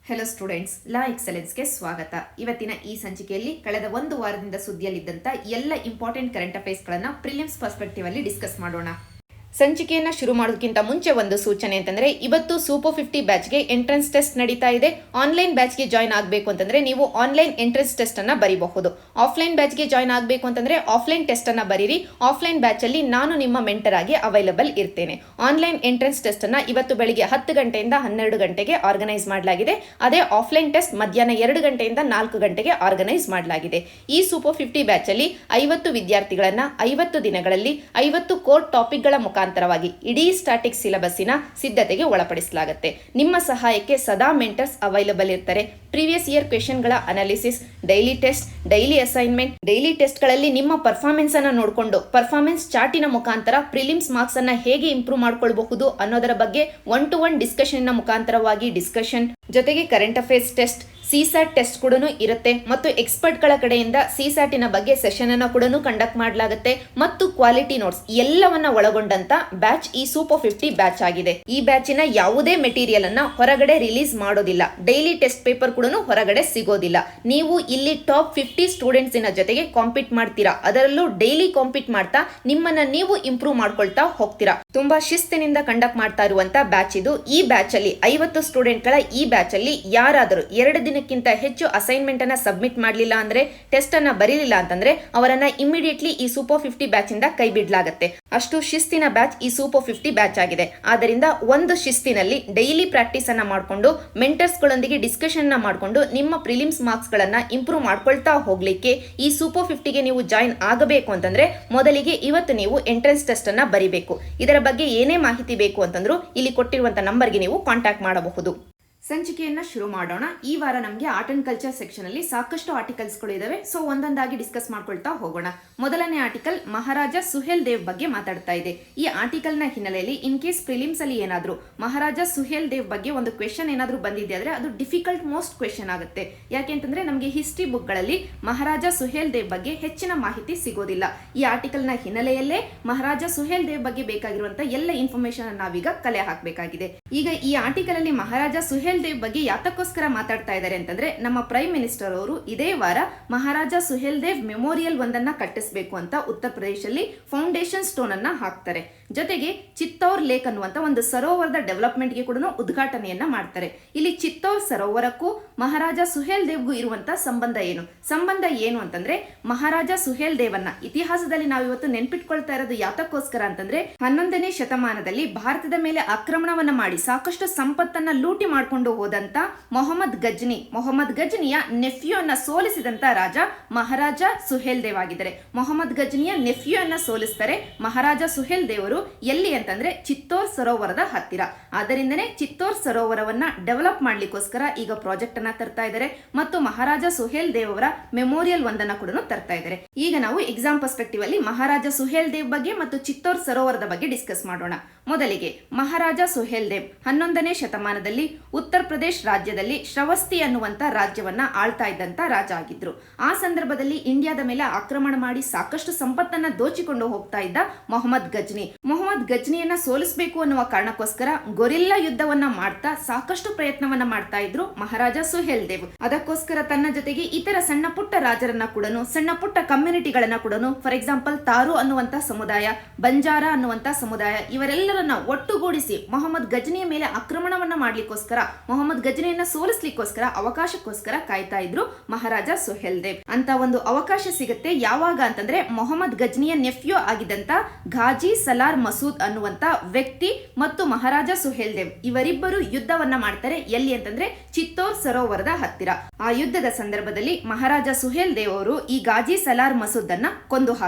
Hello students, ಲಾ ಎಕ್ಸಲೆನ್ಸ್ಗೆ ಸ್ವಾಗತ. ಇವತ್ತಿನ ಈ ಸಂಚಿಕೆಯಲ್ಲಿ ಕಳೆದ ಒಂದು ವಾರದಿಂದ ಸುದ್ದಿಯಲ್ಲಿದ್ದಂಥ ಎಲ್ಲ ಇಂಪಾರ್ಟೆಂಟ್ ಕರೆಂಟ್ ಅಫೇರ್ಸ್ಗಳನ್ನು ಪ್ರಿಲಿಮ್ಸ್ ಪರ್ಸ್ಪೆಕ್ಟಿವ್ ಅಲ್ಲಿ ಡಿಸ್ಕಸ್ ಮಾಡೋಣ. ಸಂಚಿಕೆಯನ್ನು ಶುರು ಮಾಡೋದಕ್ಕಿಂತ ಮುಂಚೆ ಒಂದು ಸೂಚನೆ ಅಂತಂದ್ರೆ, ಇವತ್ತು ಸೂಪರ್ 50 ಬ್ಯಾಚ್ಗೆ ಎಂಟ್ರೆನ್ಸ್ ಟೆಸ್ಟ್ ನಡೀತಾ ಇದೆ. ಆನ್ಲೈನ್ ಬ್ಯಾಚ್ಗೆ ಜಾಯ್ನ್ ಆಗಬೇಕು ಅಂತಂದ್ರೆ ನೀವು ಆನ್ಲೈನ್ ಎಂಟ್ರೆನ್ಸ್ ಟೆಸ್ಟ್ ಅನ್ನ ಬರೀಬಹುದು. ಆಫ್ಲೈನ್ ಬ್ಯಾಚ್ಗೆ ಜಾಯ್ನ್ ಆಗಬೇಕು ಅಂತಂದ್ರೆ ಆಫ್ಲೈನ್ ಟೆಸ್ಟ್ ಅನ್ನ ಬರೀರಿ. ಆಫ್ಲೈನ್ ಬ್ಯಾಚ್ ಅಲ್ಲಿ ನಾನು ನಿಮ್ಮ ಮೆಂಟರ್ ಆಗಿ ಅವೈಲಬಲ್ ಇರ್ತೇನೆ. ಆನ್ಲೈನ್ ಎಂಟ್ರೆನ್ಸ್ ಟೆಸ್ಟ್ ಅನ್ನ ಇವತ್ತು ಬೆಳಿಗ್ಗೆ 10 ಗಂಟೆಯಿಂದ 12 ಗಂಟೆಗೆ ಆರ್ಗನೈಸ್ ಮಾಡಲಾಗಿದೆ. ಅದೇ ಆಫ್ಲೈನ್ ಟೆಸ್ಟ್ ಮಧ್ಯಾಹ್ನ 2 ಗಂಟೆಯಿಂದ 4 ಗಂಟೆಗೆ ಆರ್ಗನೈಸ್ ಮಾಡಲಾಗಿದೆ. ಈ ಸೂಪರ್ 50 ಬ್ಯಾಚ್ ಅಲ್ಲಿ 50 ವಿದ್ಯಾರ್ಥಿಗಳನ್ನ 50 ದಿನಗಳಲ್ಲಿ 50 ಕೋರ್ ಟಾಪಿಕ್ಗಳ ಮುಖಾಂತರವಾಗಿ ಇಡೀ ಸ್ಟಾಟಿಕ್ ಸಿಲೆಬಸ್ಸಿನ ಸಿದ್ಧತೆಗೆ ಒಳಪಡಿಸಲಾಗುತ್ತೆ. ನಿಮ್ಮ ಸಹಾಯಕ್ಕೆ ಸದಾ ಮೆಂಟರ್ಸ್ ಅವೈಲಬಲ್ ಇರ್ತಾರೆ. ಪ್ರೀವಿಯಸ್ ಇಯರ್ ಕ್ವೆಶ್ಚನ್ಗಳ analysis, daily test, daily assignment, daily ಟೆಸ್ಟ್ಗಳಲ್ಲಿ ನಿಮ್ಮ ಪರ್ಫಾರ್ಮೆನ್ಸ್ ಅನ್ನು ನೋಡಿಕೊಂಡು ಪರ್ಫಾರ್ಮೆನ್ಸ್ ಚಾರ್ಟಿನ ಮುಖಾಂತರ ಪ್ರಿಲಿಮ್ಸ್ ಮಾರ್ಕ್ಸ್ ಅನ್ನ ಹೇಗೆ ಇಂಪ್ರೂವ್ ಮಾಡ್ಕೊಳ್ಬಹುದು ಅನ್ನೋದರ ಬಗ್ಗೆ 1-to-1 ಡಿಸ್ಕಷನ್ ಮುಖಾಂತರವಾಗಿ ಡಿಸ್ಕಷನ್ ಜೊತೆಗೆ current affairs test, CSAT test ಕೂಡ ಇರುತ್ತೆ ಮತ್ತು ಎಕ್ಸ್ಪರ್ಟ್ಗಳ ಕಡೆಯಿಂದ ಸಿಸ್ಯಾಟಿನ ಬಗ್ಗೆ ಸೆಷನ್ ಅನ್ನು ಕೂಡ ಕಂಡಕ್ಟ್ ಮಾಡಲಾಗುತ್ತೆ ಮತ್ತು ಕ್ವಾಲಿಟಿ ನೋಟ್ಸ್ ಎಲ್ಲವನ್ನ ಒಳಗೊಂಡಂತ ಬ್ಯಾಚ್ ಈ ಸೂಪರ್ 50 ಬ್ಯಾಚ್ ಆಗಿದೆ. ಈ ಬ್ಯಾಚಿನ ಯಾವುದೇ ಮೆಟೀರಿಯಲ್ ಅನ್ನ ಹೊರಗಡೆ ರಿಲೀಸ್ ಮಾಡೋದಿಲ್ಲ. ಡೈಲಿ ಟೆಸ್ಟ್ ಪೇಪರ್ ಕೂಡ ಹೊರಗಡೆ ಸಿಗೋದಿಲ್ಲ. ನೀವು ಇಲ್ಲಿ ಟಾಪ್ 50 ಸ್ಟೂಡೆಂಟ್ಸ್ ಜೊತೆಗೆ ಕಾಂಪೀಟ್ ಮಾಡ್ತೀರಾ. ಅದರಲ್ಲೂ ಡೈಲಿ ಕಾಂಪೀಟ್ ಮಾಡ್ತಾ ನಿಮ್ಮನ್ನ ನೀವು ಇಂಪ್ರೂವ್ ಮಾಡ್ಕೊಳ್ತಾ ಹೋಗ್ತೀರಾ. ತುಂಬಾ ಶಿಸ್ತಿನಿಂದ ಕಂಡಕ್ಟ್ ಮಾಡ್ತಾ ಇರುವಂತ ಬ್ಯಾಚ್ ಇದು. ಈ ಬ್ಯಾಚ್ ಅಲ್ಲಿ 50 ಸ್ಟೂಡೆಂಟ್ಗಳ ಈ ಬ್ಯಾಚ್ ಅಲ್ಲಿ ಯಾರಾದರೂ 2 ದಿನಕ್ಕಿಂತ ಹೆಚ್ಚು ಅಸೈನ್ಮೆಂಟ್ ಅನ್ನ ಸಬ್ಮಿಟ್ ಮಾಡಲಿಲ್ಲ ಅಂದ್ರೆ, ಟೆಸ್ಟ್ ಅನ್ನ ಬರೀಲಿಲ್ಲ ಅಂತಂದ್ರೆ ಅವರನ್ನ ಇಮಿಡಿಯೇಟ್ಲಿ ಈ ಸೂಪರ್ 50 ಬ್ಯಾಚ್ ಇಂದ ಕೈ ಬಿಡಲಾಗುತ್ತೆ. ಅಷ್ಟು ಶಿಸ್ತಿನ ಬ್ಯಾಚ್ ಈ ಸೂಪರ್ 50 ಬ್ಯಾಚ್ ಆಗಿದೆ. ಆದ್ದರಿಂದ ಒಂದು ಶಿಸ್ತಿನಲ್ಲಿ ಡೈಲಿ ಪ್ರಾಕ್ಟೀಸ್ ಅನ್ನ ಮಾಡಿಕೊಂಡು ಮೆಂಟರ್ಸ್ ಗಳೊಂದಿಗೆ ಡಿಸ್ಕಷನ್ ಮಾಡಿಕೊಂಡು ನಿಮ್ಮ ಪ್ರಿಲಿಮ್ಸ್ ಮಾರ್ಕ್ಸ್ ಗಳನ್ನ ಇಂಪ್ರೂವ್ ಮಾಡ್ಕೊಳ್ತಾ ಹೋಗ್ಲಿಕ್ಕೆ ಈ ಸೂಪರ್ 50ಗೆ ನೀವು ಜಾಯಿನ್ ಆಗಬೇಕು ಅಂತಂದ್ರೆ ಮೊದಲಿಗೆ ಇವತ್ತು ನೀವು ಎಂಟ್ರೆನ್ಸ್ ಟೆಸ್ಟ್ ಅನ್ನ ಬರೀಬೇಕು. ಇದರ ಬಗ್ಗೆ ಏನೇ ಮಾಹಿತಿ ಬೇಕು ಅಂತಂದ್ರೂ ಇಲ್ಲಿ ಕೊಟ್ಟಿರುವಂತ ನಂಬರ್ಗೆ ನೀವು ಕಾಂಟ್ಯಾಕ್ಟ್ ಮಾಡಬಹುದು. ಸಂಚಿಕೆಯನ್ನ ಶುರು ಮಾಡೋಣ. ಈ ವಾರ ನಮಗೆ ಆರ್ಟ್ ಅಂಡ್ ಕಲ್ಚರ್ ಸೆಕ್ಷನ್ ಅಲ್ಲಿ ಸಾಕಷ್ಟು ಆರ್ಟಿಕಲ್ಸ್ಗಳು ಇದಾವೆ. ಸೊ ಒಂದೊಂದಾಗಿ ಡಿಸ್ಕಸ್ ಮಾಡ್ಕೊಳ್ತಾ ಹೋಗೋಣ. ಮೊದಲನೇ ಆರ್ಟಿಕಲ್ ಮಹಾರಾಜ ಸುಹೇಲ್ ದೇವ್ ಬಗ್ಗೆ ಮಾತಾಡ್ತಾ ಇದೆ. ಈ ಆರ್ಟಿಕಲ್ ನ ಹಿನ್ನೆಲೆಯಲ್ಲಿ ಇನ್ ಕೇಸ್ ಪ್ರಿಲಿಮ್ಸ್ ಅಲ್ಲಿ ಏನಾದ್ರು ಮಹಾರಾಜ ಸುಹೇಲ್ ದೇವ್ ಬಗ್ಗೆ ಒಂದು ಕ್ವೆಶನ್ ಏನಾದ್ರು ಬಂದಿದೆ ಆದ್ರೆ ಅದು ಡಿಫಿಕಲ್ಟ್ ಮೋಸ್ಟ್ ಕ್ವೆಶನ್ ಆಗುತ್ತೆ. ಯಾಕೆಂತಂದ್ರೆ ನಮಗೆ ಹಿಸ್ಟ್ರಿ ಬುಕ್ ಗಳಲ್ಲಿ ಮಹಾರಾಜ ಸುಹೇಲ್ ದೇವ್ ಬಗ್ಗೆ ಹೆಚ್ಚಿನ ಮಾಹಿತಿ ಸಿಗೋದಿಲ್ಲ. ಈ ಆರ್ಟಿಕಲ್ ನ ಹಿನ್ನೆಲೆಯಲ್ಲೇ ಮಹಾರಾಜ ಸುಹೇಲ್ ದೇವ್ ಬಗ್ಗೆ ಬೇಕಾಗಿರುವಂತಹ ಎಲ್ಲ ಇನ್ಫಾರ್ಮೇಶನ್ ನಾವೀಗ ಕಲೆ ಹಾಕಬೇಕಾಗಿದೆ. ಈಗ ಈ ಆರ್ಟಿಕಲ್ ಅಲ್ಲಿ ಮಹಾರಾಜ ಸುಹೇಲ್ ದೇವ್ ಬಗ್ಗೆ ಯಾತಕ್ಕೋಸ್ಕರ ಮಾತಾಡ್ತಾ ಇದ್ದಾರೆ ಅಂತಂದ್ರೆ, ನಮ್ಮ ಪ್ರೈಮ್ ಮಿನಿಸ್ಟರ್ ಅವರು ಇದೇ ವಾರ ಮಹಾರಾಜ ಸುಹೇಲ್ ದೇವ್ ಮೆಮೋರಿಯಲ್ ಒಂದನ್ನ ಕಟ್ಟಿಸಬೇಕು ಅಂತ ಉತ್ತರ ಪ್ರದೇಶದಲ್ಲಿ ಫೌಂಡೇಶನ್ ಸ್ಟೋನ್ ಅನ್ನ ಹಾಕ್ತಾರೆ. ಜೊತೆಗೆ ಚಿತ್ತೌರ್ ಲೇಕ್ ಅನ್ನುವಂತ ಒಂದು ಸರೋವರದ ಡೆವಲಪ್ಮೆಂಟ್ ಗೆ ಕೂಡ ಉದ್ಘಾಟನೆಯನ್ನ ಮಾಡ್ತಾರೆ. ಇಲ್ಲಿ ಚಿತ್ತೌರ್ ಸರೋವರಕ್ಕೂ ಮಹಾರಾಜ ಸುಹೇಲ್ ದೇವ್ಗೂ ಇರುವಂತ ಸಂಬಂಧ ಏನು ಅಂತಂದ್ರೆ, ಮಹಾರಾಜ ಸುಹೇಲ್ ದೇವನ್ನ ಇತಿಹಾಸದಲ್ಲಿ ನಾವು ಇವತ್ತು ನೆನ್ಪಿಟ್ಕೊಳ್ತಾ ಇರೋದು ಯಾತಕ್ಕೋಸ್ಕರ ಅಂತಂದ್ರೆ, 11ನೇ ಶತಮಾನದಲ್ಲಿ ಭಾರತದ ಮೇಲೆ ಆಕ್ರಮಣವನ್ನ ಮಾಡಿ ಸಾಕಷ್ಟು ಸಂಪತ್ತನ್ನ ಲೂಟಿ ಮಾಡ್ಕೊಂಡು ಹೋದಂತ ಮೊಹಮ್ಮದ್ ಗಜ್ನಿಯ ನೆಫ್ಯೂ ಅನ್ನ ಸೋಲಿಸಿದಂತ ರಾಜ ಮಹಾರಾಜ ಸುಹೇಲ್ ದೇವ್ ಆಗಿದ್ದಾರೆ. ಮೊಹಮ್ಮದ್ ಗಜ್ನಿಯ ನೆಫ್ಯೂ ಅನ್ನ ಸೋಲಿಸ್ತಾರೆ ಮಹಾರಾಜ ಸುಹೇಲ್ ದೇವರು. ಎಲ್ಲಿ ಅಂತಂದ್ರೆ ಚಿತ್ತೋರ್ ಸರೋವರದ ಹತ್ತಿರ. ಆದ್ದರಿಂದನೇ ಚಿತ್ತೋರ್ ಸರೋವರವನ್ನ ಡೆವಲಪ್ ಮಾಡ್ಲಿಕ್ಕೋಸ್ಕರ ಈಗ ಪ್ರಾಜೆಕ್ಟ್ ಅನ್ನ ತರ್ತಾ ಇದ್ದಾರೆ ಮತ್ತು ಮಹಾರಾಜ ಸುಹೇಲ್ ದೇವ್ ಅವರ ಮೆಮೋರಿಯಲ್ ಒಂದನ್ನ ಕೂಡ ತರ್ತಾ ಇದ್ದಾರೆ. ಈಗ ನಾವು ಎಕ್ಸಾಮ್ ಪರ್ಸ್ಪೆಕ್ಟಿವ್ ಅಲ್ಲಿ ಮಹಾರಾಜ ಸುಹೇಲ್ ದೇವ್ ಬಗ್ಗೆ ಮತ್ತು ಚಿತ್ತೋರ್ ಸರೋವರದ ಬಗ್ಗೆ ಡಿಸ್ಕಸ್ ಮಾಡೋಣ. ಮೊದಲಿಗೆ ಮಹಾರಾಜ ಸುಹೇಲ್ ದೇವ್ 11ನೇ ಶತಮಾನದಲ್ಲಿ ಉತ್ತರ ಪ್ರದೇಶ ರಾಜ್ಯದಲ್ಲಿ ಶ್ರವಸ್ತಿ ಅನ್ನುವಂತ ರಾಜ್ಯವನ್ನ ಆಳ್ತಾ ಇದ್ದಂತ ರಾಜ ಆಗಿದ್ರು. ಆ ಸಂದರ್ಭದಲ್ಲಿ ಇಂಡಿಯಾದ ಮೇಲೆ ಆಕ್ರಮಣ ಮಾಡಿ ಸಾಕಷ್ಟು ಸಂಪತ್ತನ್ನ ದೋಚಿಕೊಂಡು ಹೋಗ್ತಾ ಇದ್ದ ಮೊಹಮ್ಮದ್ ಗಜ್ನಿಯನ್ನ ಸೋಲಿಸಬೇಕು ಅನ್ನುವ ಕಾರಣಕ್ಕೋಸ್ಕರ ಗೊರಿಲ್ಲಾ ಯುದ್ಧವನ್ನ ಮಾಡ್ತಾ ಸಾಕಷ್ಟು ಪ್ರಯತ್ನವನ್ನ ಮಾಡ್ತಾ ಇದ್ರು ಮಹಾರಾಜ ಸುಹೇಲ್ ದೇವ್. ಅದಕ್ಕೋಸ್ಕರ ತನ್ನ ಜೊತೆಗೆ ಇತರ ಸಣ್ಣ ಪುಟ್ಟ ರಾಜರನ್ನ ಕೂಡ, ಸಣ್ಣ ಪುಟ್ಟ ಕಮ್ಯುನಿಟಿಗಳನ್ನ ಕೂಡ, ಫಾರ್ ಎಕ್ಸಾಂಪಲ್ ತಾರು ಅನ್ನುವಂತ ಸಮುದಾಯ, ಬಂಜಾರ ಅನ್ನುವಂತ ಸಮುದಾಯ, ಇವರೆಲ್ಲರನ್ನ ಒಟ್ಟುಗೂಡಿಸಿ ಮೊಹಮ್ಮದ್ ಗಜ್ನಿಯ ಮೇಲೆ ಆಕ್ರಮಣವನ್ನ ಮಾಡ್ಲಿಕ್ಕೋಸ್ಕರ, ಮೊಹಮ್ಮದ್ ಗಜ್ನಿಯನ್ನ ಸೋಲಿಸ್ಲಿಕ್ಕೋಸ್ಕರ, ಅವಕಾಶಕ್ಕೋಸ್ಕರ ಕಾಯ್ತಾ ಇದ್ರು ಮಹಾರಾಜ ಸುಹೇಲ್ ದೇವ್. ಅಂತ ಒಂದು ಅವಕಾಶ ಸಿಗುತ್ತೆ ಯಾವಾಗ ಅಂತಂದ್ರೆ, ಮೊಹಮ್ಮದ್ ಗಜ್ನಿಯ ನೆಫ್ಯೂ ಆಗಿದ್ದಂತ ಘಾಜಿ ಸಲಾರ್ ಮಸೂದ್ ಅನ್ನುವಂತ ವ್ಯಕ್ತಿ ಮತ್ತು ಮಹಾರಾಜ ಸುಹೇಲ್ ದೇವ್ ಇವರಿಬ್ಬರು ಯುದ್ಧವನ್ನ ಮಾಡ್ತಾರೆ. ಎಲ್ಲಿ ಅಂತಂದ್ರೆ ಚಿತ್ತೋರ್ ಸರೋವರದ ಹತ್ತಿರ. ಆ ಯುದ್ಧದ ಸಂದರ್ಭದಲ್ಲಿ ಮಹಾರಾಜ ಸುಹೇಲ್ ದೇವ್ ಅವರು ಈ ಗಾಜಿ ಸಲಾರ್ ಮಸೂದ್ ಅನ್ನ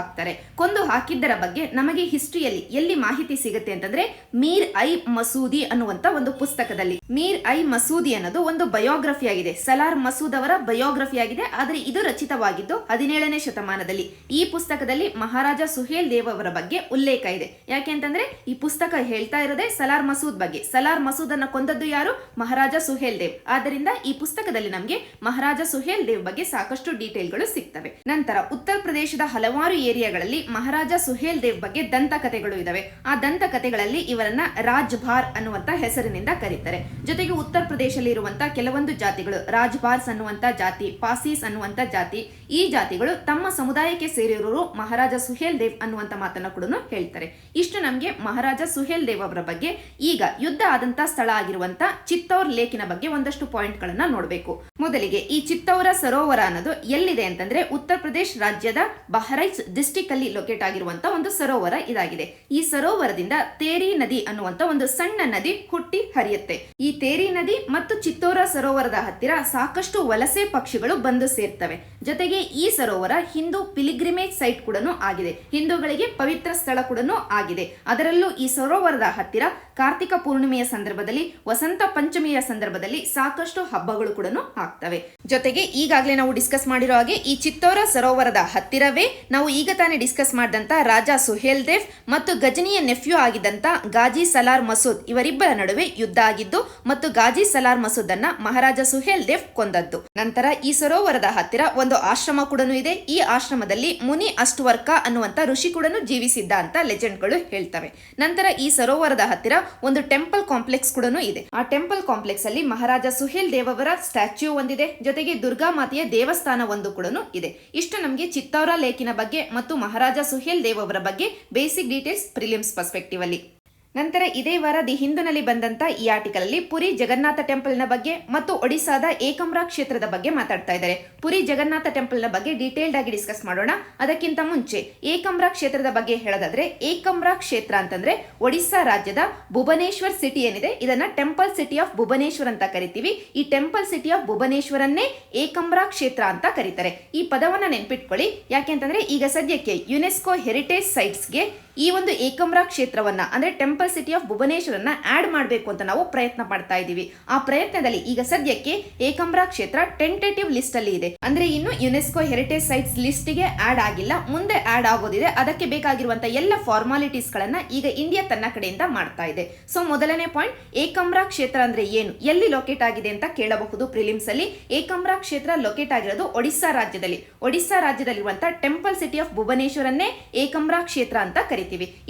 ಕೊಂದು ಹಾಕಿದ್ದರ ಬಗ್ಗೆ ನಮಗೆ ಹಿಸ್ಟ್ರಿಯಲ್ಲಿ ಎಲ್ಲಿ ಮಾಹಿತಿ ಸಿಗುತ್ತೆ ಅಂತಂದ್ರೆ, ಮೀರ್ ಐ ಮಸೂದಿ ಅನ್ನುವಂತ ಒಂದು ಪುಸ್ತಕದಲ್ಲಿ. ಮೀರ್ ಐ ಮಸೂದಿ ಅನ್ನೋದು ಒಂದು ಬಯೋಗ್ರಫಿ ಆಗಿದೆ. ಸಲಾರ್ ಮಸೂದ್ ಅವರ ಬಯೋಗ್ರಫಿ ಆಗಿದೆ. ಆದರೆ ಇದು ರಚಿತವಾಗಿದ್ದು 17ನೇ ಶತಮಾನದಲ್ಲಿ. ಈ ಪುಸ್ತಕದಲ್ಲಿ ಮಹಾರಾಜ ಸುಹೇಲ್ ದೇವ್ ಅವರ ಬಗ್ಗೆ ಉಲ್ಲೇಖ ಇದೆ. ಯಾಕೆಂತಂದ್ರೆ ಈ ಪುಸ್ತಕ ಹೇಳ್ತಾ ಇರೋದೇ ಸಲಾರ್ ಮಸೂದ್ ಬಗ್ಗೆ. ಸಲಾರ್ ಮಸೂದ್ ಅನ್ನ ಕೊಂದದ್ದು ಯಾರು? ಮಹಾರಾಜ ಸುಹೇಲ್ ದೇವ್. ಆದ್ದರಿಂದ ಈ ಪುಸ್ತಕದಲ್ಲಿ ನಮಗೆ ಮಹಾರಾಜ ಸುಹೇಲ್ ದೇವ್ ಬಗ್ಗೆ ಸಾಕಷ್ಟು ಡೀಟೇಲ್ಗಳು ಸಿಗ್ತವೆ. ನಂತರ ಉತ್ತರ ಪ್ರದೇಶದ ಹಲವಾರು ಏರಿಯಾಗಳಲ್ಲಿ ಮಹಾರಾಜ ಸುಹೇಲ್ ದೇವ್ ಬಗ್ಗೆ ದಂತಕಥೆಗಳು ಇದಾವೆ. ಆ ದಂತಕಥೆಗಳಲ್ಲಿ ಇವರನ್ನ ರಾಜ್ಭಾರ್ ಅನ್ನುವಂತ ಹೆಸರಿನಿಂದ ಕರೀತಾರೆ. ಜೊತೆಗೆ ಉತ್ತರ ಪ್ರದೇಶದಲ್ಲಿ ಇರುವಂತಹ ಕೆಲವೊಂದು ಜಾತಿಗಳು, ರಾಜ್ಭಾರ್ಸ್ ಅನ್ನುವಂತ ಜಾತಿ, ಪಾಸೀಸ್ ಅನ್ನುವಂತ ಜಾತಿ, ಈ ಜಾತಿಗಳು ತಮ್ಮ ಸಮುದಾಯಕ್ಕೆ ಸೇರಿರೋರು ಮಹಾರಾಜ ಸುಹೇಲ್ ದೇವ್ ಅನ್ನುವಂತ ಮಾತನ್ನ ಕೂಡ ಹೇಳ್ತಾರೆ. ಇಷ್ಟು ನಮಗೆ ಮಹಾರಾಜ ಸುಹೇಲ್ ದೇವ್ ಅವರ ಬಗ್ಗೆ. ಈಗ ಯುದ್ಧ ಆದಂತ ಸ್ಥಳ ಆಗಿರುವಂತ ಚಿತ್ತೌರ್ ಲೇಕಿನ ಬಗ್ಗೆ ಒಂದಷ್ಟು ಪಾಯಿಂಟ್ ಗಳನ್ನ ನೋಡಬೇಕು. ಮೊದಲಿಗೆ ಈ ಚಿತ್ತೌರ ಸರೋವರ ಅನ್ನೋದು ಎಲ್ಲಿದೆ ಅಂತಂದ್ರೆ ಉತ್ತರ ಪ್ರದೇಶ ರಾಜ್ಯದ ಬಹರೈಚ್ ಡಿಸ್ಟಿಕ್ ಅಲ್ಲಿ ಲೊಕೇಟ್ ಆಗಿರುವಂತ ಒಂದು ಸರೋವರ ಇದಾಗಿದೆ. ಈ ಸರೋವರದಿಂದ ತೇರಿ ನದಿ ಅನ್ನುವಂತ ಒಂದು ಸಣ್ಣ ನದಿ ಹುಟ್ಟಿ ಹರಿಯುತ್ತೆ. ಈ ತೇರಿ ನದಿ ಮತ್ತು ಚಿತ್ತೌರ ಸರೋವರದ ಹತ್ತಿರ ಸಾಕಷ್ಟು ವಲಸೆ ಪಕ್ಷಿಗಳು ಬಂದು ಸೇರ್ತವೆ. ಜೊತೆಗೆ ಈ ಸರೋವರ ಹಿಂದೂ ಪಿಲಿಗ್ರಿಮೇಜ್ ಸೈಟ್ ಕೂಡ ಆಗಿದೆ. ಹಿಂದೂಗಳಿಗೆ ಪವಿತ್ರ ಸ್ಥಳ ಕೂಡ ಆಗಿದೆ. ಅದರಲ್ಲೂ ಈ ಸರೋವರದ ಹತ್ತಿರ ಕಾರ್ತಿಕ ಪೂರ್ಣಿಮೆಯ ಸಂದರ್ಭದಲ್ಲಿ, ವಸಂತ ಪಂಚಮಿಯ ಸಂದರ್ಭದಲ್ಲಿ ಸಾಕಷ್ಟು ಹಬ್ಬಗಳು ಕೂಡ ಆಗ್ತವೆ. ಜೊತೆಗೆ ಈಗಾಗಲೇ ನಾವು ಡಿಸ್ಕಸ್ ಮಾಡಿರೋ ಹಾಗೆ ಈ ಚಿತ್ತೌರ ಸರೋವರದ ಹತ್ತಿರವೇ ನಾವು ಈಗ ತಾನೇ ಡಿಸ್ಕಸ್ ಮಾಡಿದಂತ ರಾಜ ಸುಹೇಲ್ ದೇವ್ ಮತ್ತು ಗಜನಿಯ ನೆಫ್ಯೂ ಆಗಿದ್ದಂತ ಗಾಜಿ ಸಲಾರ್ ಮಸೂದ್ ಇವರಿಬ್ಬರ ನಡುವೆ ಯುದ್ಧ ಆಗಿದ್ದು ಮತ್ತು ಗಾಜಿ ಸಲಾರ್ ಮಸೂದ್ ಅನ್ನ ಮಹಾರಾಜ ಸುಹೇಲ್ ದೇವ್ ಕೊಂದದ್ದು. ನಂತರ ಈ ಸರೋವರದ ಹತ್ತಿರ ಒಂದು ಆಶ್ರಮ ಕೂಡ ಇದೆ. ಈ ಆಶ್ರಮದಲ್ಲಿ ಮುನಿ ಅಷ್ಟವರ್ಕ ಅನ್ನುವಂತ ಋಷಿ ಕೂಡ ಜೀವಿಸಿದ್ದ ಅಂತ ಲೆಜೆಂಡ್ಗಳು ಹೇಳ್ತವೆ. ನಂತರ ಈ ಸರೋವರದ ಹತ್ತಿರ ಒಂದು ಟೆಂಪಲ್ ಕಾಂಪ್ಲೆಕ್ಸ್ ಕೂಡ ಇದೆ. ಆ ಟೆಂಪಲ್ ಕಾಂಪ್ಲೆಕ್ಸ್ ಅಲ್ಲಿ ಮಹಾರಾಜ ಸುಹೇಲ್ ದೇವ್ ಅವರ ಸ್ಟ್ಯಾಚ್ಯೂ ಒಂದಿದೆ. ಜೊತೆಗೆ ದುರ್ಗಾ ಮಾತೆಯ ದೇವಸ್ಥಾನ ಒಂದು ಕೂಡ ಇದೆ. ಇಷ್ಟು ನಮಗೆ ಚಿತ್ತೌರ ಲೇಕಿನ ಬಗ್ಗೆ ಮತ್ತು ಮಹಾರಾಜ ಸುಹೇಲ್ ದೇವ್ ಅವರ ಬಗ್ಗೆ ಬೇಸಿಕ್ ಡೀಟೇಲ್ಸ್ ಪ್ರಿಲಿಮ್ಸ್ ಪರ್ಸ್ಪೆಕ್ಟಿವ್ ಅಲ್ಲಿ. ನಂತರ ಇದೇ ವಾರ ದಿ ಹಿಂದೂನಲ್ಲಿ ಬಂದಂತ ಈ ಆರ್ಟಿಕಲ್ ಅಲ್ಲಿ ಪುರಿ ಜಗನ್ನಾಥ ಟೆಂಪಲ್ ನ ಬಗ್ಗೆ ಮತ್ತು ಒಡಿಸಾದ ಏಕಮ್ರಾ ಕ್ಷೇತ್ರದ ಬಗ್ಗೆ ಮಾತಾಡ್ತಾ ಇದ್ದಾರೆ. ಪುರಿ ಜಗನ್ನಾಥ ಟೆಂಪಲ್ ನ ಬಗ್ಗೆ ಡೀಟೇಲ್ಡ್ ಆಗಿ ಡಿಸ್ಕಸ್ ಮಾಡೋಣ. ಅದಕ್ಕಿಂತ ಮುಂಚೆ ಏಕಮ್ರಾ ಕ್ಷೇತ್ರದ ಬಗ್ಗೆ ಹೇಳೋದಾದ್ರೆ, ಏಕಮ್ರಾ ಕ್ಷೇತ್ರ ಅಂತಂದ್ರೆ ಒಡಿಸ್ಸಾ ರಾಜ್ಯದ ಭುವನೇಶ್ವರ್ ಸಿಟಿ ಏನಿದೆ ಇದನ್ನ ಟೆಂಪಲ್ ಸಿಟಿ ಆಫ್ ಭುವನೇಶ್ವರ್ ಅಂತ ಕರಿತೀವಿ. ಈ ಟೆಂಪಲ್ ಸಿಟಿ ಆಫ್ ಭುವನೇಶ್ವರನ್ನೇ ಏಕಮ್ರಾ ಕ್ಷೇತ್ರ ಅಂತ ಕರೀತಾರೆ. ಈ ಪದವನ್ನ ನೆನ್ಪಿಟ್ಕೊಳ್ಳಿ. ಯಾಕೆಂತಂದ್ರೆ ಈಗ ಸದ್ಯಕ್ಕೆ ಯುನೆಸ್ಕೋ ಹೆರಿಟೇಜ್ ಸೈಟ್ಸ್ಗೆ ಈ ಒಂದು ಏಕಮ್ರಾ ಕ್ಷೇತ್ರವನ್ನ ಅಂದ್ರೆ ಟೆಂಪಲ್ ಸಿಟಿ ಆಫ್ ಭುವನೇಶ್ವರನ್ನ ಆಡ್ ಮಾಡಬೇಕು ಅಂತ ನಾವು ಪ್ರಯತ್ನ ಪಡ್ತಾ ಇದ್ದೀವಿ. ಆ ಪ್ರಯತ್ನದಲ್ಲಿ ಈಗ ಸದ್ಯಕ್ಕೆ ಏಕಮ್ರಾ ಕ್ಷೇತ್ರ ಟೆಂಟೇಟಿವ್ ಲಿಸ್ಟ್ ಅಲ್ಲಿ ಇದೆ. ಅಂದ್ರೆ ಇನ್ನು ಯುನೆಸ್ಕೋ ಹೆರಿಟೇಜ್ ಸೈಟ್ಸ್ ಲಿಸ್ಟ್ ಗೆ ಆಡ್ ಆಗಿಲ್ಲ, ಮುಂದೆ ಆಡ್ ಆಗೋದಿದೆ. ಅದಕ್ಕೆ ಬೇಕಾಗಿರುವಂತಹ ಎಲ್ಲ ಫಾರ್ಮಾಲಿಟೀಸ್ ಗಳನ್ನ ಈಗ ಇಂಡಿಯಾ ತನ್ನ ಕಡೆಯಿಂದ ಮಾಡ್ತಾ ಇದೆ. ಸೊ ಮೊದಲನೇ ಪಾಯಿಂಟ್, ಏಕಮ್ರಾ ಕ್ಷೇತ್ರ ಅಂದ್ರೆ ಏನು, ಎಲ್ಲಿ ಲೊಕೇಟ್ ಆಗಿದೆ ಅಂತ ಕೇಳಬಹುದು ಪ್ರಿಲಿಮ್ಸ್ ಅಲ್ಲಿ. ಏಕಮ್ರಾ ಕ್ಷೇತ್ರ ಲೊಕೇಟ್ ಆಗಿರೋದು ಒಡಿಸ್ಸಾ ರಾಜ್ಯದಲ್ಲಿ. ಒಡಿಸ್ಸಾ ರಾಜ್ಯದಲ್ಲಿರುವಂತಹ ಟೆಂಪಲ್ ಸಿಟಿ ಆಫ್ ಭುವನೇಶ್ವರನ್ನೇ ಏಕಮ್ರಾ ಕ್ಷೇತ್ರ ಅಂತ ಕರಿತೀವಿ.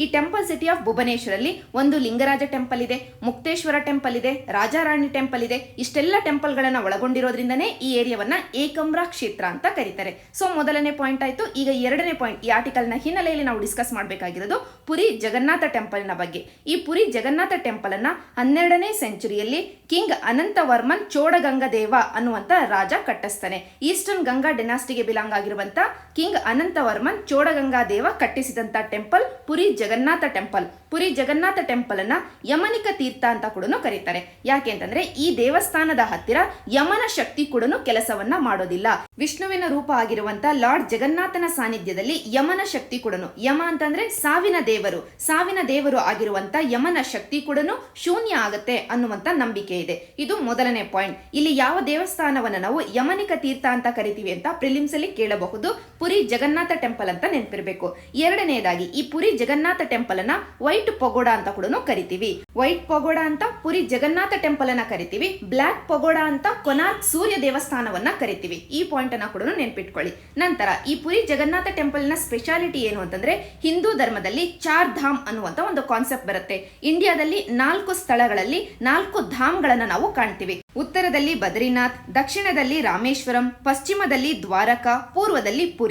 ಈ ಟೆಂಪಲ್ ಸಿಟಿ ಆಫ್ ಭುವನೇಶ್ವರ್ ಅಲ್ಲಿ ಒಂದು ಲಿಂಗರಾಜ ಟೆಂಪಲ್ ಇದೆ, ಮುಕ್ತೇಶ್ವರ ಟೆಂಪಲ್ ಇದೆ, ರಾಜಾರಾಣಿ ಟೆಂಪಲ್ ಇದೆ. ಇಷ್ಟೆಲ್ಲ ಟೆಂಪಲ್ ಗಳನ್ನ ಒಳಗೊಂಡಿರೋದ್ರಿಂದನೇ ಈ ಏರಿಯಾವನ್ನ ಏಕಮ್ರಾ ಕ್ಷೇತ್ರ ಅಂತ ಕರೀತಾರೆ. ಸೊ ಮೊದಲನೇ ಪಾಯಿಂಟ್ ಆಯ್ತು. ಈಗ ಎರಡನೇ ಪಾಯಿಂಟ್, ಈ ಆರ್ಟಿಕಲ್ ನ ಹಿನ್ನೆಲೆಯಲ್ಲಿ ನಾವು ಡಿಸ್ಕಸ್ ಮಾಡಬೇಕಾಗಿರೋದು ಪುರಿ ಜಗನ್ನಾಥ ಟೆಂಪಲ್ ನ ಬಗ್ಗೆ. ಈ ಪುರಿ ಜಗನ್ನಾಥ ಟೆಂಪಲ್ ಅನ್ನ 12ನೇ ಸೆಂಚುರಿಯಲ್ಲಿ ಕಿಂಗ್ ಅನಂತವರ್ಮನ್ ಚೋಡಗಂಗದೇವ ಅನ್ನುವಂತ ರಾಜ ಕಟ್ಟಿಸ್ತಾನೆ. ಈಸ್ಟರ್ನ್ ಗಂಗಾ ಡಿನಾಸ್ಟಿಗೆ ಬಿಲಾಂಗ್ ಆಗಿರುವಂತ ಕಿಂಗ್ ಅನಂತವರ್ಮನ್ ಚೋಡಗಂಗಾದೇವ ಕಟ್ಟಿಸಿದಂತ temple Puri Jagannath temple. Puri Jagannath temple ಅನ್ನ ಯಮನಿಕ ತೀರ್ಥ ಅಂತ ಕೂಡ ಕರೀತಾರೆ. ಯಾಕೆ ಅಂತಂದ್ರೆ ಈ ದೇವಸ್ಥಾನದ ಹತ್ತಿರ ಯಮನ ಶಕ್ತಿ ಕೂಡ ಕೆಲಸವನ್ನ ಮಾಡೋದಿಲ್ಲ. ವಿಷ್ಣುವಿನ ರೂಪ ಆಗಿರುವಂತ ಲಾರ್ಡ್ ಜಗನ್ನಾಥನ ಸಾನ್ನಿಧ್ಯದಲ್ಲಿ ಯಮನ ಶಕ್ತಿ ಕೂಡ, ಯಮ ಅಂತಂದ್ರೆ ಸಾವಿನ ದೇವರು ಆಗಿರುವಂತ ಯಮನ ಶಕ್ತಿ ಕೂಡ ಶೂನ್ಯ ಆಗತ್ತೆ ಅನ್ನುವಂತ ನಂಬಿಕೆ ಇದೆ. ಇದು ಮೊದಲನೇ ಪಾಯಿಂಟ್. ಇಲ್ಲಿ ಯಾವ ದೇವಸ್ಥಾನವನ್ನ ನಾವು ಯಮನಿಕ ತೀರ್ಥ ಅಂತ ಕರಿತೀವಿ ಅಂತ ಪ್ರಿಲಿಮ್ಸ್ ಅಲ್ಲಿ ಕೇಳಬಹುದು. ಪುರಿ ಜಗನ್ನಾಥ ಟೆಂಪಲ್ ಅಂತ ನೆನಪಿರಬೇಕು. ಎರಡನೇದಾಗಿ ಈ ಪುರಿ ಜಗನ್ನಾಥ ಟೆಂಪಲ್ ಅನ್ನ ವೈಟ್ ಪಗೋಡಾ ಅಂತ ಕೂಡ ಕರಿತೀವಿ. ವೈಟ್ ಪಗೋಡಾ ಅಂತ ಪುರಿ ಜಗನ್ನಾಥ ಟೆಂಪಲ್ ಅನ್ನ ಕರಿತೀವಿ. ಬ್ಲಾಕ್ ಪಗೋಡಾ ಅಂತ ಕೊನಾರ್ಕ್ ಸೂರ್ಯ ದೇವಸ್ಥಾನವನ್ನ ಕರಿತೀವಿ. ಈ ಪಾಯಿಂಟ್ ಅನ್ನ ಕೂಡ ನೆನಪಿಟ್ಕೊಳ್ಳಿ. ನಂತರ ಈ ಪುರಿ ಜಗನ್ನಾಥ ಟೆಂಪಲ್ ನ ಸ್ಪೆಷಾಲಿಟಿ ಏನು ಅಂತಂದ್ರೆ, ಹಿಂದೂ ಧರ್ಮದಲ್ಲಿ 4 ಧಾಮ್ ಅನ್ನುವಂತ ಒಂದು ಕಾನ್ಸೆಪ್ಟ್ ಬರುತ್ತೆ. ಇಂಡಿಯಾದಲ್ಲಿ 4 ಸ್ಥಳಗಳಲ್ಲಿ 4 ಧಾಮ್ಗಳನ್ನ ನಾವು ಕಾಣ್ತೀವಿ. ಉತ್ತರದಲ್ಲಿ ಬದ್ರಿನಾಥ್, ದಕ್ಷಿಣದಲ್ಲಿ ರಾಮೇಶ್ವರಂ, ಪಶ್ಚಿಮದಲ್ಲಿ ದ್ವಾರಕಾ, ಪೂರ್ವದಲ್ಲಿ ಪುರಿ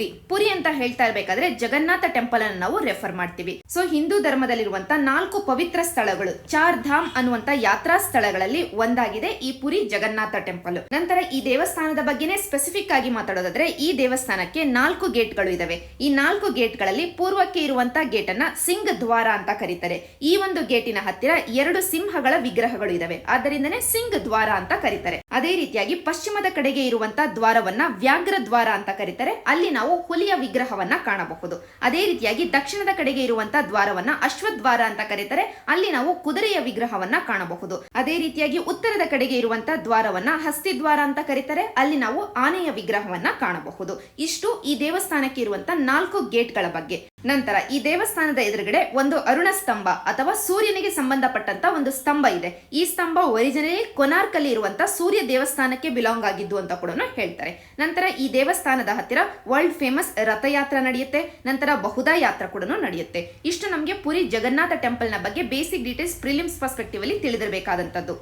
ಅಂತ ಹೇಳ್ತಾ ಇರಬೇಕಾದ್ರೆ ಜಗನ್ನಾಥ ಟೆಂಪಲ್ ಅನ್ನು ನಾವು ರೆಫರ್ ಮಾಡ್ತೀವಿ. ಸೊ ಹಿಂದೂ ಧರ್ಮದಲ್ಲಿರುವಂತ 4 ಪವಿತ್ರ ಸ್ಥಳಗಳು 4 ಧಾಮ್ ಅನ್ನುವಂತ ಯಾತ್ರಾ ಸ್ಥಳಗಳಲ್ಲಿ ಒಂದಾಗಿದೆ ಈ ಪುರಿ ಜಗನ್ನಾಥ ಟೆಂಪಲ್. ನಂತರ ಈ ದೇವಸ್ಥಾನದ ಬಗ್ಗೆನೇ ಸ್ಪೆಸಿಫಿಕ್ ಆಗಿ ಮಾತಾಡೋದಾದ್ರೆ, ಈ ದೇವಸ್ಥಾನಕ್ಕೆ 4 ಗೇಟ್ಗಳು ಇದಾವೆ. ಈ 4 ಗೇಟ್ಗಳಲ್ಲಿ ಪೂರ್ವಕ್ಕೆ ಇರುವಂತ ಗೇಟ್ ಅನ್ನ ಸಿಂಗ್ ದ್ವಾರ ಅಂತ ಕರೀತಾರೆ. ಈ ಒಂದು ಗೇಟಿನ ಹತ್ತಿರ 2 ಸಿಂಹಗಳ ವಿಗ್ರಹಗಳು ಇದಾವೆ, ಆದ್ದರಿಂದನೇ ಸಿಂಗ್ ದ್ವಾರ ಅಂತ ಕರೀತಾರೆ. ಅದೇ ರೀತಿಯಾಗಿ ಪಶ್ಚಿಮದ ಕಡೆಗೆ ಇರುವಂತ ದ್ವಾರವನ್ನ ವ್ಯಾಘ್ರ ದ್ವಾರ ಅಂತ ಕರೀತಾರೆ. ಅಲ್ಲಿ ನಾವು ಹುಲಿಯ ವಿಗ್ರಹವನ್ನ ಕಾಣಬಹುದು. ಅದೇ ರೀತಿಯಾಗಿ ದಕ್ಷಿಣದ ಕಡೆಗೆ ಇರುವಂತ ದ್ವಾರವನ್ನ ಅಶ್ವದ್ವಾರ ಅಂತ ಕರೀತಾರೆ. ಅಲ್ಲಿ ನಾವು ಕುದುರೆಯ ವಿಗ್ರಹವನ್ನ ಕಾಣಬಹುದು. ಅದೇ ರೀತಿಯಾಗಿ ಉತ್ತರದ ಕಡೆಗೆ ಇರುವಂತ ದ್ವಾರವನ್ನ ಹಸ್ತಿದ್ವಾರ ಅಂತ ಕರೀತಾರೆ. ಅಲ್ಲಿ ನಾವು ಆನೆಯ ವಿಗ್ರಹವನ್ನ ಕಾಣಬಹುದು. ಇಷ್ಟು ಈ ದೇವಸ್ಥಾನಕ್ಕೆ ಇರುವಂತ 4 ಗೇಟ್ಗಳ ಬಗ್ಗೆ. ನಂತರ ಈ ದೇವಸ್ಥಾನದ ಎದುರುಗಡೆ ಒಂದು ಅರುಣ ಸ್ತಂಭ ಅಥವಾ ಸೂರ್ಯನಿಗೆ ಸಂಬಂಧಪಟ್ಟಂತ ಒಂದು ಸ್ತಂಭ ಇದೆ. ಈ ಸ್ತಂಭ ಒರಿಜಿನಲಿ ಕೊನಾರ್ಕ್ ಅಲ್ಲಿ ಇರುವಂತ ಸೂರ್ಯ ದೇವಸ್ಥಾನಕ್ಕೆ ಬಿಲಾಂಗ್ ಆಗಿದ್ದು ಅಂತ ಕೂಡ ಹೇಳ್ತಾರೆ. ನಂತರ ಈ ದೇವಸ್ಥಾನದ ಹತ್ತಿರ ವರ್ಲ್ಡ್ ಫೇಮಸ್ ರಥಯಾತ್ರಾ ನಡೆಯುತ್ತೆ. ನಂತರ ಬಹುದಾ ಯಾತ್ರಾ ಕೂಡ ನಡೆಯುತ್ತೆ. ಇಷ್ಟು ನಮಗೆ ಪುರಿ ಜಗನ್ನಾಥ ಟೆಂಪಲ್ ನ ಬಗ್ಗೆ ಬೇಸಿಕ್ ಡೀಟೇಲ್ಸ್ ಪ್ರಿಲಿಮ್ಸ್ ಪರ್ಸ್ಪೆಕ್ಟಿವ್ ಅಲ್ಲಿ ತಿಳಿದಿರಬೇಕಾದಂತದ್ದು.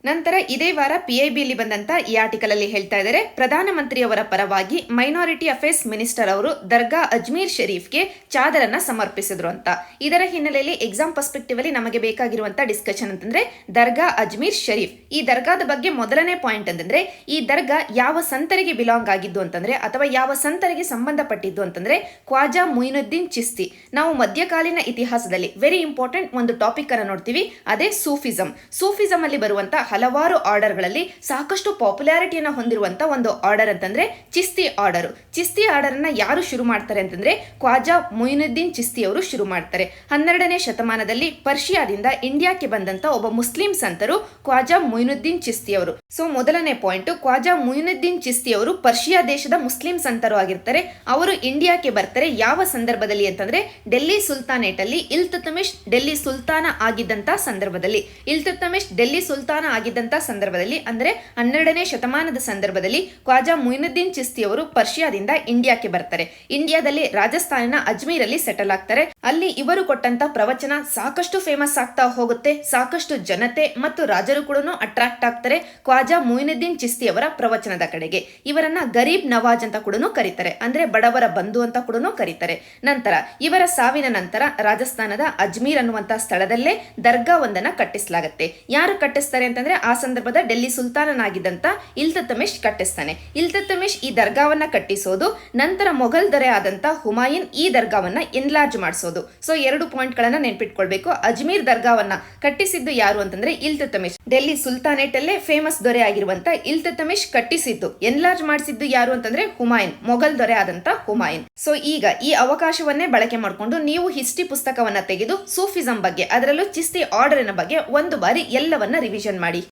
ನಂತರ ಇದೇ ವಾರ PIBಯಲ್ಲಿ ಬಂದಂತ ಈ ಆರ್ಟಿಕಲ್ ಅಲ್ಲಿ ಹೇಳ್ತಾ ಇದ್ದಾರೆ, ಪ್ರಧಾನಮಂತ್ರಿಯವರ ಪರವಾಗಿ ಮೈನಾರಿಟಿ ಅಫೇರ್ಸ್ ಮಿನಿಸ್ಟರ್ ಅವರು ದರ್ಗಾ ಅಜ್ಮೀರ್ ಶರೀಫ್ಗೆ ಚಾದರನ್ನ ಸಮರ್ಪಿಸಿದ್ರು ಅಂತ. ಇದರ ಹಿನ್ನೆಲೆಯಲ್ಲಿ ಎಕ್ಸಾಮ್ ಪರ್ಸ್ಪೆಕ್ಟಿವ್ ಅಲ್ಲಿ ನಮಗೆ ಬೇಕಾಗಿರುವಂತ ಡಿಸ್ಕಷನ್ ಅಂತಂದ್ರೆ ದರ್ಗಾ ಅಜ್ಮೀರ್ ಶರೀಫ್. ಈ ದರ್ಗಾದ ಬಗ್ಗೆ ಮೊದಲನೇ ಪಾಯಿಂಟ್ ಅಂತಂದ್ರೆ ಈ ದರ್ಗಾ ಯಾವ ಸಂತರಿಗೆ ಬಿಲಾಂಗ್ ಆಗಿದ್ದು ಅಂತಂದ್ರೆ ಅಥವಾ ಯಾವ ಸಂತರಿಗೆ ಸಂಬಂಧಪಟ್ಟಿದ್ದು ಅಂತಂದ್ರೆ ಖ್ವಾಜಾ ಮುಯಿನುದ್ದೀನ್ ಚಿಸ್ತಿ. ನಾವು ಮಧ್ಯಕಾಲೀನ ಇತಿಹಾಸದಲ್ಲಿ ವೆರಿ ಇಂಪಾರ್ಟೆಂಟ್ ಒಂದು ಟಾಪಿಕ್ ಅನ್ನು ನೋಡ್ತೀವಿ, ಅದೇ ಸೂಫಿಸಂ. ಸೂಫಿಸಂ ಅಲ್ಲಿ ಬರುವಂತ ಹಲವಾರು ಆರ್ಡರ್ಗಳಲ್ಲಿ ಸಾಕಷ್ಟು ಪಾಪ್ಯುಲಾರಿಟಿಯನ್ನು ಹೊಂದಿರುವಂತ ಒಂದು ಆರ್ಡರ್ ಅಂತಂದ್ರೆ ಚಿಸ್ತಿ ಆರ್ಡರ್. ಚಿಸ್ತಿ ಆರ್ಡರ್ ಅನ್ನ ಯಾರು ಶುರು ಮಾಡ್ತಾರೆ ಅಂತಂದ್ರೆ ಖ್ವಾಜಾ ಮುಯಿನುದ್ದೀನ್ ಚಿಸ್ತಿ ಅವರು ಶುರು ಮಾಡ್ತಾರೆ. 12ನೇ ಶತಮಾನದಲ್ಲಿ ಪರ್ಷಿಯಾದಿಂದ ಇಂಡಿಯಾಕ್ಕೆ ಬಂದಂತ ಒಬ್ಬ ಮುಸ್ಲಿಂ ಸಂತರು ಖ್ವಾಜಾ ಮುಯಿನುದ್ದೀನ್ ಚಿಸ್ತಿ ಅವರು. ಸೊ ಮೊದಲನೇ ಪಾಯಿಂಟ್, ಖ್ವಾಜಾ ಮುಯಿನುದ್ದೀನ್ ಚಿಸ್ತಿ ಅವರು ಪರ್ಷಿಯಾ ದೇಶದ ಮುಸ್ಲಿಂ ಸಂತರು ಆಗಿರ್ತಾರೆ. ಅವರು ಇಂಡಿಯಾಕ್ಕೆ ಬರ್ತಾರೆ ಯಾವ ಸಂದರ್ಭದಲ್ಲಿ ಅಂತಂದ್ರೆ ಡೆಲ್ಲಿ ಸುಲ್ತಾನೇಟ್ ಅಲ್ಲಿ ಇಲ್ತುತ್ಮಿಶ್ ಡೆಲ್ಲಿ ಸುಲ್ತಾನ ಆಗಿದ್ದಂತ ಸಂದರ್ಭದಲ್ಲಿ. ಇಲ್ತುತ್ಮಿಶ್ ಡೆಲ್ಲಿ ಸುಲ್ತಾನ ಆಗಿದ್ದಂತ ಸಂದರ್ಭದಲ್ಲಿ ಅಂದ್ರೆ 12ನೇ ಶತಮಾನದ ಸಂದರ್ಭದಲ್ಲಿ ಖ್ವಾಜಾ ಮುಯಿನುದ್ದೀನ್ ಚಿಸ್ತಿ ಅವರು ಪರ್ಷಿಯಾದಿಂದ ಇಂಡಿಯಾಕ್ಕೆ ಬರ್ತಾರೆ. ಇಂಡಿಯಾದಲ್ಲಿ ರಾಜಸ್ಥಾನಿನ ಅಜ್ಮೀರ್ ಅಲ್ಲಿ ಸೆಟಲ್ ಆಗ್ತಾರೆ. ಅಲ್ಲಿ ಇವರು ಕೊಟ್ಟಂತ ಪ್ರವಚನ ಸಾಕಷ್ಟು ಫೇಮಸ್ ಆಗ್ತಾ ಹೋಗುತ್ತೆ. ಸಾಕಷ್ಟು ಜನತೆ ಮತ್ತು ರಾಜರು ಕೂಡ ಅಟ್ರಾಕ್ಟ್ ಆಗ್ತಾರೆ ಖ್ವಾಜಾ ಮುಯಿನುದ್ದೀನ್ ಚಿಸ್ತಿ ಅವರ ಪ್ರವಚನದ ಕಡೆಗೆ. ಇವರನ್ನ ಗರೀಬ್ ನವಾಜ್ ಅಂತ ಕೂಡ ಕರೀತಾರೆ, ಅಂದ್ರೆ ಬಡವರ ಬಂಧು ಅಂತ ಕೂಡ ಕರೀತಾರೆ. ನಂತರ ಇವರ ಸಾವಿನ ನಂತರ ರಾಜಸ್ಥಾನದ ಅಜ್ಮೀರ್ ಅನ್ನುವಂತ ಸ್ಥಳದಲ್ಲೇ ದರ್ಗಾ ಒಂದನ್ನ ಕಟ್ಟಿಸಲಾಗುತ್ತೆ. ಯಾರು ಕಟ್ಟಿಸ್ತಾರೆ ಅಂತಂದ್ರೆ ಆ ಸಂದರ್ಭದ ಡೆಲ್ಲಿ ಸುಲ್ತಾನನಾಗಿದ್ದಂತ ಇಲ್ತುತ್ಮಿಶ್ ಕಟ್ಟಿಸ್ತಾನೆ. ಇಲ್ತುತ್ಮಿಶ್ ಈ ದರ್ಗಾವನ್ನ ಕಟ್ಟಿಸೋದು, ನಂತರ ಮೊಘಲ್ ದೊರೆ ಆದಂತ ಹುಮಾಯೂನ್ ಈ ದರ್ಗಾವನ್ನ ಎನ್ಲಾರ್ಜ್ ಮಾಡಿಸೋದು. ಸೊ 2 ಪಾಯಿಂಟ್ ಗಳನ್ನ ನೆನ್ಪಿಟ್ಕೊಳ್ಬೇಕು. ಅಜ್ಮೀರ್ ದರ್ಗಾವನ್ನ ಕಟ್ಟಿಸಿದ್ದು ಯಾರು ಅಂತಂದ್ರೆ ಇಲ್ತುತ್ಮಿಶ್. ಡೆಲ್ಲಿ ಸುಲ್ತಾನೇಟ್ ಅಲ್ಲೇ ಫೇಮಸ್ ದೊರೆ ಆಗಿರುವಂತ ಇಲ್ತುತ್ಮಿಶ್ ಕಟ್ಟಿಸಿದ್ದು. ಎನ್ಲಾರ್ಜ್ ಮಾಡಿಸಿದ್ದು ಯಾರು ಅಂತಂದ್ರೆ ಹುಮಾಯೂನ್, ಮೊಘಲ್ ದೊರೆ ಆದಂತ ಹುಮಾಯೂನ್. ಸೊ ಈಗ ಈ ಅವಕಾಶವನ್ನೇ ಬಳಕೆ ಮಾಡಿಕೊಂಡು ನೀವು ಹಿಸ್ಟ್ರಿ ಪುಸ್ತಕವನ್ನ ತೆಗೆದು ಸೂಫಿಸಂ ಬಗ್ಗೆ, ಅದರಲ್ಲೂ ಚಿಸ್ತಿ ಆರ್ಡರಿನ ಬಗ್ಗೆ ಒಂದು ಬಾರಿ ಎಲ್ಲವನ್ನ ರಿವಿಷನ್ ಮಾಡಿ.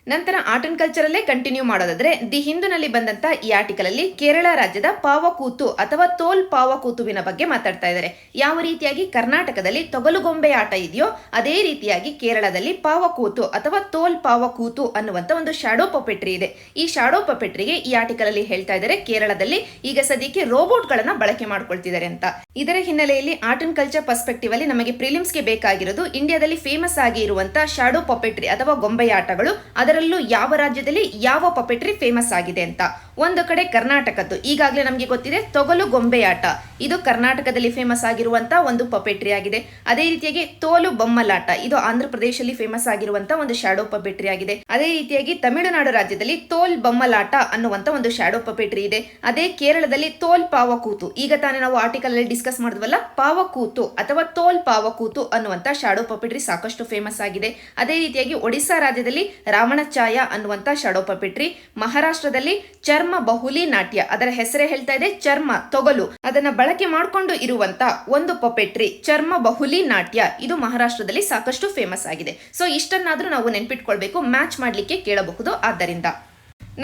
ನಂತರ ಆರ್ಟ್ ಅಂಡ್ ಕಲ್ಚರ್ ಅಲ್ಲೇ ಕಂಟಿನ್ಯೂ ಮಾಡೋದಾದ್ರೆ ದಿ ಹಿಂದೂನಲ್ಲಿ ಬಂದಂತ ಈ ಆರ್ಟಿಕಲ್ ಅಲ್ಲಿ ಕೇರಳ ರಾಜ್ಯದ ಪಾವಕೂತು ಅಥವಾ ತೋಲ್ ಪಾವಕೂತುವಿನ ಬಗ್ಗೆ ಮಾತಾಡ್ತಾ ಇದ್ದಾರೆ. ಯಾವ ರೀತಿಯಾಗಿ ಕರ್ನಾಟಕದಲ್ಲಿ ತೊಗಲುಗೊಂಬೆ ಆಟ ಇದೆಯೋ ಅದೇ ರೀತಿಯಾಗಿ ಕೇರಳದಲ್ಲಿ ಪಾವಕೂತು ಅಥವಾ ತೋಲ್ ಪಾವಕೂತು ಅನ್ನುವಂತ ಒಂದು ಶಾಡೋ ಪಪೆಟ್ರಿ ಇದೆ. ಈ ಶಾಡೋ ಪಪೆಟ್ರಿಗೆ ಈ ಆರ್ಟಿಕಲ್ ಅಲ್ಲಿ ಹೇಳ್ತಾ ಇದ್ದಾರೆ ಕೇರಳದಲ್ಲಿ ಈಗ ಸದ್ಯಕ್ಕೆ ರೋಬೋಟ್ ಗಳನ್ನ ಬಳಕೆ ಮಾಡ್ಕೊಳ್ತಿದ್ದಾರೆ ಅಂತ. ಇದರ ಹಿನ್ನೆಲೆಯಲ್ಲಿ ಆರ್ಟ್ ಅಂಡ್ ಕಲ್ಚರ್ ಪರ್ಸ್ಪೆಕ್ಟಿವ್ ಅಲ್ಲಿ ನಮಗೆ ಪ್ರಿಲಿಮ್ಸ್ಗೆ ಬೇಕಾಗಿರೋದು ಇಂಡಿಯಾದಲ್ಲಿ ಫೇಮಸ್ ಆಗಿ ಇರುವಂತ ಶಾಡೋ ಪಪೆಟ್ರಿ ಅಥವಾ ಗೊಂಬೆ ಆಟಗಳು, ಅದರಲ್ಲೂ ಯಾವ ರಾಜ್ಯದಲ್ಲಿ ಯಾವ ಪಪೆಟ್ರಿ ಫೇಮಸ್ ಆಗಿದೆ ಅಂತ. ಒಂದು ಕಡೆ ಕರ್ನಾಟಕದ್ದು ಈಗಾಗಲೇ ನಮಗೆ ಗೊತ್ತಿದೆ ತೊಗಲು ಗೊಂಬೆ ಆಟ, ಇದು ಕರ್ನಾಟಕದಲ್ಲಿ ಫೇಮಸ್ ಆಗಿರುವಂತ ಒಂದು ಪಪೆಟ್ರಿ ಆಗಿದೆ. ಅದೇ ರೀತಿಯಾಗಿ ತೋಲು ಬೊಮ್ಮಲಾಟ, ಇದು ಆಂಧ್ರ ಪ್ರದೇಶದಲ್ಲಿ ಫೇಮಸ್ ಆಗಿರುವಂತ ಒಂದು ಶಾಡೋ ಪಪೆಟ್ರಿ ಆಗಿದೆ. ಅದೇ ರೀತಿಯಾಗಿ ತಮಿಳುನಾಡು ರಾಜ್ಯದಲ್ಲಿ ತೋಲ್ ಬೊಮ್ಮಲಾಟ ಅನ್ನುವಂತ ಒಂದು ಶಾಡೋ ಪಪೆಟ್ರಿ ಇದೆ. ಅದೇ ಕೇರಳದಲ್ಲಿ ತೋಲ್ ಪಾವಕೂತು, ಈಗ ತಾನೇ ನಾವು ಆರ್ಟಿಕಲ್ ಅಲ್ಲಿ ಡಿಸ್ಕಸ್ ಮಾಡಿದ್ವಲ್ಲ ಪಾವಕೂತು ಅಥವಾ ತೋಲ್ ಪಾವಕೂತು ಅನ್ನುವಂತ ಶಾಡೋ ಪಪೆಟ್ರಿ ಸಾಕಷ್ಟು ಫೇಮಸ್ ಆಗಿದೆ. ಅದೇ ರೀತಿಯಾಗಿ ಒಡಿಶಾ ರಾಜ್ಯದಲ್ಲಿ ರಾವಣ ಛಾಯಾ ಅನ್ನುವಂತ ಶಾಡೋ ಪಪೆಟ್ರಿ, ಮಹಾರಾಷ್ಟ್ರದಲ್ಲಿ ಚರ್ಮ ಬಹುಲಿ ನಾಟ್ಯ, ಅದರ ಹೆಸರೇ ಹೇಳ್ತಾ ಇದೆ ಚರ್ಮ ತೊಗಲು, ಅದನ್ನ ಬಳಕೆ ಮಾಡಿಕೊಂಡು ಇರುವಂತ ಒಂದು ಪಪೆಟ್ರಿ ಚರ್ಮ ಬಹುಲಿ ನಾಟ್ಯ, ಇದು ಮಹಾರಾಷ್ಟ್ರದಲ್ಲಿ ಸಾಕಷ್ಟು ಫೇಮಸ್ ಆಗಿದೆ. ಸೊ ಇಷ್ಟನ್ನಾದ್ರೂ ನಾವು ನೆನ್ಪಿಟ್ಕೊಳ್ಬೇಕು, ಮ್ಯಾಚ್ ಮಾಡ್ಲಿಕ್ಕೆ ಕೇಳಬಹುದು. ಆದ್ದರಿಂದ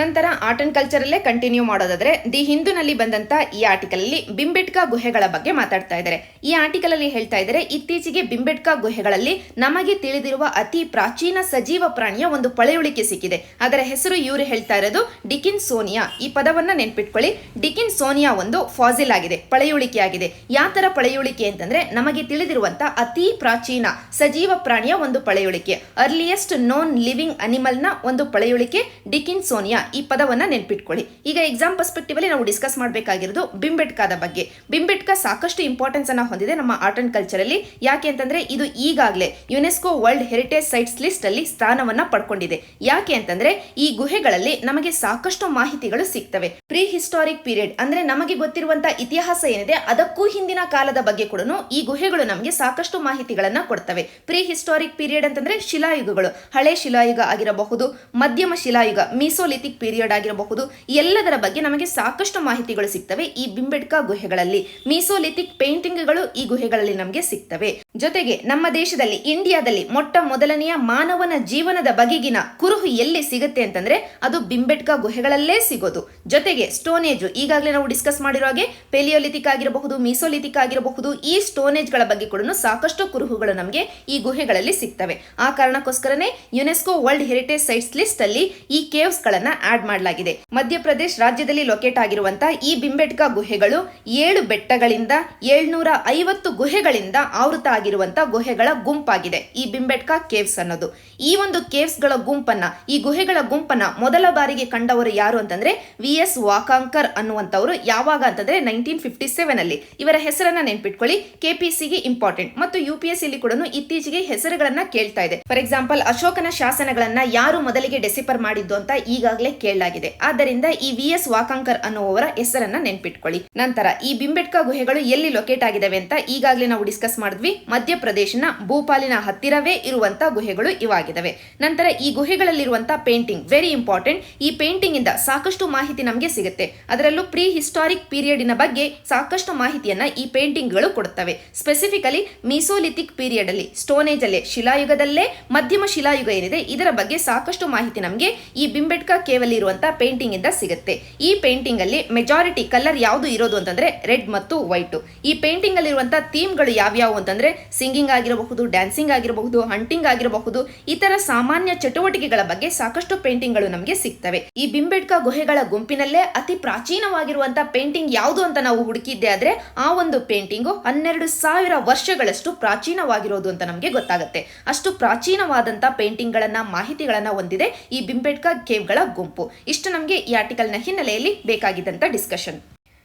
ನಂತರ ಆರ್ಟ್ ಅಂಡ್ ಕಲ್ಚರ್ ಅಲ್ಲೇ ಕಂಟಿನ್ಯೂ ಮಾಡೋದಾದ್ರೆ ದಿ ಹಿಂದೂನಲ್ಲಿ ಬಂದಂತ ಈ ಆರ್ಟಿಕಲ್ ಅಲ್ಲಿ ಬಿಂಬೆಟ್ಕಾ ಗುಹೆಗಳ ಬಗ್ಗೆ ಮಾತಾಡ್ತಾ ಇದ್ದಾರೆ. ಈ ಆರ್ಟಿಕಲ್ ಅಲ್ಲಿ ಹೇಳ್ತಾ ಇದ್ದಾರೆ ಇತ್ತೀಚೆಗೆ ಬಿಂಬೆಟ್ಕಾ ಗುಹೆಗಳಲ್ಲಿ ನಮಗೆ ತಿಳಿದಿರುವ ಅತಿ ಪ್ರಾಚೀನ ಸಜೀವ ಪ್ರಾಣಿಯ ಒಂದು ಪಳೆಯುಳಿಕೆ ಸಿಕ್ಕಿದೆ. ಅದರ ಹೆಸರು ಇವರು ಹೇಳ್ತಾ ಇರೋದು ಡಿಕಿನ್ಸೋನಿಯಾ. ಈ ಪದವನ್ನ ನೆನ್ಪಿಟ್ಕೊಳ್ಳಿ. ಡಿಕಿನ್ಸೋನಿಯಾ ಒಂದು ಫಾಸಿಲ್ ಆಗಿದೆ, ಪಳೆಯುಳಿಕೆ ಆಗಿದೆ. ಯಾವ ತರ ಪಳೆಯುಳಿಕೆ ಅಂತಂದ್ರೆ ನಮಗೆ ತಿಳಿದಿರುವಂತ ಅತಿ ಪ್ರಾಚೀನ ಸಜೀವ ಪ್ರಾಣಿಯ ಒಂದು ಪಳೆಯುಳಿಕೆ, ಅರ್ಲಿಯೆಸ್ಟ್ ನೋನ್ ಲಿವಿಂಗ್ ಅನಿಮಲ್ ನ ಒಂದು ಪಳೆಯುಳಿಕೆ ಡಿಕಿನ್ಸೋನಿಯಾ. ಈ ಪದವನ್ನ ನೆನ್ಪಿಟ್ಕೊಳ್ಳಿ. ಈಗ ಎಕ್ಸಾಮ್ ಪರ್ಸ್ಪೆಕ್ಟಿವ್ ಅಲ್ಲಿ ನಾವು ಡಿಸ್ಕಸ್ ಮಾಡಬೇಕಾಗಿರೋದು ಬಿಂಬೆಟ್ಕಾದ ಬಗ್ಗೆ. ಬಿಂಬೆಟ್ಕಾ ಸಾಕಷ್ಟು ಇಂಪಾರ್ಟೆನ್ಸ್ ಅನ್ನ ಹೊಂದಿದೆ ನಮ್ಮ ಆರ್ಟ್ ಅಂಡ್ ಕಲ್ಚರ್ ಅಲ್ಲಿ. ಯಾಕೆ ಅಂತಂದ್ರೆ ಇದು ಈಗಾಗಲೇ UNESCO world heritage sites list ಅಲ್ಲಿ ಸ್ಥಾನವನ್ನ ಪಡ್ಕೊಂಡಿದೆ. ಯಾಕೆ ಅಂತಂದ್ರೆ ಈ ಗುಹೆಗಳಲ್ಲಿ ನಮಗೆ ಸಾಕಷ್ಟು ಮಾಹಿತಿಗಳು ಸಿಗ್ತವೆ. ಪ್ರೀ ಹಿಸ್ಟಾರಿಕ್ ಪೀರಿಯಡ್ ಅಂದ್ರೆ ನಮಗೆ ಗೊತ್ತಿರುವಂತಹ ಇತಿಹಾಸ ಏನಿದೆ ಅದಕ್ಕೂ ಹಿಂದಿನ ಕಾಲದ ಬಗ್ಗೆ ಕೂಡ ಈ ಗುಹೆಗಳು ನಮಗೆ ಸಾಕಷ್ಟು ಮಾಹಿತಿಗಳನ್ನ ಕೊಡ್ತವೆ. ಪ್ರೀ ಹಿಸ್ಟಾರಿಕ್ ಪೀರಿಯಡ್ ಅಂತಂದ್ರೆ ಶಿಲಾಯುಗಗಳು, ಹಳೆ ಶಿಲಾಯುಗ ಆಗಿರಬಹುದು, ಮಧ್ಯಮ ಶಿಲಾಯುಗ ಮೀಸೋಲಿಥಿಕ್ ಮೀಸೋಲಿಥಿಕ್ ಪೀರಿಯಡ್ ಆಗಿರಬಹುದು, ಎಲ್ಲದರ ಬಗ್ಗೆ ನಮಗೆ ಸಾಕಷ್ಟು ಮಾಹಿತಿಗಳು ಸಿಗ್ತವೆ ಈ ಭೀಂಬೆಟ್ಕಾ ಗುಹೆಗಳಲ್ಲಿ. ಮೀಸೋಲಿಥಿಕ್ ಪೇಂಟಿಂಗ್ಗಳು ಈ ಗುಹೆಗಳಲ್ಲಿ ನಮಗೆ ಸಿಗ್ತವೆ. ಜೊತೆಗೆ ನಮ್ಮ ದೇಶದಲ್ಲಿ ಇಂಡಿಯಾದಲ್ಲಿ ಮೊಟ್ಟ ಮೊದಲನೆಯ ಮಾನವನ ಜೀವನದ ಬಗೆಗಿನ ಕುರುಹು ಎಲ್ಲಿ ಸಿಗುತ್ತೆ ಅಂತಂದ್ರೆ ಅದು ಭೀಂಬೆಟ್ಕಾ ಗುಹೆಗಳಲ್ಲೇ ಸಿಗೋದು. ಜೊತೆಗೆ ಸ್ಟೋನ್ ಏಜ್, ಈಗಾಗಲೇ ನಾವು ಡಿಸ್ಕಸ್ ಮಾಡಿರೋ ಹಾಗೆ ಪೆಲಿಯೋಲಿಥಿಕ್ ಆಗಿರಬಹುದು, ಮೀಸೋಲಿಥಿಕ್ ಆಗಿರಬಹುದು, ಈ ಸ್ಟೋನ್ ಏಜ್ ಗಳ ಬಗ್ಗೆ ಕೂಡ ಸಾಕಷ್ಟು ಕುರುಹುಗಳು ನಮಗೆ ಈ ಗುಹೆಗಳಲ್ಲಿ ಸಿಗ್ತವೆ. ಆ ಕಾರಣಕ್ಕೋಸ್ಕರನೇ UNESCO world heritage sites list ಅಲ್ಲಿ ಈ ಕೇವ್ಸ್ ಗಳನ್ನ ಆಡ್ ಮಾಡಲಾಗಿದೆ. ಮಧ್ಯಪ್ರದೇಶ ರಾಜ್ಯದಲ್ಲಿ ಲೊಕೇಟ್ ಆಗಿರುವಂತಹ ಈ ಭೀಂಬೆಟ್ಕಾ ಗುಹೆಗಳು 7 ಬೆಟ್ಟಗಳಿಂದ 750 ಗುಹೆಗಳಿಂದ ಆವೃತ ಆಗಿರುವಂತಹ ಗುಹೆಗಳ ಗುಂಪಾಗಿದೆ ಈ ಭೀಂಬೆಟ್ಕಾ ಕೇವ್ಸ್ ಅನ್ನೋದು. ಈ ಒಂದು ಕೇವ್ಸ್ ಗಳ ಗುಂಪನ್ನ, ಈ ಗುಹೆಗಳ ಗುಂಪನ್ನ ಮೊದಲ ಬಾರಿಗೆ ಕಂಡವರು ಯಾರು ಅಂತಂದ್ರೆ VS ವಾಕಾಂಕರ್ ಅನ್ನುವಂತವರು. ಯಾವಾಗ ಅಂತಂದ್ರೆ 1957 ಅಲ್ಲಿ. ಇವರ ಹೆಸರನ್ನ ನೆನ್ಪಿಟ್ಕೊಳ್ಳಿ, KPSCಗೆ ಇಂಪಾರ್ಟೆಂಟ್ ಮತ್ತು UPSC ಕೂಡ ಇತ್ತೀಚೆಗೆ ಹೆಸರುಗಳನ್ನ ಕೇಳ್ತಾ ಇದೆ. ಫಾರ್ ಎಕ್ಸಾಂಪಲ್ ಅಶೋಕನ ಶಾಸನಗಳನ್ನ ಯಾರು ಮೊದಲಿಗೆ ಡೆಸಿಫರ್ ಮಾಡಿದ್ದು ಅಂತ ಈಗಾಗಲೇ ಕೇಳಲಾಗಿದೆ. ಆದ್ದರಿಂದ ಈ VS ವಾಕಾಂಕರ್ ಅನ್ನುವವರ ಹೆಸರನ್ನ ನೆನ್ಪಿಟ್ಕೊಳ್ಳಿ. ನಂತರ ಈ ಭೀಂಬೆಟ್ಕಾ ಗುಹೆಗಳು ಎಲ್ಲಿ ಲೊಕೇಟ್ ಆಗಿದಾವೆ ಅಂತ ಈಗಾಗಲೇ ನಾವು ಡಿಸ್ಕಸ್ ಮಾಡಿದ್ವಿ. ಮಧ್ಯಪ್ರದೇಶನ ಭೂಪಾಲಿನ ಹತ್ತಿರವೇ ಇರುವಂತಹ ಗುಹೆಗಳು ಇವಾಗಿದ್ದಾವೆ. ನಂತರ ಈ ಗುಹೆಗಳಲ್ಲಿರುವಂತಹ ಪೇಂಟಿಂಗ್ ವೆರಿ ಇಂಪಾರ್ಟೆಂಟ್. ಈ ಪೇಂಟಿಂಗ್ ಇಂದ ಸಾಕಷ್ಟು ಮಾಹಿತಿ ನಮಗೆ ಸಿಗುತ್ತೆ. ಅದರಲ್ಲೂ ಪ್ರೀ ಹಿಸ್ಟಾರಿಕ್ ಪೀರಿಯಡಿನ ಬಗ್ಗೆ ಸಾಕಷ್ಟು ಮಾಹಿತಿಯನ್ನ ಈ ಪೇಂಟಿಂಗ್ಗಳು ಕೊಡುತ್ತವೆ. ಸ್ಪೆಸಿಫಿಕಲಿ ಮೀಸೋಲಿಥಿಕ್ ಪೀರಿಯಡ್ ಅಲ್ಲಿ, ಸ್ಟೋನ್ ಏಜ್ ಅಲ್ಲೇ, ಶಿಲಾಯುಗದಲ್ಲೇ ಮಧ್ಯಮ ಶಿಲಾಯುಗ ಏನಿದೆ ಇದರ ಬಗ್ಗೆ ಸಾಕಷ್ಟು ಮಾಹಿತಿ ನಮಗೆ ಈ ಭೀಂಬೆಟ್ಕಾ ಕೇವ್ ಅಲ್ಲಿ ಇರುವಂತಹ ಪೇಂಟಿಂಗ್ ಇಂದ ಸಿಗುತ್ತೆ. ಈ ಪೇಂಟಿಂಗ್ ಅಲ್ಲಿ ಮೆಜಾರಿಟಿ ಕಲರ್ ಯಾವುದು ಇರೋದು ಅಂತಂದ್ರೆ ರೆಡ್ ಮತ್ತು ವೈಟ್. ಈ ಪೇಂಟಿಂಗ್ ಅಲ್ಲಿ ಇರುವಂತಹ ಥೀಮ್ ಗಳು ಯಾವ್ಯಾವು ಅಂತಂದ್ರೆ ಸಿಂಗಿಂಗ್ ಆಗಿರಬಹುದು, ಡ್ಯಾನ್ಸಿಂಗ್ ಆಗಿರಬಹುದು, ಹಂಟಿಂಗ್ ಆಗಿರಬಹುದು, ಇತರ ಸಾಮಾನ್ಯ ಚಟುವಟಿಕೆಗಳ ಬಗ್ಗೆ ಸಾಕಷ್ಟು ಪೇಂಟಿಂಗ್ ಗಳು ನಮಗೆ ಸಿಗ್ತವೆ. ಈ ಭೀಂಬೆಟ್ಕಾ ಗುಹೆಗಳ ಗುಂಪಿನಲ್ಲೇ ಅತಿ ಪ್ರಾಚೀನವಾಗಿರುವಂತಹ ಪೇಂಟಿಂಗ್ ಯಾವುದು ಅಂತ ನಾವು ಹುಡುಕಿದ್ದೆ ಆದ್ರೆ ಆ ಒಂದು ಪೇಂಟಿಂಗು 12,000 ವರ್ಷಗಳಷ್ಟು ಪ್ರಾಚೀನವಾಗಿರೋದು ಅಂತ ನಮಗೆ ಗೊತ್ತಾಗುತ್ತೆ. ಅಷ್ಟು ಪ್ರಾಚೀನವಾದಂತಹ ಪೇಂಟಿಂಗ್ ಗಳನ್ನ, ಮಾಹಿತಿಗಳನ್ನ ಹೊಂದಿದೆ ಈ ಭೀಂಬೆಟ್ಕಾ ಕೇವ್ಗಳ ಗುಂಪು. ಇಷ್ಟು ನಮಗೆ ಈ ಆರ್ಟಿಕಲ್ನ ಹಿನ್ನೆಲೆಯಲ್ಲಿ ಬೇಕಾಗಿದ್ದಂತ ಡಿಸ್ಕಷನ್.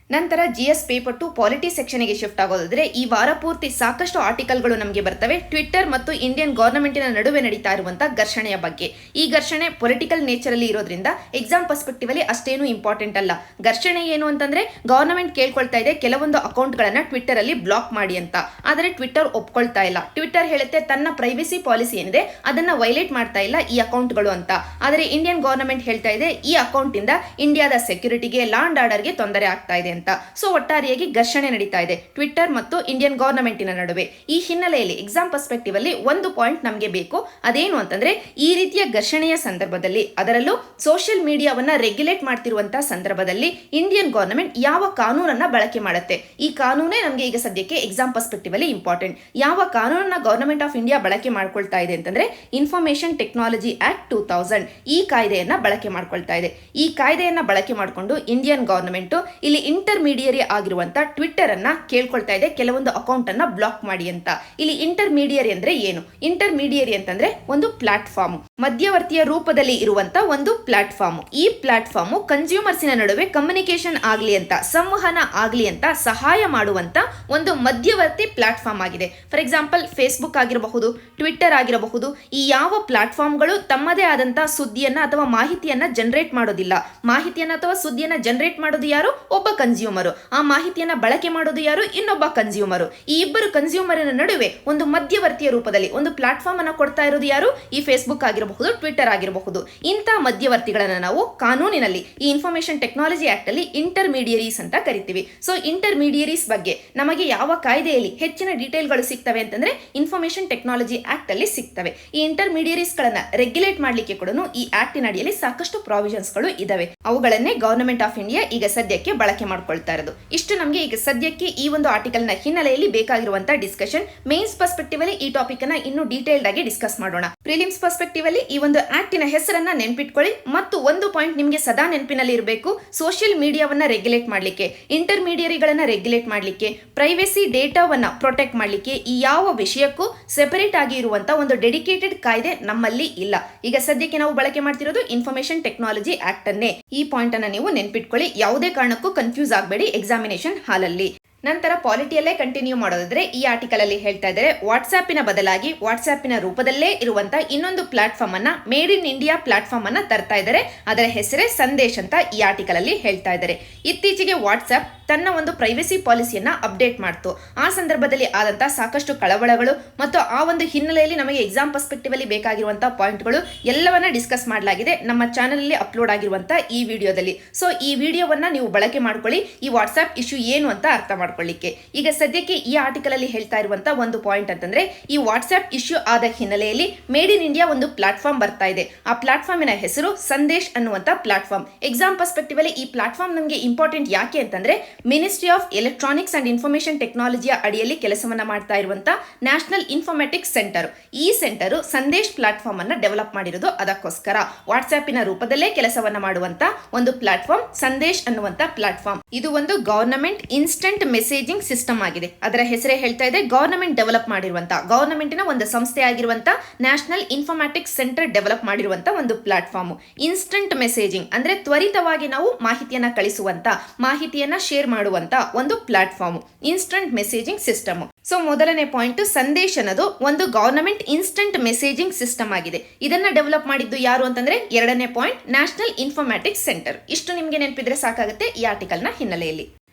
ನಂತರ GS ಪೇಪರ್ 2 ಪಾಲಿಟಿ ಸೆಕ್ಷನ್ಗೆ ಶಿಫ್ಟ್ ಆಗೋದಾದ್ರೆ ಈ ವಾರ ಪೂರ್ತಿ ಸಾಕಷ್ಟು ಆರ್ಟಿಕಲ್ಗಳು ನಮಗೆ ಬರ್ತವೆ ಟ್ವಿಟ್ಟರ್ ಮತ್ತು ಇಂಡಿಯನ್ ಗವರ್ನಮೆಂಟಿನ ನಡುವೆ ನಡೀತಾ ಇರುವಂತಹ ಘರ್ಷಣೆಯ ಬಗ್ಗೆ. ಈ ಘರ್ಷಣೆ ಪೊಲಿಟಿಕಲ್ ನೇಚರ್ ಅಲ್ಲಿ ಇರೋದ್ರಿಂದ ಎಕ್ಸಾಮ್ ಪರ್ಸ್ಪೆಕ್ಟಿವ್ ಅಲ್ಲಿ ಅಷ್ಟೇನು ಇಂಪಾರ್ಟೆಂಟ್ ಅಲ್ಲ. ಘರ್ಷಣೆ ಏನು ಅಂತಂದ್ರೆ ಗವರ್ನಮೆಂಟ್ ಕೇಳ್ಕೊಳ್ತಾ ಇದೆ ಕೆಲವೊಂದು ಅಕೌಂಟ್ ಗಳನ್ನ ಟ್ವಿಟ್ಟರ್ ಅಲ್ಲಿ ಬ್ಲಾಕ್ ಮಾಡಿ ಅಂತ. ಆದರೆ ಟ್ವಿಟ್ಟರ್ ಒಪ್ಕೊಳ್ತಾ ಇಲ್ಲ. ಟ್ವಿಟ್ಟರ್ ಹೇಳುತ್ತೆ ತನ್ನ ಪ್ರೈವಸಿ ಪಾಲಿಸಿ ಏನಿದೆ ಅದನ್ನ ವೈಲೇಟ್ ಮಾಡ್ತಾ ಇಲ್ಲ ಈ ಅಕೌಂಟ್ಗಳು ಅಂತ. ಆದರೆ ಇಂಡಿಯನ್ ಗವರ್ನಮೆಂಟ್ ಹೇಳ್ತಾ ಇದೆ ಈ ಅಕೌಂಟ್ ಇಂದ ಇಂಡಿಯಾದ ಸೆಕ್ಯೂರಿಟಿಗೆ, ಲಾ ಅಂಡ್ ಆರ್ಡರ್ಗೆ ತೊಂದರೆ ಆಗ್ತಾ ಇದೆ. ಸೊ ಒಟ್ಟಾರೆಯಾಗಿ ಘರ್ಷಣೆ ನಡೀತಾ ಇದೆ ಟ್ವಿಟ್ಟರ್ ಮತ್ತು ಇಂಡಿಯನ್ ಗವರ್ನಮೆಂಟಿನ ನಡುವೆ. ಈ ಹಿನ್ನೆಲೆಯಲ್ಲಿ ಎಕ್ಸಾಮ್ ಪರ್ಸ್ಪೆಕ್ಟಿವ್ ಅಲ್ಲಿ ಒಂದು ಪಾಯಿಂಟ್ ನಮಗೆ ಬೇಕು. ಅದೇನು ಅಂತಂದ್ರೆ ಈ ರೀತಿಯ ಘರ್ಷಣೆಯ ಸಂದರ್ಭದಲ್ಲಿ, ಅದರಲ್ಲೂ ಸೋಷಿಯಲ್ ಮೀಡಿಯಾವನ್ನ ರೆಗ್ಯುಲೇಟ್ ಮಾಡ್ತಿರುವಂತಹ ಸಂದರ್ಭದಲ್ಲಿ ಇಂಡಿಯನ್ ಗವರ್ನಮೆಂಟ್ ಯಾವ ಕಾನೂನನ್ನ ಬಳಕೆ ಮಾಡುತ್ತೆ. ಈ ಕಾನೂನೇ ನಮಗೆ ಈಗ ಸದ್ಯಕ್ಕೆ ಎಕ್ಸಾಮ್ ಪರ್ಸ್ಪೆಕ್ಟಿವ್ ಅಲ್ಲಿ ಇಂಪಾರ್ಟೆಂಟ್. ಯಾವ ಕಾನೂನನ್ನ ಗವರ್ನಮೆಂಟ್ ಆಫ್ ಇಂಡಿಯಾ ಬಳಕೆ ಮಾಡ್ಕೊಳ್ತಾ ಇದೆ ಅಂತಂದ್ರೆ ಇನ್ಫಾರ್ಮೇಶನ್ ಟೆಕ್ನಾಲಜಿ ಆಕ್ಟ್ 2000 ಈ ಕಾಯ್ದೆಯನ್ನ ಬಳಕೆ ಮಾಡ್ಕೊಳ್ತಾ ಇದೆ. ಈ ಕಾಯ್ದೆಯನ್ನ ಬಳಕೆ ಮಾಡಿಕೊಂಡು ಇಂಡಿಯನ್ ಗವರ್ನಮೆಂಟ್ ಇಲ್ಲಿ ಇಂಟರ್ಮೀಡಿಯರಿ ಆಗಿರುವಂತ ಟ್ವಿಟ್ಟರ್ ಅನ್ನ ಕೇಳ್ಕೊಳ್ತಾ ಇದೆ ಕೆಲವೊಂದು ಅಕೌಂಟ್ ಅನ್ನ ಬ್ಲಾಕ್ ಮಾಡಿ ಅಂತ. ಇಲ್ಲಿ ಇಂಟರ್ಮೀಡಿಯರಿ ಅಂದ್ರೆ ಏನು? ಇಂಟರ್ಮೀಡಿಯರಿ ಅಂತಂದ್ರೆ ಒಂದು ಪ್ಲಾಟ್ಫಾರ್ಮ್, ಮಧ್ಯವರ್ತಿಯ ರೂಪದಲ್ಲಿ ಇರುವಂತ ಒಂದು ಪ್ಲಾಟ್ಫಾರ್ಮ್. ಈ ಪ್ಲಾಟ್ಫಾರ್ಮ್ ಕನ್ಸ್ಯೂಮರ್ಸಿನ ನಡುವೆ ಕಮ್ಯುನಿಕೇಶನ್ ಆಗ್ಲಿ ಅಂತ, ಸಂವಹನ ಆಗ್ಲಿ ಅಂತ ಸಹಾಯ ಮಾಡುವಂತ ಒಂದು ಮಧ್ಯವರ್ತಿ ಪ್ಲಾಟ್ಫಾರ್ಮ್ ಆಗಿದೆ. ಫಾರ್ ಎಕ್ಸಾಂಪಲ್ ಫೇಸ್ಬುಕ್ ಆಗಿರಬಹುದು, ಟ್ವಿಟ್ಟರ್ ಆಗಿರಬಹುದು. ಈ ಯಾವ ಪ್ಲಾಟ್ಫಾರ್ಮ್ಗಳು ತಮ್ಮದೇ ಆದಂತಹ ಸುದ್ದಿಯನ್ನ ಅಥವಾ ಮಾಹಿತಿಯನ್ನ ಜನರೇಟ್ ಮಾಡೋದಿಲ್ಲ. ಮಾಹಿತಿಯನ್ನ ಅಥವಾ ಸುದ್ದಿಯನ್ನ ಜನರೇಟ್ ಮಾಡೋದು ಯಾರು? ಒಬ್ಬ ಕನ್ಸ್ಯೂಮರ್. ಆ ಮಾಹಿತಿಯನ್ನ ಬಳಕೆ ಮಾಡೋದು ಯಾರು? ಇನ್ನೊಬ್ಬ ಕನ್ಸ್ಯೂಮರ್. ಈ ಇಬ್ಬರು ಕನ್ಸ್ಯೂಮರಿನ ನಡುವೆ ಒಂದು ಮಧ್ಯವರ್ತಿಯ ರೂಪದಲ್ಲಿ ಒಂದು ಪ್ಲಾಟ್ಫಾರ್ಮ್ ಅನ್ನು ಕೊಡ್ತಾ ಇರೋದು ಯಾರು? ಈ ಫೇಸ್ಬುಕ್ ಆಗಿರಬಹುದು, ಟ್ವಿಟ್ಟರ್ ಆಗಿರಬಹುದು. ಇಂಥ ಮಧ್ಯವರ್ತಿಗಳನ್ನ ನಾವು ಕಾನೂನಿನಲ್ಲಿ ಈ ಇನ್ಫಾರ್ಮೇಶನ್ ಟೆಕ್ನಾಲಜಿ ಆಕ್ಟ್ ಅಲ್ಲಿ ಇಂಟರ್ಮೀಡಿಯರೀಸ್ ಅಂತ ಕರಿತೀವಿ. ಸೊ ಇಂಟರ್ಮೀಡಿಯರೀಸ್ ಬಗ್ಗೆ ನಮಗೆ ಯಾವ ಕಾಯ್ದೆಯಲ್ಲಿ ಹೆಚ್ಚಿನ ಡೀಟೇಲ್ಗಳು ಸಿಗ್ತವೆ ಅಂತಂದ್ರೆ ಇನ್ಫಾರ್ಮೇಶನ್ ಟೆಕ್ನಾಲಜಿ ಆಕ್ಟ್ ಅಲ್ಲಿ ಸಿಗ್ತವೆ. ಈ ಇಂಟರ್ಮೀಡಿಯರೀಸ್ ಗಳನ್ನ ರೆಗ್ಯುಲೇಟ್ ಮಾಡ್ಲಿಕ್ಕೆ ಕೂಡ ಈ ಆಕ್ಟಿನ ಅಡಿಯಲ್ಲಿ ಸಾಕಷ್ಟು ಪ್ರಾವಿಷನ್ಸ್ ಗಳು ಇದಾವೆ. ಅವುಗಳನ್ನೇ ಗವರ್ನಮೆಂಟ್ ಆಫ್ ಇಂಡಿಯಾ ಈಗ ಸದ್ಯಕ್ಕೆ ಬಳಕೆ ಮಾಡ್ಕೊಳ್ತಾ ಇರೋದು. ಇಷ್ಟು ನಮಗೆ ಈಗ ಸದ್ಯಕ್ಕೆ ಈ ಒಂದು ಆರ್ಟಿಕಲ್ ನ ಹಿನ್ನೆಲೆಯಲ್ಲಿ ಬೇಕಾಗಿರುವಂತಹ ಡಿಸ್ಕಷನ್. ಮೇನ್ಸ್ ಪರ್ಸ್ಪೆಕ್ಟಿವ್ ಅಲ್ಲಿ ಈ ಟಾಪಿಕ್ ಅನ್ನ ಇನ್ನು ಡೀಟೇಲ್ಡ್ ಆಗಿ ಡಿಸ್ಕಸ್ ಮಾಡೋಣ. ಪ್ರಿಲಿಮ್ಸ್ ಪರ್ಸ್ಪೆಕ್ಟಿವ್ ಅಲ್ಲಿ ಈ ಒಂದು ಆಕ್ಟಿನ ಹೆಸರನ್ನ ನೆನ್ಪಿಟ್ಕೊಳ್ಳಿ. ಮತ್ತು ಒಂದು ಪಾಯಿಂಟ್ ನಿಮಗೆ ಸದಾ ನೆನಪಿನಲ್ಲಿ ಇರಬೇಕು, ಸೋಷಿಯಲ್ ಮೀಡಿಯಾವನ್ನ ರೆಗ್ಯುಲೇಟ್ ಮಾಡ್ಲಿಕ್ಕೆ, ಇಂಟರ್ಮೀಡಿಯರಿಗಳನ್ನ ರೆಗ್ಯುಲೇಟ್ ಮಾಡ್ಲಿಕ್ಕೆ, ಪ್ರೈವೇಸಿ ಡೇಟಾವನ್ನ ಪ್ರೊಟೆಕ್ಟ್ ಮಾಡ್ಲಿಕ್ಕೆ ಈ ಯಾವ ವಿಷಯಕ್ಕೂ ಸೆಪರೇಟ್ ಆಗಿ ಇರುವಂತಹ ಒಂದು ಡೆಡಿಕೇಟೆಡ್ ಕಾಯ್ದೆ ನಮ್ಮಲ್ಲಿ ಇಲ್ಲ. ಈಗ ಸದ್ಯಕ್ಕೆ ನಾವು ಬಳಕೆ ಮಾಡ್ತಿರೋದು ಇನ್ಫಾರ್ಮೇಶನ್ ಟೆಕ್ನಾಲಜಿ ಆಕ್ಟ್ ಅನ್ನೇ. ಈ ಪಾಯಿಂಟ್ ಅನ್ನ ನೀವು ನೆನ್ಪಿಟ್ಕೊಳ್ಳಿ. ಯಾವುದೇ ಕಾರಣಕ್ಕೂ ಕನ್ಫ್ಯೂಸ್ ಆಗಬೇಡಿ ಎಕ್ಸಾಮಿನೇಷನ್ ಹಾಲಲ್ಲಿ. ನಂತರ ಪಾಲಿಟಿಯಲ್ಲೇ ಕಂಟಿನ್ಯೂ ಮಾಡೋದಾದ್ರೆ ಈ ಆರ್ಟಿಕಲ್ ಅಲ್ಲಿ ಹೇಳ್ತಾ ಇದ್ದಾರೆ ವಾಟ್ಸ್ಆಪಿನ ಬದಲಾಗಿ ವಾಟ್ಸ್ಆಪಿನ ರೂಪದಲ್ಲೇ ಇರುವಂತಹ ಇನ್ನೊಂದು ಪ್ಲಾಟ್ಫಾರ್ಮ್ ಅನ್ನ, ಮೇಡ್ ಇನ್ ಇಂಡಿಯಾ ಪ್ಲಾಟ್ಫಾರ್ಮ್ ಅನ್ನ ತರ್ತಾ ಇದ್ದಾರೆ. ಅದರ ಹೆಸರೇ ಸಂದೇಶ್ ಅಂತ ಈ ಆರ್ಟಿಕಲ್ ಅಲ್ಲಿ ಹೇಳ್ತಾ ಇದ್ದಾರೆ. ಇತ್ತೀಚೆಗೆ ವಾಟ್ಸ್ಆಪ್ ತನ್ನ ಒಂದು ಪ್ರೈವಸಿ ಪಾಲಿಸಿಯನ್ನ ಅಪ್ಡೇಟ್ ಮಾಡ್ತು. ಆ ಸಂದರ್ಭದಲ್ಲಿ ಆದಂತಹ ಸಾಕಷ್ಟು ಕಳವಳಗಳು ಮತ್ತು ಆ ಒಂದು ಹಿನ್ನೆಲೆಯಲ್ಲಿ ನಮಗೆ ಎಕ್ಸಾಮ್ ಪರ್ಸ್ಪೆಕ್ಟಿವ್ ಅಲ್ಲಿ ಬೇಕಾಗಿರುವಂತಹ ಪಾಯಿಂಟ್ಗಳು ಎಲ್ಲವನ್ನ ಡಿಸ್ಕಸ್ ಮಾಡಲಾಗಿದೆ ನಮ್ಮ ಚಾನೆಲ್ ಅಲ್ಲಿ ಅಪ್ಲೋಡ್ ಆಗಿರುವಂತಹ ಈ ವಿಡಿಯೋದಲ್ಲಿ. ಸೊ ಈ ವಿಡಿಯೋವನ್ನ ನೀವು ಬಳಕೆ ಮಾಡ್ಕೊಳ್ಳಿ ಈ ವಾಟ್ಸ್ಆಪ್ ಇಶ್ಯೂ ಏನು ಅಂತ ಅರ್ಥ ಮಾಡ್ಕೊಳ್ಳಿಕ್ಕೆ. ಈಗ ಸದ್ಯಕ್ಕೆ ಈ ಆರ್ಟಿಕಲ್ ಅಲ್ಲಿ ಹೇಳ್ತಾ ಇರುವಂತಹ ಒಂದು ಪಾಯಿಂಟ್ ಅಂತಂದ್ರೆ, ಈ ವಾಟ್ಸ್ಆಪ್ ಇಶ್ಯೂ ಆದ ಹಿನ್ನೆಲೆಯಲ್ಲಿ ಮೇಡ್ ಇನ್ ಇಂಡಿಯಾ ಒಂದು ಪ್ಲಾಟ್ಫಾರ್ಮ್ ಬರ್ತಾ ಇದೆ. ಆ ಪ್ಲಾಟ್ಫಾರ್ಮಿನ ಹೆಸರು ಸಂದೇಶ್ ಅನ್ನುವಂತ ಪ್ಲಾಟ್ಫಾರ್ಮ್. ಎಕ್ಸಾಮ್ ಪರ್ಸ್ಪೆಕ್ಟಿವ್ ಅಲ್ಲಿ ಈ ಪ್ಲಾಟ್ಫಾರ್ಮ್ ನಮಗೆ ಇಂಪಾರ್ಟೆಂಟ್ ಯಾಕೆ ಅಂತಂದ್ರೆ, ministry of electronics and information ಟೆಕ್ನಾಲಜಿಯ ಅಡಿಯಲ್ಲಿ ಕೆಲಸವನ್ನ ಮಾಡ್ತಾ ಇರುವಂತಹ ನ್ಯಾಷನಲ್ ಇನ್ಫಾರ್ಮ್ಯಾಟಿಕ್ಸ್ ಸೆಂಟರ್. ಈ ಸೆಂಟರ್ ಸಂದೇಶ್ ಪ್ಲಾಟ್ಫಾರ್ಮ್ ಅನ್ನ ಡೆವಲಪ್ ಮಾಡಿರೋದು ಅದಕ್ಕೋಸ್ಕರ. ವಾಟ್ಸ್ಆಪಿನ ರೂಪದಲ್ಲೇ ಕೆಲಸವನ್ನ ಮಾಡುವಂತ ಒಂದು ಪ್ಲಾಟ್ಫಾರ್ಮ್ ಸಂದೇಶ್ ಅನ್ನುವಂತ ಪ್ಲಾಟ್ಫಾರ್ಮ್. ಇದು ಒಂದು ಗವರ್ನಮೆಂಟ್ ಇನ್ಸ್ಟಂಟ್ ಮೆಸೇಜಿಂಗ್ ಸಿಸ್ಟಮ್ ಆಗಿದೆ. ಅದರ ಹೆಸರೇ ಹೇಳ್ತಾ ಇದೆ, ಗವರ್ನಮೆಂಟ್ ಡೆವಲಪ್ ಮಾಡಿರುವಂತ, ಗವರ್ನಮೆಂಟಿನ ಒಂದು ಸಂಸ್ಥೆ ಆಗಿರುವಂತ ನ್ಯಾಷನಲ್ ಇನ್ಫಾರ್ಮ್ಯಾಟಿಕ್ಸ್ ಸೆಂಟರ್ ಡೆವಲಪ್ ಮಾಡಿರುವಂತ ಒಂದು ಪ್ಲಾಟ್ಫಾರ್ಮ್. ಇನ್ಸ್ಟಂಟ್ ಮೆಸೇಜಿಂಗ್ ಅಂದ್ರೆ ತ್ವರಿತವಾಗಿ ನಾವು ಮಾಹಿತಿಯನ್ನ ಕಳಿಸುವಂತ, ಮಾಹಿತಿಯನ್ನ ಶೇರ್ ಮಾಡುವಂತ ಒಂದು platform, instant messaging system. So ಮೊದಲನೇ ಪಾಯಿಂಟ್, ಸಂದೇಶ್ ಅನ್ನೋದು ಒಂದು ಗವರ್ನಮೆಂಟ್ ಇನ್ಸ್ಟಂಟ್ ಮೆಸೇಜಿಂಗ್ ಸಿಸ್ಟಮ್ ಆಗಿದೆ. ಇದನ್ನ ಡೆವಲಪ್ ಮಾಡಿದ್ದು ಯಾರು ಅಂತಂದ್ರೆ, ಎರಡನೇ ಪಾಯಿಂಟ್ ನ್ಯಾಷನಲ್ ಇನ್ಫಾರ್ಮ್ಯಾಟಿಕ್ಸ್ ಸೆಂಟರ್. ಇಷ್ಟು ನಿಮಗೆ ನೆನಪಿದ್ರೆ ಸಾಕಾಗುತ್ತೆ ಈ ಆರ್ಟಿಕಲ್ ನ ಹಿನ್ನೆಲೆಯಲ್ಲಿ.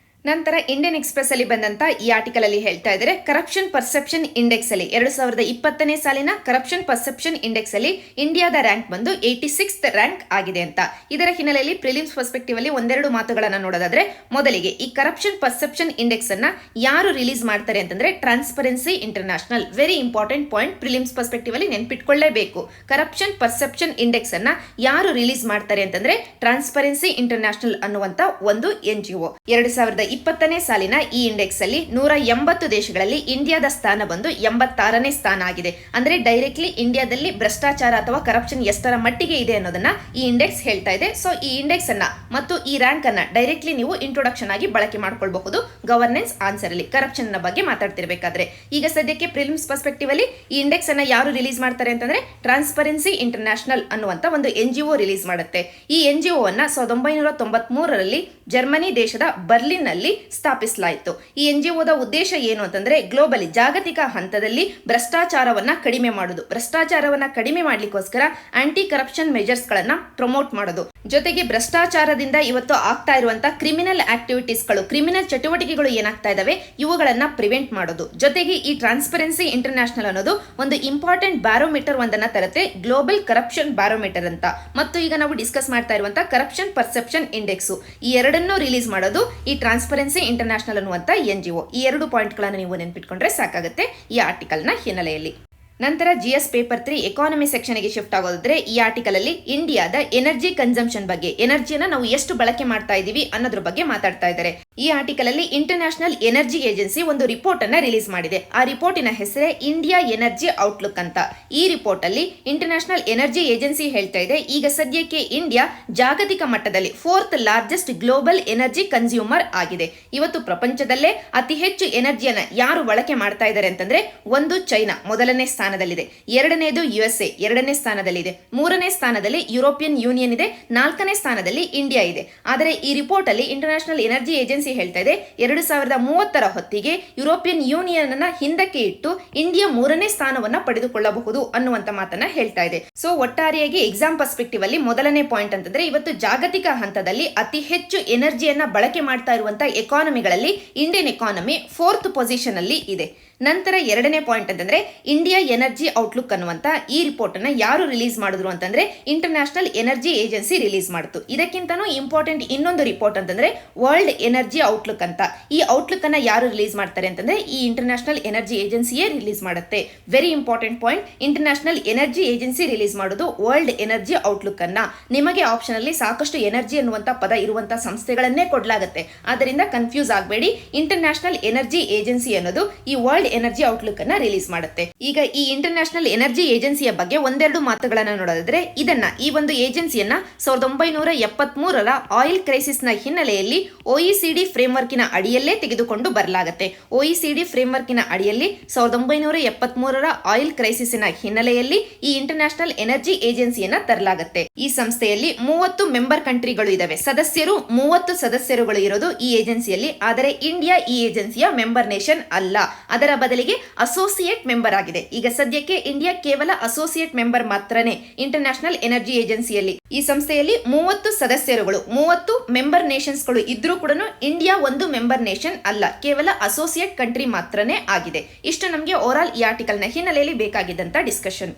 ನಂತರ ಇಂಡಿಯನ್ ಎಕ್ಸ್ಪ್ರೆಸ್ ಅಲ್ಲಿ ಬಂದಂತ ಈ ಆರ್ಟಿಕಲ್ ಅಲ್ಲಿ ಹೇಳ್ತಾ ಇದ್ದಾರೆ, ಕರಪ್ಷನ್ ಪರ್ಸೆಪ್ಷನ್ ಇಂಡೆಕ್ಸ್ ಅಲ್ಲಿ 2020ನೇ ಸಾಲಿನ ಕರಪ್ಷನ್ ಪರ್ಸೆಪ್ಷನ್ ಇಂಡೆಕ್ಸ್ ಅಲ್ಲಿ ಇಂಡಿಯಾದ ರ್ಯಾಂಕ್ ಬಂದು 86th ರ್ಯಾಂಕ್ ಆಗಿದೆ ಅಂತ. ಇದರ ಹಿನ್ನೆಲೆಯಲ್ಲಿ ಪ್ರಿಲಿಮ್ಸ್ ಪರ್ಸ್ಪೆಕ್ಟಿವ್ ಅಲ್ಲಿ ಒಂದೆರಡು ಮಾತುಗಳನ್ನ ನೋಡೋದಾದ್ರೆ, ಮೊದಲಿಗೆ ಈ ಕರಪ್ಷನ್ ಪರ್ಸೆಪ್ಷನ್ ಇಂಡೆಕ್ಸ್ ಅನ್ನ ಯಾರು ರಿಲೀಸ್ ಮಾಡ್ತಾರೆ ಅಂತಂದ್ರೆ, transparency international. Very important point, prelims perspective ಅಲ್ಲಿ ನೆನ್ಪಿಟ್ಕೊಳ್ಳೇಬೇಕು. ಕರಪ್ಷನ್ ಪರ್ಸೆಪ್ಷನ್ ಇಂಡೆಕ್ಸ್ ಅನ್ನ ಯಾರು ರಿಲೀಸ್ ಮಾಡ್ತಾರೆ ಅಂತಂದ್ರೆ, ಟ್ರಾನ್ಸ್ಪರೆನ್ಸಿ ಇಂಟರ್ನ್ಯಾಷನಲ್ ಅನ್ನುವಂತ ಒಂದು NGO. 2020ನೇ ಸಾಲಿನ ಈ ಇಂಡೆಕ್ಸ್ ಅಲ್ಲಿ 180 ದೇಶಗಳಲ್ಲಿ ಇಂಡಿಯಾದ ಸ್ಥಾನ ಬಂದು 86ನೇ ಸ್ಥಾನ ಆಗಿದೆ. ಅಂದ್ರೆ ಡೈರೆಕ್ಟ್ಲಿ ಇಂಡಿಯಾದಲ್ಲಿ ಭ್ರಷ್ಟಾಚಾರ ಅಥವಾ ಕರಪ್ಷನ್ ಎಷ್ಟರ ಮಟ್ಟಿಗೆ ಇದೆ ಅನ್ನೋದನ್ನ ಈ ಇಂಡೆಕ್ಸ್ ಹೇಳ್ತಾ ಇದೆ. ಸೊ ಈ ಇಂಡೆಕ್ಸ್ ಅನ್ನ ಮತ್ತು ಈ ರ್ಯಾಂಕ್ ಅನ್ನ ಡೈರೆಕ್ಟ್ಲಿ ನೀವು ಇಂಟ್ರೊಡಕ್ಷನ್ ಆಗಿ ಬಳಕೆ ಮಾಡ್ಕೊಳ್ಬಹುದು ಗವರ್ನೆನ್ಸ್ ಆನ್ಸರ್ ಅಲ್ಲಿ, ಕರಪ್ಷನ್ ಬಗ್ಗೆ ಮಾತಾಡ್ತಿರ್ಬೇಕಾದ್ರೆ. ಈಗ ಸದ್ಯಕ್ಕೆ ಪ್ರಿಲಿಮ್ಸ್ ಪರ್ಸ್ಪೆಕ್ಟಿವ್ ಅಲ್ಲಿ ಈ ಇಂಡೆಕ್ಸ್ ಅನ್ನ ಯಾರು ರಿಲೀಸ್ ಮಾಡ್ತಾರೆ ಅಂತಂದ್ರೆ, ಟ್ರಾನ್ಸ್ಪರೆನ್ಸಿ ಇಂಟರ್ನ್ಯಾಷನಲ್ ಅನ್ನುವಂತ ಒಂದು NGO ರಿಲೀಸ್ ಮಾಡುತ್ತೆ. ಈ NGO ಅನ್ನ 1993ರಲ್ಲಿ ಜರ್ಮನಿ ದೇಶದ ಬರ್ಲಿನ್ ನಲ್ಲಿ ಸ್ಥಾಪಿಸಲಾಯಿತು. ಈ NGOದ ಉದ್ದೇಶ ಏನು ಅಂತಂದ್ರೆ, ಗ್ಲೋಬಲಿ ಜಾಗತಿಕ ಹಂತದಲ್ಲಿ ಭ್ರಷ್ಟಾಚಾರವನ್ನ ಕಡಿಮೆ ಮಾಡೋದು, ಭ್ರಷ್ಟಾಚಾರವನ್ನ ಕಡಿಮೆ ಮಾಡ್ಲಿಕ್ಕೋಸ್ಕರ ಆಂಟಿ ಕರಪ್ಷನ್ ಮೆಜರ್ಸ್ ಗಳನ್ನ ಪ್ರಮೋಟ್ ಮಾಡೋದು. ಜೊತೆಗೆ ಭ್ರಷ್ಟಾಚಾರದಿಂದ ಇವತ್ತು ಆಗ್ತಾ ಇರುವಂತಹ ಕ್ರಿಮಿನಲ್ ಆಕ್ಟಿವಿಟೀಸ್ಗಳು, ಕ್ರಿಮಿನಲ್ ಚಟುವಟಿಕೆಗಳು ಏನಾಗ್ತಾ ಇದಾವೆ ಇವುಗಳನ್ನ ಪ್ರಿವೆಂಟ್ ಮಾಡೋದು. ಜೊತೆಗೆ ಈ ಟ್ರಾನ್ಸ್ಪರೆನ್ಸಿ ಇಂಟರ್ನ್ಯಾಷನಲ್ ಅನ್ನೋದು ಒಂದು ಇಂಪಾರ್ಟೆಂಟ್ ಬ್ಯಾರೋಮೀಟರ್ ಒಂದನ್ನ ತರುತ್ತೆ, ಗ್ಲೋಬಲ್ ಕರಪ್ಷನ್ ಬ್ಯಾರೋಮೀಟರ್ ಅಂತ. ಮತ್ತು ಈಗ ನಾವು ಡಿಸ್ಕಸ್ ಮಾಡ್ತಾ ಇರುವಂತಹ ಕರಪ್ಷನ್ ಪರ್ಸೆಪ್ಷನ್ ಇಂಡೆಕ್ಸ್, ಈ ಎರಡನ್ನೂ ರಿಲೀಸ್ ಮಾಡೋದು ಈ ಟ್ರಾನ್ಸ್ಪರೆನ್ಸಿ ಇಂಟರ್ನ್ಯಾಷನಲ್ ಅನ್ನುವಂತ NGO. ಈ ಎರಡು ಪಾಯಿಂಟ್ ಗಳನ್ನ ನೀವು ನೆನ್ಪಿಟ್ಕೊಂಡ್ರೆ ಸಾಕಾಗುತ್ತೆ ಈ ಆರ್ಟಿಕಲ್ ನ ಹಿನ್ನೆಲೆಯಲ್ಲಿ. ನಂತರ GS ಪೇಪರ್ 3 ಎಕಾನಮಿ ಸೆಕ್ಷನ್ ಗೆ ಶಿಫ್ಟ್ ಆಗೋದ್ರೆ, ಈ ಆರ್ಟಿಕಲ್ ಅಲ್ಲಿ ಇಂಡಿಯಾದ ಎನರ್ಜಿ ಕನ್ಸಂಪ್ಷನ್ ಬಗ್ಗೆ, ಎನರ್ಜಿಯನ್ನ ನಾವು ಎಷ್ಟು ಬಳಕೆ ಮಾಡ್ತಾ ಇದೀವಿ ಅನ್ನೋದ್ರ ಬಗ್ಗೆ ಮಾತಾಡ್ತಾ ಇದ್ದಾರೆ. ಈ ಆರ್ಟಿಕಲ್ ಅಲ್ಲಿ ಇಂಟರ್ನ್ಯಾಷನಲ್ ಎನರ್ಜಿ ಏಜೆನ್ಸಿ ಒಂದು ರಿಪೋರ್ಟ್ ಅನ್ನ ರಿಲೀಸ್ ಮಾಡಿದೆ. ಆ ರಿಪೋರ್ಟಿನ ಹೆಸರೇ ಇಂಡಿಯಾ ಎನರ್ಜಿ ಔಟ್ಲುಕ್ ಅಂತ. ಈ ರಿಪೋರ್ಟ್ ಅಲ್ಲಿ ಇಂಟರ್ನ್ಯಾಷನಲ್ ಎನರ್ಜಿ ಏಜೆನ್ಸಿ ಹೇಳ್ತಾ ಇದೆ, ಈಗ ಸದ್ಯಕ್ಕೆ ಇಂಡಿಯಾ ಜಾಗತಿಕ ಮಟ್ಟದಲ್ಲಿ 4th largest global energy consumer ಆಗಿದೆ. ಇವತ್ತು ಪ್ರಪಂಚದಲ್ಲೇ ಅತಿ ಹೆಚ್ಚು ಎನರ್ಜಿಯನ್ನ ಯಾರು ಬಳಕೆ ಮಾಡ್ತಾ ಇದ್ದಾರೆ ಅಂತಂದ್ರೆ, ಒಂದು ಚೈನಾ ಮೊದಲನೇ ಸ್ಥಾನದಲ್ಲಿದೆ, ಎರಡನೇದು USA ಎರಡನೇ ಸ್ಥಾನದಲ್ಲಿದೆ, ಮೂರನೇ ಸ್ಥಾನದಲ್ಲಿ ಯುರೋಪಿಯನ್ ಯೂನಿಯನ್ ಇದೆ, 4ನೇ ಸ್ಥಾನದಲ್ಲಿ ಇಂಡಿಯಾ ಇದೆ. ಆದರೆ ಈ ರಿಪೋರ್ಟ್ ಅಲ್ಲಿ ಇಂಟರ್ನ್ಯಾಷನಲ್ ಎನರ್ಜಿ ಏಜೆನ್ಸಿ ಹೇಳ್ತಾ ಇದೆ, 2030ರ ಹೊತ್ತಿಗೆ ಯುರೋಪಿಯನ್ ಯೂನಿಯನ್ ಅನ್ನ ಹಿಂದಕ್ಕೆ ಇಟ್ಟು ಇಂಡಿಯಾ 3ನೇ ಸ್ಥಾನವನ್ನ ಪಡೆದುಕೊಳ್ಳಬಹುದು ಅನ್ನುವಂತ ಮಾತನ್ನ ಹೇಳ್ತಾ ಇದೆ. ಸೊ ಒಟ್ಟಾರೆಯಾಗಿ ಎಕ್ಸಾಮ್ ಪರ್ಸ್ಪೆಕ್ಟಿವ್ ಅಲ್ಲಿ ಮೊದಲನೇ ಪಾಯಿಂಟ್ ಅಂತಂದ್ರೆ, ಇವತ್ತು ಜಾಗತಿಕ ಹಂತದಲ್ಲಿ ಅತಿ ಹೆಚ್ಚು ಎನರ್ಜಿಯನ್ನ ಬಳಕೆ ಮಾಡ್ತಾ ಇರುವಂತಹ ಎಕಾನಮಿಗಳಲ್ಲಿ ಇಂಡಿಯನ್ ಎಕಾನಮಿ 4th ಪೊಸಿಷನ್ ಅಲ್ಲಿ ಇದೆ. ನಂತರ ಎರಡನೇ ಪಾಯಿಂಟ್ ಅಂತಂದ್ರೆ, ಇಂಡಿಯಾ ಎನರ್ಜಿ ಔಟ್ಲುಕ್ ಅನ್ನುವಂತ ಈ ರಿಪೋರ್ಟ್ ಅನ್ನ ಯಾರು ರಿಲೀಸ್ ಮಾಡಿದ್ರು ಅಂತಂದ್ರೆ, ಇಂಟರ್ನ್ಯಾಷನಲ್ ಎನರ್ಜಿ ಏಜೆನ್ಸಿ ರಿಲೀಸ್ ಮಾಡಿತು. ಇದಕ್ಕಿಂತನೂ ಇಂಪಾರ್ಟೆಂಟ್ ಇನ್ನೊಂದು ರಿಪೋರ್ಟ್ ಅಂತಂದ್ರೆ ವರ್ಲ್ಡ್ ಎನರ್ಜಿ ಔಟ್ಲುಕ್ ಅಂತ. ಈ ಔಟ್ಲುಕ್ ಅನ್ನ ಯಾರು ರಿಲೀಸ್ ಮಾಡ್ತಾರೆ ಅಂತಂದ್ರೆ, ಈ ಇಂಟರ್ನ್ಯಾಷನಲ್ ಎನರ್ಜಿ ಏಜೆನ್ಸಿಯೇ ರಿಲೀಸ್ ಮಾಡುತ್ತೆ. Very important point, international energy agency release ಮಾಡೋದು ವರ್ಲ್ಡ್ ಎನರ್ಜಿ ಔಟ್ಲುಕ್ ಅನ್ನ. ನಿಮಗೆ ಆಪ್ಷನ್ ಅಲ್ಲಿ ಸಾಕಷ್ಟು ಎನರ್ಜಿ ಅನ್ನುವಂತ ಪದ ಇರುವಂತಹ ಸಂಸ್ಥೆಗಳನ್ನೇ ಕೊಡಲಾಗುತ್ತೆ, ಆದ್ದರಿಂದ ಕನ್ಫ್ಯೂಸ್ ಆಗಬೇಡಿ. ಇಂಟರ್ನ್ಯಾಷನಲ್ ಎನರ್ಜಿ ಏಜೆನ್ಸಿ ಅನ್ನೋದು ಈ ವರ್ಲ್ಡ್ ಎನರ್ಜಿ ಔಟ್ಲುಕ್ ಅನ್ನ ರಿಲೀಸ್ ಮಾಡುತ್ತೆ. ಈಗ ಈ ಇಂಟರ್ನ್ಯಾಷನಲ್ ಎನರ್ಜಿ ಏಜೆನ್ಸಿಯ ಬಗ್ಗೆ ಒಂದೆರಡು ಮಾತುಗಳನ್ನ ನೋಡೋದಾದ್ರೆ, ಈ ಒಂದು ಏಜೆನ್ಸಿಯನ್ನ 1973ರ ಆಯಿಲ್ ಕ್ರೈಸಿಸ್ ನ ಹಿನ್ನೆಲೆಯಲ್ಲಿ OECD ಫ್ರೇಮ್ವರ್ಕಿನ ಅಡಿಯಲ್ಲೇ ತೆಗೆದುಕೊಂಡು ಬರಲಾಗುತ್ತೆ. OECD ಫ್ರೇಮ್ವರ್ಕಿನ ಅಡಿಯಲ್ಲಿ 1973ರ ಆಯಿಲ್ ಕ್ರೈಸಿಸ್ನ ಹಿನ್ನೆಲೆಯಲ್ಲಿ ಈ ಇಂಟರ್ನ್ಯಾಷನಲ್ ಎನರ್ಜಿ ಏಜೆನ್ಸಿಯನ್ನ ತರಲಾಗುತ್ತೆ. ಈ ಸಂಸ್ಥೆಯಲ್ಲಿ 30 ಮೆಂಬರ್ ಕಂಟ್ರಿಗಳು ಇದಾವೆ, ಸದಸ್ಯರು 30 ಸದಸ್ಯರುಗಳು ಇರೋದು ಈ ಏಜೆನ್ಸಿಯಲ್ಲಿ. ಆದರೆ ಇಂಡಿಯಾ ಈ ಏಜೆನ್ಸಿಯ ಮೆಂಬರ್ ನೇಷನ್ ಅಲ್ಲ. ಅದರ ಬದಲಿಗೆ ಅಸೋಸಿಯೇಟ್ ಮೆಂಬರ್ ಆಗಿದೆ. ಈಗ ಸದ್ಯಕ್ಕೆ ಇಂಡಿಯಾ ಕೇವಲ ಅಸೋಸಿಯೇಟ್ ಮೆಂಬರ್ ಮಾತ್ರನೇ ಇಂಟರ್ನ್ಯಾಷನಲ್ ಎನರ್ಜಿ ಏಜೆನ್ಸಿಯಲ್ಲಿ. ಈ ಸಂಸ್ಥೆಯಲ್ಲಿ 30 ಸದಸ್ಯರುಗಳು, 30 ಮೆಂಬರ್ ನೇಷನ್ಸ್ಗಳು ಇದ್ರೂ ಕೂಡ ಇಂಡಿಯಾ ಒಂದು ಮೆಂಬರ್ ನೇಷನ್ ಅಲ್ಲ, ಕೇವಲ ಅಸೋಸಿಯೇಟ್ ಕಂಟ್ರಿ ಮಾತ್ರನೇ ಆಗಿದೆ. ಇಷ್ಟು ನಮಗೆ ಓವರಾಲ್ ಈ ಆರ್ಟಿಕಲ್ನ ಹಿನ್ನೆಲೆಯಲ್ಲಿ ಬೇಕಾಗಿದ್ದಂತ ಡಿಸ್ಕಷನ್.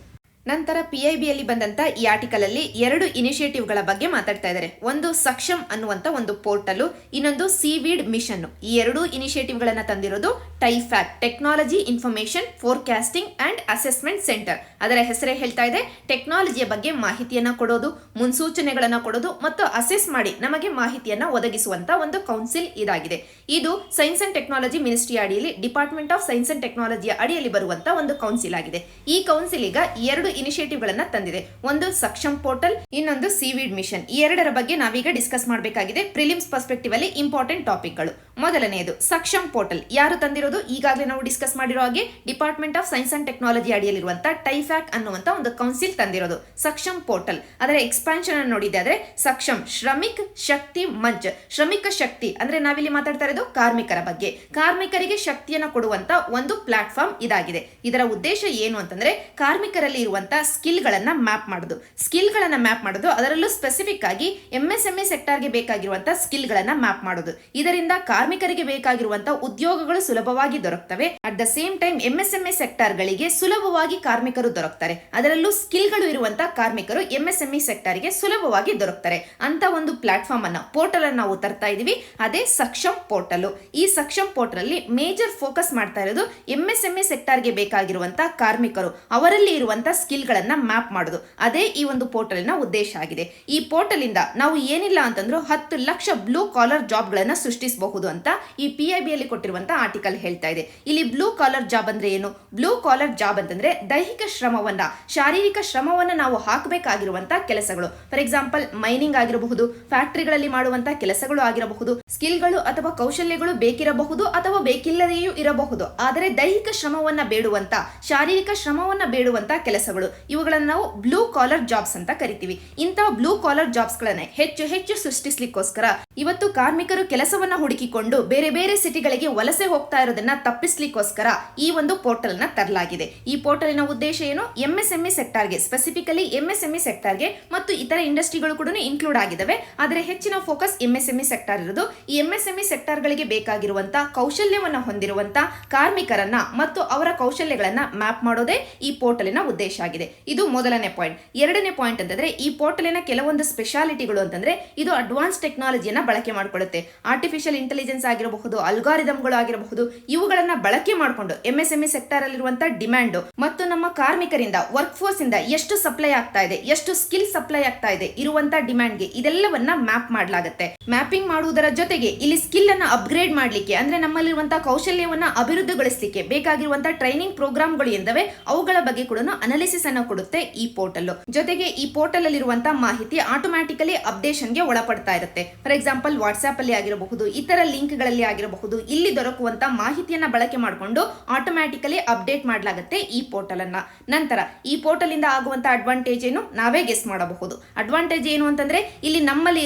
ನಂತರ PIBಯಲ್ಲಿ ಬಂದಂತ ಈ ಆರ್ಟಿಕಲ್ ಅಲ್ಲಿ 2 ಇನಿಷಿಯೇಟಿವ್ಗಳ ಬಗ್ಗೆ ಮಾತಾಡ್ತಾ ಇದ್ದಾರೆ. ಒಂದು ಸಕ್ಷಮ್ ಅನ್ನುವಂತ ಒಂದು ಪೋರ್ಟಲ್, ಇನ್ನೊಂದು ಸೀವೀಡ್ ಮಿಷನ್. ಈ 2 ಇನಿಷಿಯೇಟಿವ್ಗಳನ್ನ ತಂದಿರೋದು TIFAC, technology information forecasting and assessment centre. ಅದರ ಹೆಸರೇ ಹೇಳ್ತಾ ಇದೆ, ಟೆಕ್ನಾಲಜಿಯ ಬಗ್ಗೆ ಮಾಹಿತಿಯನ್ನ ಕೊಡೋದು, ಮುನ್ಸೂಚನೆಗಳನ್ನ ಕೊಡೋದು ಮತ್ತು ಅಸೆಸ್ ಮಾಡಿ ನಮಗೆ ಮಾಹಿತಿಯನ್ನ ಒದಗಿಸುವಂತ ಒಂದು ಕೌನ್ಸಿಲ್ ಇದಾಗಿದೆ. ಇದು ಸೈನ್ಸ್ ಅಂಡ್ ಟೆಕ್ನಾಲಜಿ ಮಿನಿಸ್ಟ್ರಿ ಅಡಿಯಲ್ಲಿ, ಡಿಪಾರ್ಟ್ಮೆಂಟ್ ಆಫ್ ಸೈನ್ಸ್ ಅಂಡ್ ಟೆಕ್ನಾಲಜಿಯ ಅಡಿಯಲ್ಲಿ ಬರುವಂತ ಒಂದು ಕೌನ್ಸಿಲ್ ಆಗಿದೆ. ಈ ಕೌನ್ಸಿಲ್ ಈಗ 2 ಇನಿಷಿಯೇಟಿವ್ ಗಳನ್ನ ತಂದಿದೆ. ಒಂದು ಸಕ್ಷಮ್ ಪೋರ್ಟಲ್, ಇನ್ನೊಂದು ಸೀವೀಡ್ ಮಿಷನ್. ಈ 2ರ ಬಗ್ಗೆ ನಾವೀಗ ಡಿಸ್ಕಸ್ ಮಾಡಬೇಕಾಗಿದೆ. ಪ್ರಿಲಿಮ್ಸ್ ಪರ್ಸ್ಪೆಕ್ಟಿವ್ ಅಲ್ಲಿ ಇಂಪಾರ್ಟೆಂಟ್ ಟಾಪಿಕ್ಗಳು. ಮೊದಲನೆಯದು ಸಕ್ಷಮ್ ಪೋರ್ಟಲ್. ಯಾರು ತಂದಿರೋದು? ಈಗಾಗಲೇ ನಾವು ಡಿಸ್ಕಸ್ ಮಾಡಿರೋ ಹಾಗೆ department of science and technology ಅಡಿಯಲ್ಲಿರುವಂತಹ ಟೈಫ್ಯಾಕ್ ಅನ್ನುವಂತ ಒಂದು ಕೌನ್ಸಿಲ್ ತಂದಿರೋದು ಸಕ್ಷಮ್ ಪೋರ್ಟಲ್. ಅದರ ಎಕ್ಸ್ಪಾನ್ಷನ್ ಅನ್ನು ನೋಡಿದೆ ಆದ್ರೆ ಸಕ್ಷಮ್ ಶ್ರಮಿಕ್ ಶಕ್ತಿ ಮಂಚ್. ಶ್ರಮಿಕ ಶಕ್ತಿ ಅಂದ್ರೆ ನಾವಿಲ್ಲಿ ಮಾತಾಡ್ತಾ ಇರೋದು ಕಾರ್ಮಿಕರ ಬಗ್ಗೆ. ಕಾರ್ಮಿಕರಿಗೆ ಶಕ್ತಿಯನ್ನು ಕೊಡುವಂತ ಒಂದು ಪ್ಲಾಟ್ಫಾರ್ಮ್ ಇದಾಗಿದೆ. ಇದರ ಉದ್ದೇಶ ಏನು ಅಂತಂದ್ರೆ ಕಾರ್ಮಿಕರಲ್ಲಿ ಇರುವಂತ ಸ್ಕಿಲ್ ಗಳನ್ನ ಮ್ಯಾಪ್ ಮಾಡೋದು, ಅದರಲ್ಲೂ ಸ್ಪೆಸಿಫಿಕ್ ಆಗಿ MSME ಸೆಕ್ಟರ್ಗೆ ಬೇಕಾಗಿರುವಂತಹ ಸ್ಕಿಲ್ ಗಳನ್ನ ಮ್ಯಾಪ್ ಮಾಡೋದು. ಇದರಿಂದ ಕಾರ್ಮಿಕರಿಗೆ ಬೇಕಾಗಿರುವಂತಹ ಉದ್ಯೋಗಗಳು ಸುಲಭವಾಗಿ ದೊರಕ್ತವೆ. At the same time MSME sector ಗಳಿಗೆ ಸುಲಭವಾಗಿ ಕಾರ್ಮಿಕರು ದೊರಕ್ತಾರೆ. ಅದರಲ್ಲೂ ಸ್ಕಿಲ್ ಗಳು ಇರುವಂತಹ ಕಾರ್ಮಿಕರು MSME ಸೆಕ್ಟರ್ ಗೆ ಸುಲಭವಾಗಿ ದೊರಕ್ತಾರೆ ಅಂತ ಒಂದು ಪ್ಲಾಟ್ಫಾರ್ಮ್ ಅನ್ನ, ಪೋರ್ಟಲ್ ಅನ್ನು ನಾವು ತರ್ತಾ ಇದೀವಿ. ಅದೇ ಸಕ್ಷಮ್ ಪೋರ್ಟಲ್. ಈ ಸಕ್ಷಮ್ ಪೋರ್ಟಲ್ ಅಲ್ಲಿ ಮೇಜರ್ ಫೋಕಸ್ ಮಾಡ್ತಾ ಇರೋದು MSME ಸೆಕ್ಟರ್ ಗೆ ಬೇಕಾಗಿರುವಂತಹ ಕಾರ್ಮಿಕರು, ಅವರಲ್ಲಿ ಇರುವಂತಹ ಸ್ಕಿಲ್ ಗಳನ್ನ ಮ್ಯಾಪ್ ಮಾಡೋದು. ಅದೇ ಈ ಒಂದು ಪೋರ್ಟಲ್ ನ ಉದ್ದೇಶ ಆಗಿದೆ. ಈ ಪೋರ್ಟಲ್ ಇಂದ ನಾವು ಏನಿಲ್ಲ ಅಂತಂದ್ರೂ 10 ಲಕ್ಷ ಬ್ಲೂ ಕಾಲರ್ ಜಾಬ್ ಗಳನ್ನ ಸೃಷ್ಟಿಸಬಹುದು ಅಂತ ಈ PIB ಅಲ್ಲಿ ಕೊಟ್ಟಿರುವಂತಹ ಆರ್ಟಿಕಲ್ ಹೇಳ್ತಾ ಇದೆ. ಇಲ್ಲಿ ಬ್ಲೂ ಕಾಲರ್ ಜಾಬ್ ಅಂದ್ರೆ ಏನು? ಬ್ಲೂ ಕಾಲರ್ ಜಾಬ್ ಅಂತಂದ್ರೆ ದೈಹಿಕ ಶ್ರಮವನ್ನ, ಶಾರೀರಿಕ ಶ್ರಮವನ್ನ ನಾವು ಹಾಕಬೇಕಾಗಿರುವಂತಹ ಕೆಲಸಗಳು. ಫಾರ್ ಎಕ್ಸಾಂಪಲ್ ಮೈನಿಂಗ್ ಆಗಿರಬಹುದು, ಫ್ಯಾಕ್ಟರಿಗಳಲ್ಲಿ ಮಾಡುವಂತಹ ಕೆಲಸಗಳು ಆಗಿರಬಹುದು, ಸ್ಕಿಲ್ಗಳು ಅಥವಾ ಕೌಶಲ್ಯಗಳು ಬೇಕಿರಬಹುದು ಅಥವಾ ಬೇಕಿಲ್ಲದೆಯೂ ಇರಬಹುದು. ಆದರೆ ದೈಹಿಕ ಶ್ರಮವನ್ನ ಬೇಡುವಂತ, ಶಾರೀರಿಕ ಶ್ರಮವನ್ನ ಬೇಡುವಂತ ಕೆಲಸಗಳು, ಇವುಗಳನ್ನು ನಾವು ಬ್ಲೂ ಕಾಲರ್ ಜಾಬ್ಸ್ ಅಂತ ಕರಿತೀವಿ. ಇಂತಹ ಬ್ಲೂ ಕಾಲರ್ ಜಾಬ್ಸ್ ಗಳನ್ನ ಹೆಚ್ಚು ಸೃಷ್ಟಿಸಲಿಕ್ಕೋಸ್ಕರ ಇವತ್ತು ಕಾರ್ಮಿಕರು ಕೆಲಸವನ್ನ ಹುಡುಕಿಕೊಂಡು ಬೇರೆ ಬೇರೆ ಸಿಟಿಗಳಿಗೆ ವಲಸೆ ಹೋಗ್ತಾ ಇರೋದನ್ನ ತಪ್ಪಿಸ್ಲಿಕ್ಕೋಸ್ಕರ ಈ ಒಂದು ಪೋರ್ಟಲ್ ನ ತರಲಾಗಿದೆ. ಈ ಪೋರ್ಟಲಿನ ಉದ್ದೇಶ ಏನು? MSME ಸೆಕ್ಟರ್ಗೆ, ಸ್ಪೆಸಿಫಿಕಲಿ MSME ಸೆಕ್ಟರ್ಗೆ ಮತ್ತು ಇತರ ಇಂಡಸ್ಟ್ರಿಗಳು ಕೂಡ ಇನ್ಕ್ಲೂಡ್ ಆಗಿದ್ದಾವೆ. ಆದರೆ ಹೆಚ್ಚಿನ ಫೋಕಸ್ MSME ಸೆಕ್ಟರ್ ಇರೋದು. ಈ MSME ಸೆಕ್ಟರ್ ಗಳಿಗೆ ಬೇಕಾಗಿರುವಂತಹ ಕೌಶಲ್ಯವನ್ನ ಹೊಂದಿರುವಂತಹ ಕಾರ್ಮಿಕರನ್ನ ಮತ್ತು ಅವರ ಕೌಶಲ್ಯಗಳನ್ನ ಮ್ಯಾಪ್ ಮಾಡೋದೇ ಈ ಪೋರ್ಟಲಿನ ಉದ್ದೇಶ ಆಗಿದೆ. ಇದು ಮೊದಲನೇ ಪಾಯಿಂಟ್. ಎರಡನೇ ಪಾಯಿಂಟ್ ಅಂತಂದ್ರೆ ಈ ಪೋರ್ಟಲಿನ ಕೆಲವೊಂದು ಸ್ಪೆಷಾಲಿಟಿಗಳು ಅಂತಂದ್ರೆ ಇದು ಅಡ್ವಾನ್ಸ್ ಟೆಕ್ನಾಲಜಿಯನ್ನ ಬಳಕೆ ಮಾಡಿಕೊಳ್ಳುತ್ತೆ. ಆರ್ಟಿಫಿಷಿಯಲ್ ಇಂಟೆಲಿಜೆನ್ಸ್ ಆಗಿರಬಹುದು, ಅಲ್ಗಾರಿದಮ್ಗಳು ಆಗಿರಬಹುದು, ಇವುಗಳನ್ನ ಬಳಕೆ ಮಾಡಿಕೊಂಡು MSME ಸೆಕ್ಟರ್ ಅಲ್ಲಿರುವಂತಹ ಡಿಮ್ಯಾಂಡ್ ಮತ್ತು ನಮ್ಮ ಕಾರ್ಮಿಕರಿಂದ, ವರ್ಕ್ ಫೋರ್ಸ್ ಇಂದ ಎಷ್ಟು ಸಪ್ಲೈ ಆಗ್ತಾ ಇದೆ, ಎಷ್ಟು ಸ್ಕಿಲ್ ಸಪ್ಲೈ ಆಗ್ತಾ ಇದೆ, ಇರುವಂತಹ ಡಿಮ್ಯಾಂಡ್ಗೆ ಇದೆಲ್ಲವನ್ನ ಮ್ಯಾಪ್ ಮಾಡಲಾಗುತ್ತೆ. ಮ್ಯಾಪಿಂಗ್ ಮಾಡುವುದರ ಜೊತೆಗೆ ಇಲ್ಲಿ ಸ್ಕಿಲ್ ಅನ್ನ ಅಪ್ಗ್ರೇಡ್ ಮಾಡಲಿಕ್ಕೆ, ಅಂದ್ರೆ ನಮ್ಮಲ್ಲಿರುವಂತಹ ಕೌಶಲ್ಯವನ್ನ ಅಭಿವೃದ್ಧಿಗೊಳಿಸಲಿಕ್ಕೆ ಬೇಕಾಗಿರುವಂತಹ ಟ್ರೈನಿಂಗ್ ಪ್ರೋಗ್ರಾಮ್ಗಳು ಎಂದವೆ ಅವುಗಳ ಬಗ್ಗೆ ಕೂಡ ಅನಾಲಿಸಿಸ್ ಅನ್ನು ಕೊಡುತ್ತೆ ಈ ಪೋರ್ಟಲ್. ಜೊತೆಗೆ ಈ ಪೋರ್ಟಲ್ ಅಲ್ಲಿರುವಂತಹ ಮಾಹಿತಿ ಆಟೋಮ್ಯಾಟಿಕಲಿ ಅಪ್ಡೇಷನ್ ಗೆ ಒಳಪಡ್ತಾ ಇರುತ್ತೆ. ಫಾರ್ ಎಕ್ಸಾಂಪಲ್ ವಾಟ್ಸ್ಆಪ್ ಅಲ್ಲಿ ಆಗಿರಬಹುದು, ಇತರ ಲಿಂಕ್ ಗಳಲ್ಲಿ ಆಗಿರಬಹುದು, ಇಲ್ಲಿ ದೊರಕುವಂತಹ ಮಾಹಿತಿಯನ್ನ ಬಳಕೆ ಮಾಡಿಕೊಂಡು ಆಟೋಮ್ಯಾಟಿಕಲಿ ಅಪ್ಡೇಟ್ ಮಾಡಲಾಗುತ್ತೆ ಈ ಪೋರ್ಟಲ್ ಅನ್ನ. ನಂತರ ಈ ಪೋರ್ಟಲ್ ಇಂದ ಆಗುವಂತಹ ಅಡ್ವಾಂಟೇಜ್ ಏನು? ನಾವೇ ಗೆಸ್ ಮಾಡಬಹುದು. ಅಡ್ವಾಂಟೇಜ್ ಏನು ಅಂತಂದ್ರೆ ಇಲ್ಲಿ ನಮ್ಮಲ್ಲಿ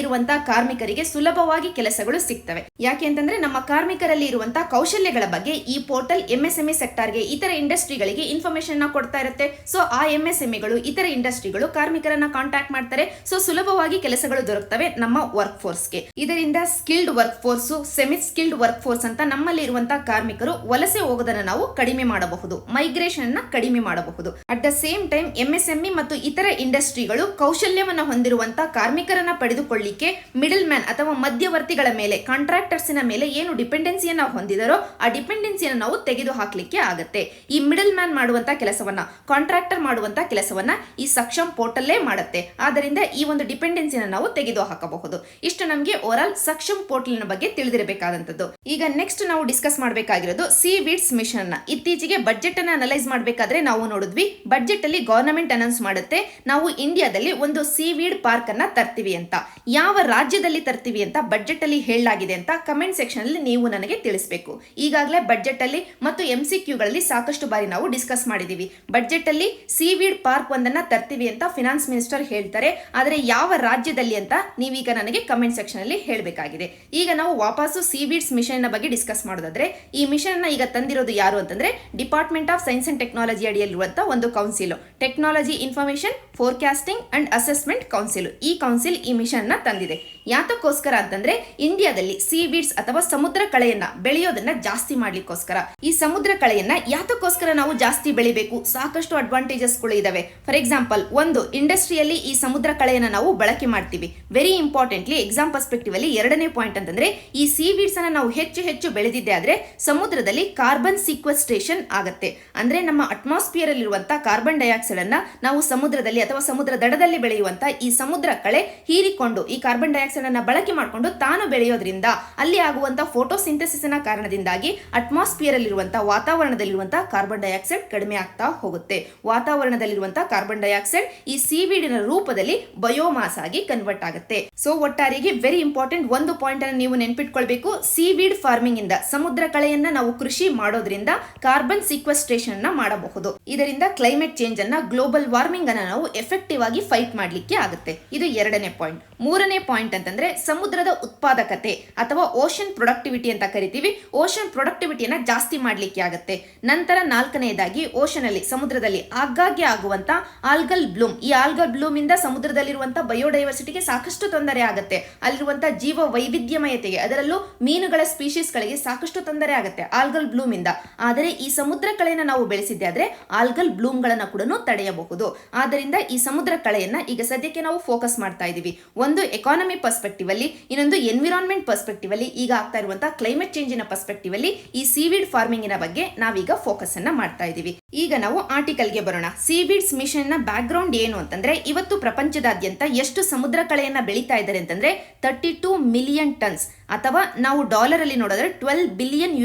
ಇರುವಂತಹ ಕಾರ್ಮಿಕರಿಗೆ ಸುಲಭವಾಗಿ ಕೆಲಸಗಳು ಸಿಗ್ತವೆ. ಯಾಕೆ ಅಂತಂದ್ರೆ ನಮ್ಮ ಕಾರ್ಮಿಕರಲ್ಲಿ ಇರುವಂತಹ ಕೌಶಲ್ಯಗಳ ಬಗ್ಗೆ ಈ ಪೋರ್ಟಲ್ MSME ಸೆಕ್ಟರ್ಗೆ, ಇತರ ಇಂಡಸ್ಟ್ರಿಗಳಿಗೆ ಇನ್ಫಾರ್ಮೇಶನ್ ಕೊಡ್ತಾ ಇರುತ್ತೆ. ಸೊ ಆ MSMEಗಳು, ಇತರ ಇಂಡಸ್ಟ್ರಿಗಳು ಕಾರ್ಮಿಕರನ್ನ ಕಾಂಟ್ಯಾಕ್ಟ್ ಮಾಡ್ತಾರೆ. ಸೊ ಸುಲಭವಾಗಿ ಕೆಲಸಗಳು ದೊರಕ್ತವೆ ನಮ್ಮ ವರ್ಕ್ ಫೋರ್ಸ್ಗೆ. ಇದರಿಂದ skilled work force, semi skilled work force ಅಂತ ನಮ್ಮಲ್ಲಿ ಇರುವಂತಹ ಕಾರ್ಮಿಕರು ವಲಸೆ ಹೋಗೋದನ್ನ ನಾವು ಕಡಿಮೆ ಮಾಡಬಹುದು, ಮೈಗ್ರೇಷನ್ ಅನ್ನ ಕಡಿಮೆ ಮಾಡಬಹುದು. At the same time MSME ಮತ್ತು ಇತರ ಇಂಡಸ್ಟ್ರಿಗಳು ಕೌಶಲ್ಯವನ್ನ ಹೊಂದಿರುವಂತಹ ಕಾರ್ಮಿಕರನ್ನ ಪಡೆದುಕೊಳ್ಳಿಕ್ಕೆ ಮಿಡಲ್ ಮ್ಯಾನ್ ಅಥವಾ ಮಧ್ಯವರ್ತಿಗಳ ಮೇಲೆ, ಕಾಂಟ್ರಾಕ್ಟರ್ಸಿನ ಮೇಲೆ ಏನು ಡಿಪೆಂಡೆನ್ಸಿಯನ್ನ ಹೊಂದಿದರೋ ಆ ಡಿಪೆಂಡೆನ್ಸಿಯನ್ನು ನಾವು ತೆಗೆದು ಹಾಕ್ಲಿಕ್ಕೆ ಆಗತ್ತೆ. ಈ ಮಿಡಲ್ ಮ್ಯಾನ್ ಮಾಡುವಂತಹ ಕೆಲಸವನ್ನ, ಕಾಂಟ್ರಾಕ್ಟರ್ ಮಾಡುವಂತಹ ಕೆಲಸವನ್ನ ಈ ಸಕ್ಷಮ್ ಪೋರ್ಟಲ್ಲೇ ಮಾಡುತ್ತೆ. ಆದ್ದರಿಂದ ಈ ಒಂದು ಡಿಪೆಂಡೆನ್ಸಿನ ನಾವು ತೆಗೆದು ಹಾಕಬಹುದು. ಇಷ್ಟು ನಮಗೆ ಓವರಾಲ್ ಸಕ್ಷಮ್ ಪೋರ್ಟಲ್ ಬಗ್ಗೆ ತಿಳಿದಿರಬೇಕಾದಂತದ್ದು. ಈಗ ನೆಕ್ಸ್ಟ್ ನಾವು ಡಿಸ್ಕಸ್ ಮಾಡಬೇಕಾಗಿರೋದು ಸೀವೀಡ್ಸ್ ಮಿಷನ್ ನ. ಇತ್ತೀಚೆಗೆ ಬಜೆಟ್ ಅನ್ನ ಅನಲೈಸ್ ಮಾಡಬೇಕಾದ್ರೆ ನಾವು ನೋಡಿದ್ವಿ, ಬಜೆಟ್ ಅಲ್ಲಿ ಗವರ್ನಮೆಂಟ್ ಅನೌನ್ಸ್ ಮಾಡುತ್ತೆ ನಾವು ಇಂಡಿಯಾದಲ್ಲಿ ಒಂದು ಸೀವೀಡ್ ಪಾರ್ಕ್ ಅನ್ನ ತರ್ತೀವಿ ಅಂತ. ಯಾವ ರಾಜ್ಯದಲ್ಲಿ ತರ್ತೀವಿ ಅಂತ ಬಜೆಟ್ ಅಲ್ಲಿ ಹೇಳಲಾಗಿದೆ ಅಂತ ಕಮೆಂಟ್ ಸೆಕ್ಷನ್ ಅಲ್ಲಿ ನೀವು ನನಗೆ ತಿಳಿಸಬೇಕು. ಈಗಾಗಲೇ ಬಜೆಟ್ ಅಲ್ಲಿ ಮತ್ತು MCQ ಗಳಲ್ಲಿ ಸಾಕಷ್ಟು ಬಾರಿ ನಾವು ಡಿಸ್ಕಸ್ ಮಾಡಿದೀವಿ. ಬಜೆಟ್ ಅಲ್ಲಿ ಸೀವೀಡ್ ಪಾರ್ಕ್ ಒಂದನ್ನ ತರ್ತೀವಿ ಅಂತ ಫಿನಾನ್ಸ್ ಮಿನಿಸ್ಟರ್ ಹೇಳ್ತಾರೆ. ಆದರೆ ಯಾವ ರಾಜ್ಯದಲ್ಲಿ ಅಂತ ನೀವೀಗ ನನಗೆ ಕಮೆಂಟ್ ಸೆಕ್ಷನ್ ಅಲ್ಲಿ ಹೇಳಬೇಕಾಗಿದೆ. ಈಗ ನಾವು ವಾಪಸ್ಸು ಸೀವೀಡ್ಸ್ ಮಿಷನ್ ಬಗ್ಗೆ ಡಿಸ್ಕಸ್ ಮಾಡೋದಾದ್ರೆ, ಈ ಮಿಷನ್ ಈಗ ತಂದಿರೋದು ಯಾರು ಅಂತಂದ್ರೆ department of science and technology ಅಡಿಯಲ್ಲಿರುವಂತಹ ಒಂದು council, technology information forecasting and assessment council. ಈ ಕೌನ್ಸಿಲ್ ಈ ಮಿಷನ್ ನ ತಂದಿದೆ. ಯಾತಕ್ಕೋಸ್ಕರ ಅಂತಂದ್ರೆ ಇಂಡಿಯಾದಲ್ಲಿ ಸೀವೀಡ್ಸ್ ಅಥವಾ ಸಮುದ್ರ ಕಳೆಯನ್ನ ಬೆಳೆಯೋದನ್ನ ಜಾಸ್ತಿ ಮಾಡ್ಲಿಕ್ಕೋಸ್ಕರ. ಈ ಸಮುದ್ರ ಕಳೆಯನ್ನ ಯಾತಕ್ಕೋಸ್ಕರ ನಾವು ಜಾಸ್ತಿ ಬೆಳಿಬೇಕು? ಸಾಕಷ್ಟು ಅಡ್ವಾಂಟೇಜಸ್ ಗಳು ಇದಾವೆ. ಫಾರ್ ಎಕ್ಸಾಂಪಲ್, ಒಂದು, ಇಂಡಸ್ಟ್ರಿಯಲ್ಲಿ ಈ ಸಮುದ್ರ ಕಳೆಯನ್ನ ನಾವು ಬಳಕೆ ಮಾಡ್ತೀವಿ. ವೆರಿ ಇಂಪಾರ್ಟೆಂಟ್ಲಿ ಎಕ್ಸಾಮ್ ಪರ್ಸ್ಪೆಕ್ಟಿವ್ ಅಲ್ಲಿ ಎರಡನೇ ಪಾಯಿಂಟ್ ಅಂತಂದ್ರೆ ಈ ಸೀವೀಡ್ಸ್ ಅನ್ನ ನಾವು ಹೆಚ್ಚು ಬೆಳೆದಿದ್ದೆ ಆದ್ರೆ ಸಮುದ್ರದಲ್ಲಿ ಕಾರ್ಬನ್ ಸೀಕ್ವೆಸ್ಟ್ರೇಷನ್ ಆಗತ್ತೆ. ಅಂದ್ರೆ ನಮ್ಮ ಅಟ್ಮಾಸ್ಫಿಯರ್ ಅಲ್ಲಿರುವಂತಹ ಕಾರ್ಬನ್ ಡೈಆಕ್ಸೈಡ್ ಅನ್ನ ನಾವು ಸಮುದ್ರದಲ್ಲಿ ಅಥವಾ ಸಮುದ್ರ ದಡದಲ್ಲಿ ಬೆಳೆಯುವಂತ ಈ ಸಮುದ್ರ ಕಳೆ ಹೀರಿಕೊಂಡು ಈ ಕಾರ್ಬನ್ ಡೈಆಕ್ಸೈಡ್ ಅನ್ನ ಬಳಕೆ ಮಾಡಿಕೊಂಡು ತಾನು ಬೆಳೆಯೋದ್ರಿಂದ ಅಲ್ಲಿ ಆಗುವಂತಹ ಫೋಟೋಸಿಂಥಸಿಸ್ ನ ಕಾರಣದಿಂದಾಗಿ ಅಟ್ಮಾಸ್ಫಿಯರ್ ಅಲ್ಲಿರುವಂತಹ ವಾತಾವರಣದಲ್ಲಿರುವಂತಹ ಕಾರ್ಬನ್ ಡೈಆಕ್ಸೈಡ್ ಕಡಿಮೆ ಆಗ್ತಾ ಹೋಗುತ್ತೆ. ವಾತಾವರಣದಲ್ಲಿರುವಂತಹ ಕಾರ್ಬನ್ ಡೈಆಕ್ಸೈಡ್ ಈ ಸೀವೀಡಿನ ರೂಪದಲ್ಲಿ ಬಯೋಮಾಸ್ ಆಗಿ ಕನ್ವರ್ಟ್ ಆಗುತ್ತೆ. ಸೊ ಒಟ್ಟಾರೆಗೆ ವೆರಿ ಇಂಪಾರ್ಟೆಂಟ್ ಒಂದು ಪಾಯಿಂಟ್ ಅನ್ನು ನೀವು ನೆನ್ಪಿಟ್ಕೊಳ್ಬೇಕು. ಸೀವೀಡ್ ಫಾರ್ಮಿಂಗ್ ಇಂದ, ಸಮುದ್ರ ಕಳೆಯನ್ನ ನಾವು ಕೃಷಿ ಮಾಡೋದ್ರಿಂದ ಕಾರ್ಬನ್ ಸೀಕ್ವೆಸ್ಟ್ರೇಷನ್ ಅನ್ನ ಮಾಡಬಹುದು. ಇದರಿಂದ ಕ್ಲೈಮೇಟ್ ಚೇಂಜ್ ಅನ್ನ, ಗ್ಲೋಬಲ್ ವಾರ್ಮಿಂಗ್ ಅನ್ನ ನಾವು ಎಫೆಕ್ಟಿವ್ ಆಗಿ ಫೈಟ್ ಮಾಡ್ಲಿಕ್ಕೆ ಆಗುತ್ತೆ. ಇದು ಎರಡನೇ ಪಾಯಿಂಟ್. ಮೂರನೇ ಪಾಯಿಂಟ್ ಅಂತಂದ್ರೆ ಸಮುದ್ರದ ಉತ್ಪಾದಕತೆ ಅಥವಾ ಓಷನ್ ಪ್ರೊಡಕ್ಟಿವಿಟಿ ಅಂತ ಕರಿತೀವಿ. ಓಷನ್ ಪ್ರೊಡಕ್ಟಿವಿಟಿಯನ್ನ ಜಾಸ್ತಿ ಮಾಡ್ಲಿಕ್ಕೆ ಆಗುತ್ತೆ. ನಂತರ ನಾಲ್ಕನೆಯದಾಗಿ ಓಷನ್ ಅಲ್ಲಿ, ಸಮುದ್ರದಲ್ಲಿ ಆಗಾಗ್ಗೆ ಆಗುವಂತ ಆಲ್ಗಲ್ ಬ್ಲೂಮ್. ಈ ಆಲ್ಗಲ್ ಬ್ಲೂಮ್ ಇಂದ ಸಮುದ್ರದಲ್ಲಿರುವಂತಹ ಬಯೋಡೈವರ್ಸಿಟಿಗೆ ಸಾಕಷ್ಟು ತೊಂದರೆ ಆಗುತ್ತೆ. ಅಲ್ಲಿರುವಂತಹ ಜೀವ ವೈವಿಧ್ಯಮಯತೆಗೆ, ಅದರಲ್ಲೂ ಮೀನುಗಳ ಸ್ಪೀಶೀಸ್ ಗಳಿಗೆ ಸಾಕಷ್ಟು ತೊಂದರೆ ಆಗುತ್ತೆ ಆಲ್ಗಲ್ ಬ್ಲೂಮ್ ಇಂದ. ಆದರೆ ಈ ಸಮುದ್ರ ಕಳೆಯನ್ನ ನಾವು ಬೆಳೆಸಿದ್ದೆ ಆದ್ರೆ ಆಲ್ಗಲ್ ಬ್ಲೂಮ್ ಗಳನ್ನ ಕೂಡ ತಡೆಯಬಹುದು. ಆದ್ದರಿಂದ ಈ ಸಮುದ್ರ ಕಳೆಯನ್ನ ಈಗ ಸದ್ಯಕ್ಕೆ ನಾವು ಫೋಕಸ್ ಮಾಡ್ತಾ ಇದೀವಿ. ಒಂದು ಎಕಾನಮಿ ಪರ್ಸ್ಪೆಕ್ಟಿವ್ ಅಲ್ಲಿ, ಇನ್ನೊಂದು ಎನ್ವಿರಾನ್ಮೆಂಟ್ ಪರ್ಸ್ಪೆಕ್ಟಿವ್ ಅಲ್ಲಿ, ಈಗ ಆಗ್ತಾ ಇರುವಂತಹ ಕ್ಲೈಮೇಟ್ ಚೇಂಜಿನ ಪರ್ಸ್ಪೆಕ್ಟಿವ್ ಅಲ್ಲಿ ಈ ಸೀವೀಡ್ ಫಾರ್ಮಿಂಗಿನ ಬಗ್ಗೆ ನಾವೀಗ ಫೋಕಸ್ ಅನ್ನ ಮಾಡ್ತಾ ಇದೀವಿ. ಈಗ ನಾವು ಆರ್ಟಿಕಲ್ಗೆ ಬರೋಣ. ಸೀವೀಡ್ಸ್ ಮಿಷನ್ ನ ಬ್ಯಾಕ್ ಗ್ರೌಂಡ್ ಏನು ಅಂತಂದ್ರೆ, ಇವತ್ತು ಪ್ರಪಂಚದಾದ್ಯಂತ ಎಷ್ಟು ಸಮುದ್ರ ಕಳೆಯನ್ನ ಬೆಳೀತಾ ಇದ್ದಾರೆ ಅಂತಂದ್ರೆ 32 ಮಿಲಿಯನ್ ಟನ್ಸ್, ಅಥವಾ ನಾವು ಡಾಲರ್ ಅಲ್ಲಿ ನೋಡಿದ್ರೆ $12 ಬಿಲಿಯನ್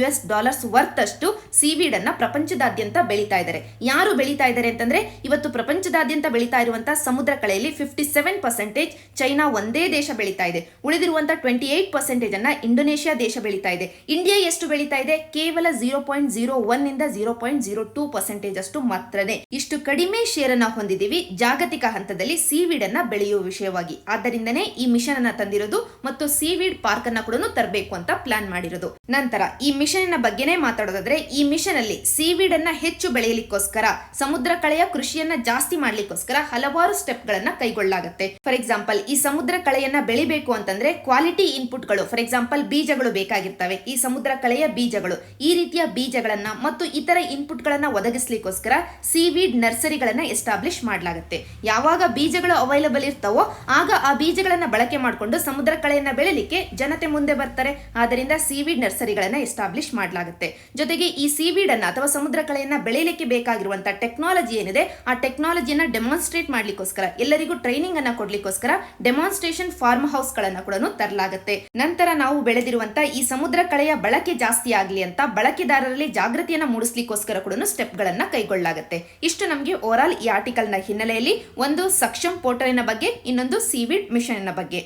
ವರ್ತ್ ಅಷ್ಟು ಸೀವೀಡ್ ಅನ್ನ ಪ್ರಪಂಚದಾದ್ಯಂತ ಬೆಳೀತಾ ಇದ್ದಾರೆ. ಯಾರು ಬೆಳೀತಾ ಇದ್ದಾರೆ ಅಂತಂದ್ರೆ, ಇವತ್ತು ಪ್ರಪಂಚದಾದ್ಯಂತ ಬೆಳೀತಾ ಇರುವಂತಹ ಸಮುದ್ರ ಕಳೆಯಲ್ಲಿ 57% ಚೈನಾ ಒಂದೇ ದೇಶ ಬೆಳೀತಾ ಇದೆ. ಉಳಿದಿರುವಂತಹ 28% ಅನ್ನ ಇಂಡೋನೇಷಿಯಾ ದೇಶ ಬೆಳೀತಾ ಇದೆ. ಇಂಡಿಯಾ ಎಷ್ಟು ಬೆಳೀತಾ ಇದೆ? ಕೇವಲ 0.01 ಇಂದ 0.02% ಅಷ್ಟು ಮಾತ್ರನೇ. ಇಷ್ಟು ಕಡಿಮೆ ಶೇರ್ ಅನ್ನ ಹೊಂದಿದ್ದೀವಿ ಜಾಗತಿಕ ಹಂತದಲ್ಲಿ ಸೀವೀಡ್ ಅನ್ನ ಬೆಳೆಯುವ ವಿಷಯವಾಗಿ. ಆದ್ದರಿಂದನೇ ಈ ಮಿಷನ್ ಅನ್ನ ತಂದಿರೋದು ಮತ್ತು ಸೀವೀಡ್ ಪಾರ್ಕ್ ಅನ್ನ ಕೂಡ ತರಬೇಕು ಅಂತ ಪ್ಲಾನ್ ಮಾಡಿರೋದು. ನಂತರ ಈ ಮಿಷನ್ ಬಗ್ಗೆನೇ ಮಾತಾಡೋದಾದ್ರೆ, ಈ ಮಿಷನ್ ಅಲ್ಲಿ ಸೀವೀಡ್ ಅನ್ನ ಹೆಚ್ಚು ಬೆಳೆಯಲಿಕ್ಕೋಸ್ಕರ, ಸಮುದ್ರ ಕಳೆಯ ಕೃಷಿಯನ್ನ ಜಾಸ್ತಿ ಮಾಡ್ಲಿಕ್ಕೋಸ್ಕರ ಹಲವಾರು ಸ್ಟೆಪ್ ಗಳನ್ನ ಕೈಗೊಳ್ಳಲಾಗುತ್ತೆ. ಫಾರ್ ಎಕ್ಸಾಂಪಲ್, ಈ ಸಮುದ್ರ ಕಳೆಯನ್ನ ಬೆಳಿಬೇಕು ಅಂತಂದ್ರೆ ಕ್ವಾಲಿಟಿ ಇನ್ಪುಟ್ ಗಳು, ಫಾರ್ ಎಕ್ಸಾಂಪಲ್ ಬೀಜಗಳು ಬೇಕಾಗಿರ್ತವೆ. ಈ ಸಮುದ್ರ ಕಳೆಯ ಬೀಜಗಳು, ಈ ರೀತಿಯ ಬೀಜಗಳನ್ನ ಮತ್ತು ಇತರ ಇನ್ಪುಟ್ ಗಳನ್ನ ಒದಗಿಸ್ಲಿಕ್ಕೋಸ್ಕರ ಸೀವೀಡ್ ನರ್ಸರಿಗಳನ್ನ ಎಸ್ಟಾಬ್ಲಿಷ್ ಮಾಡಲಾಗುತ್ತೆ. ಯಾವಾಗ ಬೀಜಗಳು ಅವೈಲಬಲ್ ಇರ್ತಾವೋ ಆಗ ಆ ಬೀಜಗಳನ್ನ ಬಳಕೆ ಮಾಡಿಕೊಂಡು ಸಮುದ್ರ ಕಳೆಯನ್ನ ಬೆಳಿಲಿಕ್ಕೆ ಜನತೆ ಮುಂದೆ ಬರ್ತಾರೆ. ಆದ್ದರಿಂದ ಸೀವೀಡ್ ನರ್ಸರಿಗಳನ್ನ ಎಸ್ಟಾಬ್ಲಿಷ್ ಮಾಡಲಾಗುತ್ತೆ. ಜೊತೆಗೆ ಈ ಸೀವೀಡ್ ಅನ್ನ ಅಥವಾ ಸಮುದ್ರ ಕಳೆಯನ್ನ ಬೆಳೆಯಲಿಕ್ಕೆ ಬೇಕಾಗಿರುವಂತಹ ಟೆಕ್ನಾಲಜಿ ಏನಿದೆ, ಆ ಟೆಕ್ನಾಲಜಿಯನ್ನ ಡೆಮಾನ್ಸ್ಟ್ರೇಟ್ ಮಾಡ್ಲಿಕ್ಕೋಸ್ಕರ, ಎಲ್ಲರಿಗೂ ಟ್ರೈನಿಂಗ್ ಅನ್ನ ಕೊಡ್ಲಿಕ್ಕೋಸ್ಕರ ಡೆಮಾನ್ಸ್ಟ್ರೇಷನ್ ಫಾರ್ಮ್ ಹೌಸ್ ಗಳನ್ನ ಕೂಡ ತರಲಾಗುತ್ತೆ. ನಂತರ ನಾವು ಬೆಳೆದಿರುವಂತಹ ಈ ಸಮುದ್ರ ಕಳೆಯ ಬಳಕೆ ಜಾಸ್ತಿ ಆಗಲಿ ಅಂತ ಬಳಕೆದಾರರಲ್ಲಿ ಜಾಗೃತಿಯನ್ನ ಮೂಡಿಸ್ಲಿಕ್ಕೋಸ್ಕರ ಕೂಡ ಸ್ಟೆಪ್ ಗಳನ್ನ ಕೈಗೊಳ್ಳಲಾಗುತ್ತೆ. ಇಷ್ಟು ನಮಗೆ ಓವರ್ ಆಲ್ ಈ ಆರ್ಟಿಕಲ್ ನ ಹಿನ್ನೆಲೆಯಲ್ಲಿ, ಒಂದು ಸಕ್ಷಮ್ ಪೋರ್ಟಲ್ ಬಗ್ಗೆ, ಇನ್ನೊಂದು ಸೀವೀಡ್ ಮಿಷನ್ ಬಗ್ಗೆ.